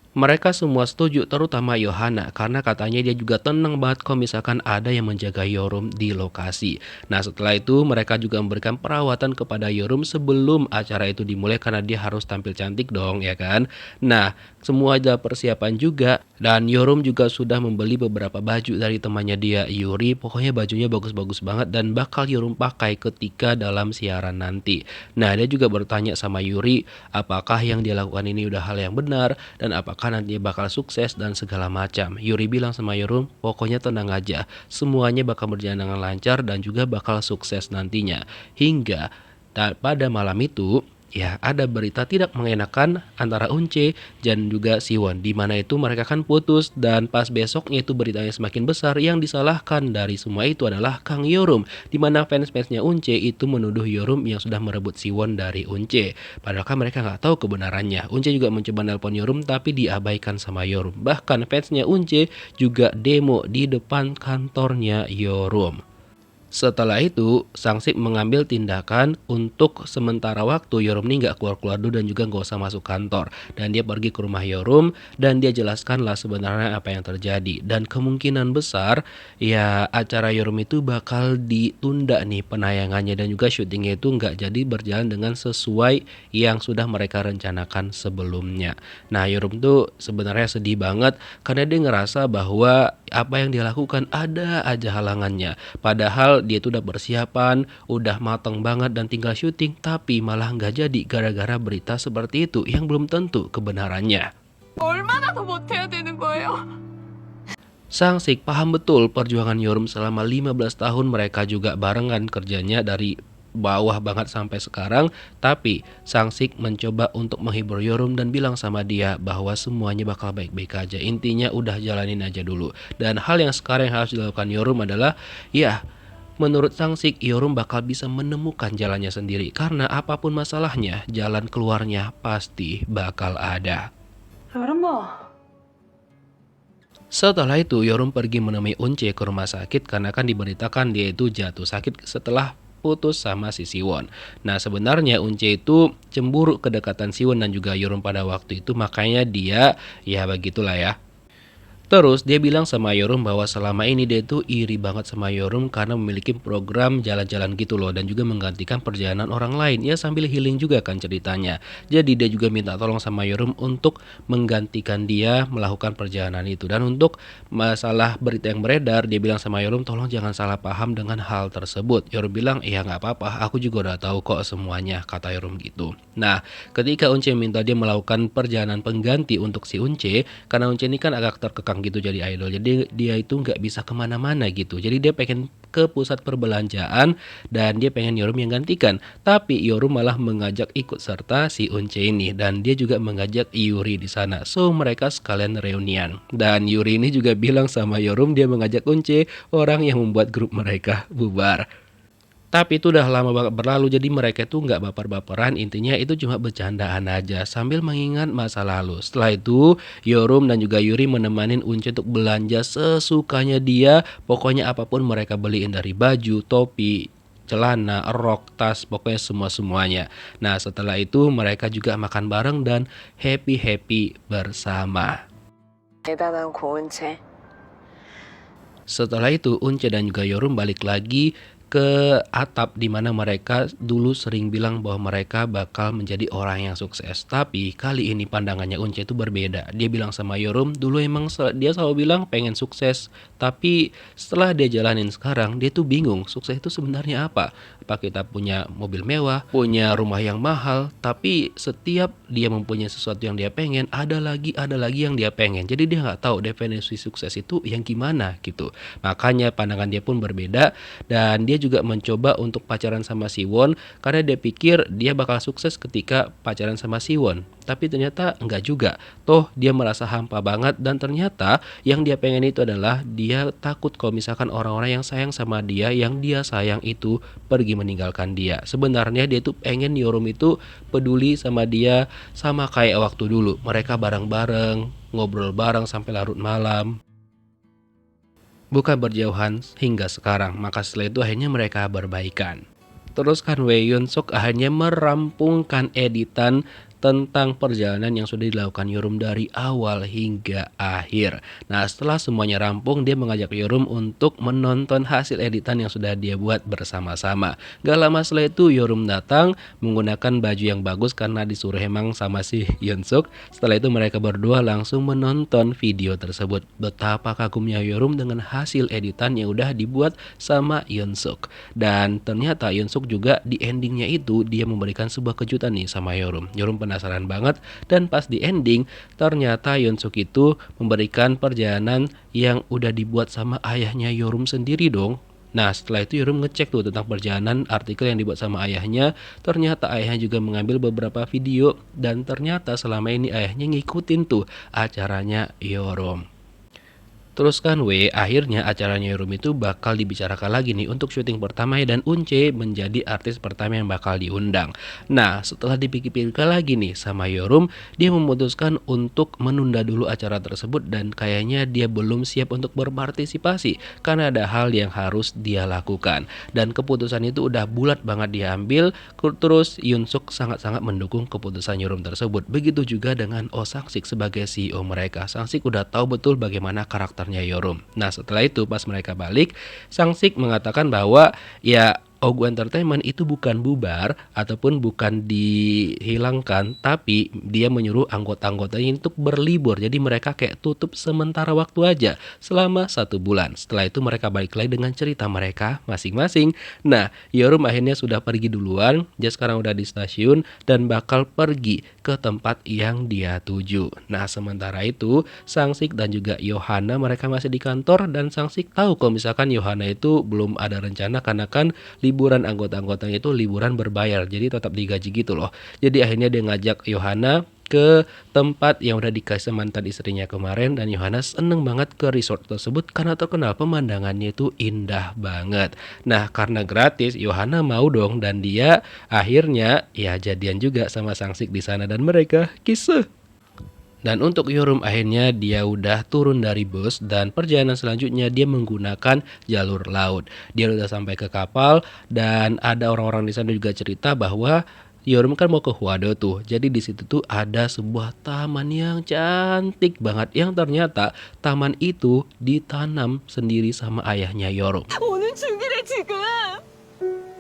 Mereka semua setuju, terutama Yohana, karena katanya dia juga tenang banget kalau misalkan ada yang menjaga Yorum di lokasi. Nah, setelah itu mereka juga memberikan perawatan kepada Yorum sebelum acara itu dimulai karena dia harus tampil cantik dong, ya kan? Nah, semua ada persiapan juga dan Yorum juga sudah membeli beberapa baju dari temannya dia, Yuri. Pokoknya bajunya bagus-bagus banget dan bakal Yorum pakai ketika dalam siaran nanti. Nah, dia juga bertanya sama Yuri apakah yang dia lakukan ini udah hal yang benar dan apakah nanti bakal sukses dan segala macam. Yuri bilang sama Yorum, pokoknya tenang aja, semuanya bakal berjalan dengan lancar dan juga bakal sukses nantinya. Hingga pada malam itu ya ada berita tidak mengenakan antara Unce dan juga Siwon, di mana itu mereka kan putus dan pas besoknya itu beritanya semakin besar. Yang disalahkan dari semua itu adalah Kang Yorum, di mana fans-fansnya Unce itu menuduh Yorum yang sudah merebut Siwon dari Unce. Padahal kan mereka nggak tahu kebenarannya. Unce juga mencoba nelpon Yorum tapi diabaikan sama Yorum. Bahkan fansnya Unce juga demo di depan kantornya Yorum. Setelah itu, Sangsik mengambil tindakan untuk sementara waktu Yorum ini nggak keluar-keluar dulu dan juga nggak usah masuk kantor. Dan dia pergi ke rumah Yorum dan dia jelaskanlah sebenarnya apa yang terjadi. Dan kemungkinan besar ya acara Yorum itu bakal ditunda nih penayangannya dan juga syutingnya itu nggak jadi berjalan dengan sesuai yang sudah mereka rencanakan sebelumnya. Nah, Yorum tuh sebenarnya sedih banget karena dia ngerasa bahwa apa yang dia lakukan ada aja halangannya. Padahal dia tuh udah persiapan, udah matang banget dan tinggal syuting, tapi malah nggak jadi gara-gara berita seperti itu yang belum tentu kebenarannya. 얼마나 더 못해야 되는 거예요? Sangsik paham betul perjuangan Yorum selama 15 tahun, mereka juga barengan kerjanya dari bawah banget sampai sekarang. Tapi Sangsik mencoba untuk menghibur Yorum dan bilang sama dia bahwa semuanya bakal baik-baik aja. Intinya udah jalanin aja dulu. Dan hal yang sekarang yang harus dilakukan Yorum adalah ya menurut Sangsik, Yorum bakal bisa menemukan jalannya sendiri. Karena apapun masalahnya, jalan keluarnya pasti bakal ada. Setelah itu, Yorum pergi menemui Unce ke rumah sakit karena kan diberitakan dia itu jatuh sakit setelah putus sama si Siwon. Nah, sebenarnya Unce itu cemburu kedekatan Siwon dan juga Yorum pada waktu itu, makanya dia ya begitulah ya. Terus dia bilang sama Yorum bahwa selama ini dia tuh iri banget sama Yorum karena memiliki program jalan-jalan gitu loh dan juga menggantikan perjalanan orang lain. Ya sambil healing juga kan ceritanya. Jadi dia juga minta tolong sama Yorum untuk menggantikan dia melakukan perjalanan itu. Dan untuk masalah berita yang beredar, dia bilang sama Yorum tolong jangan salah paham dengan hal tersebut. Yorum bilang iya nggak apa-apa, aku juga udah tahu kok semuanya, kata Yorum gitu. Nah, ketika Unce minta dia melakukan perjalanan pengganti untuk si Unce, karena Unce ini kan agak terkekang gitu jadi idol, jadi dia itu nggak bisa kemana-mana gitu. Jadi dia pengen ke pusat perbelanjaan dan dia pengen Yorum yang gantikan. Tapi Yorum malah mengajak ikut serta si Unce ini dan dia juga mengajak Yuri di sana. So mereka sekalian reunian. Dan Yuri ini juga bilang sama Yorum dia mengajak Unce, orang yang membuat grup mereka bubar. Tapi itu udah lama banget berlalu, jadi mereka tuh nggak baper-baperan, intinya itu cuma bercandaan aja sambil mengingat masa lalu. Setelah itu, Yorum dan juga Yuri menemanin Unce untuk belanja sesukanya dia, pokoknya apapun mereka beliin dari baju, topi, celana, rok, tas, pokoknya semua-semuanya. Nah, setelah itu mereka juga makan bareng dan happy-happy bersama. 대단한 고은채. Setelah itu, Unce dan juga Yorum balik lagi ke atap di mana mereka dulu sering bilang bahwa mereka bakal menjadi orang yang sukses. Tapi kali ini pandangannya Unche itu berbeda. Dia bilang sama Yorum, dulu emang dia selalu bilang pengen sukses, tapi setelah dia jalanin sekarang, dia tuh bingung sukses itu sebenarnya apa. Apa kita punya mobil mewah, punya rumah yang mahal, tapi setiap dia mempunyai sesuatu yang dia pengen, ada lagi yang dia pengen. Jadi dia nggak tahu definisi sukses itu yang gimana gitu. Makanya pandangan dia pun berbeda, dan dia juga mencoba untuk pacaran sama Siwon karena dia pikir dia bakal sukses ketika pacaran sama Siwon. Tapi ternyata enggak juga. Toh dia merasa hampa banget, dan ternyata yang dia pengen itu adalah dia takut kalau misalkan orang-orang yang sayang sama dia, yang dia sayang itu pergi meninggalkan dia. Sebenarnya dia tuh pengen Yorum itu peduli sama dia sama kayak waktu dulu. Mereka bareng-bareng, ngobrol bareng sampai larut malam. Bukan berjauhan hingga sekarang. Maka setelah itu akhirnya mereka berbaikan. Terus kan Wei Yun Suk akhirnya merampungkan editan tentang perjalanan yang sudah dilakukan Yorum dari awal hingga akhir. Nah, setelah semuanya rampung, dia mengajak Yorum untuk menonton hasil editan yang sudah dia buat bersama-sama. Gak lama setelah itu Yorum datang menggunakan baju yang bagus karena disuruh emang sama si Yun Suk. Setelah itu mereka berdua langsung menonton video tersebut. Betapa kagumnya Yorum dengan hasil editan yang udah dibuat sama Yun Suk. Dan ternyata Yun Suk juga di endingnya itu dia memberikan sebuah kejutan nih sama Yorum. Yorum penasaran banget, dan pas di ending ternyata Yun Suk itu memberikan perjalanan yang udah dibuat sama ayahnya Yorum sendiri dong. Nah, setelah itu Yorum ngecek tuh tentang perjalanan artikel yang dibuat sama ayahnya. Ternyata ayahnya juga mengambil beberapa video, dan ternyata selama ini ayahnya ngikutin tuh acaranya Yorum. Terus kan akhirnya acaranya Yorum itu bakal dibicarakan lagi nih untuk syuting pertama, dan Unche menjadi artis pertama yang bakal diundang. Nah, setelah dipikir-pikirkan lagi nih sama Yorum, dia memutuskan untuk menunda dulu acara tersebut, dan kayaknya dia belum siap untuk berpartisipasi karena ada hal yang harus dia lakukan. Dan keputusan itu udah bulat banget diambil. Terus Yun Suk sangat-sangat mendukung keputusan Yorum tersebut. Begitu juga dengan Oh Sang-sik sebagai CEO mereka. Sang-sik udah tahu betul bagaimana karakter Yorum. Nah, setelah itu pas mereka balik, Sang-sik mengatakan bahwa ya Ogu Entertainment itu bukan bubar ataupun bukan dihilangkan, tapi dia menyuruh anggota-anggotanya untuk berlibur. Jadi mereka kayak tutup sementara waktu aja selama 1 bulan. Setelah itu mereka balik lagi dengan cerita mereka masing-masing. Nah, Yorum akhirnya sudah pergi duluan. Dia sekarang udah di stasiun dan bakal pergi ke tempat yang dia tuju. Nah, sementara itu Sang-sik dan juga Yohana mereka masih di kantor, dan Sang-sik tahu kalau misalkan Yohana itu belum ada rencana karena kan liburan anggota-anggotanya itu liburan berbayar, jadi tetap digaji gitu loh. Jadi akhirnya dia ngajak Yohana ke tempat yang udah dikasih mantan istrinya kemarin, dan Yohana seneng banget ke resort tersebut karena terkenal pemandangannya itu indah banget. Nah, karena gratis, Yohana mau dong, dan dia akhirnya ya jadian juga sama Sang-sik di sana, dan mereka kisah. Dan untuk Yorum akhirnya dia udah turun dari bus, dan perjalanan selanjutnya dia menggunakan jalur laut. Dia udah sampai ke kapal, dan ada orang-orang di sana juga cerita bahwa Yorum kan mau ke Hwado tuh. Jadi di situ tuh ada sebuah taman yang cantik banget, yang ternyata taman itu ditanam sendiri sama ayahnya Yorum.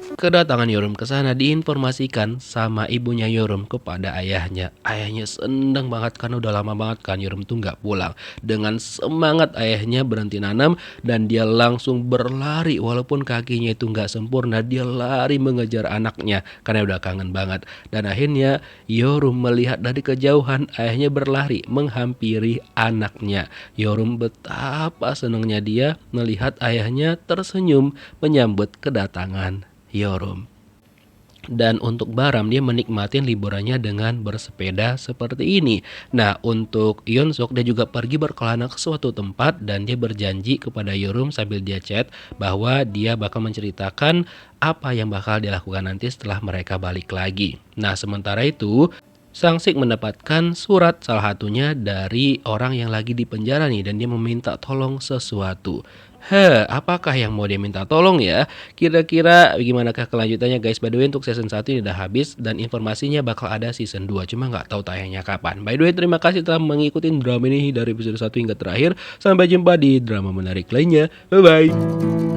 Kedatangan Yorum ke sana diinformasikan sama ibunya Yorum kepada ayahnya. Ayahnya seneng banget karena udah lama banget kan Yorum tuh nggak pulang. Dengan semangat ayahnya berhenti nanam, dan dia langsung berlari walaupun kakinya itu nggak sempurna. Dia lari mengejar anaknya karena udah kangen banget. Dan akhirnya Yorum melihat dari kejauhan ayahnya berlari menghampiri anaknya. Yorum betapa senangnya dia melihat ayahnya tersenyum menyambut kedatangan Yorum. Dan untuk Baram, dia menikmati liburannya dengan bersepeda seperti ini. Nah, untuk Yun Suk, dia juga pergi berkelana ke suatu tempat, dan dia berjanji kepada Yorum sambil dia chat bahwa dia bakal menceritakan apa yang bakal dilakukan nanti setelah mereka balik lagi. Nah, sementara itu Sang-sik mendapatkan surat salah satunya dari orang yang lagi di penjara nih, dan dia meminta tolong sesuatu. Apakah yang mau dia minta tolong ya? Kira-kira bagaimanakah kelanjutannya guys? By the way, untuk season 1 ini udah habis, dan informasinya bakal ada season 2, cuma nggak tahu tayangnya kapan. By the way, terima kasih telah mengikuti drama ini dari episode 1 hingga terakhir. Sampai jumpa di drama menarik lainnya. Bye-bye.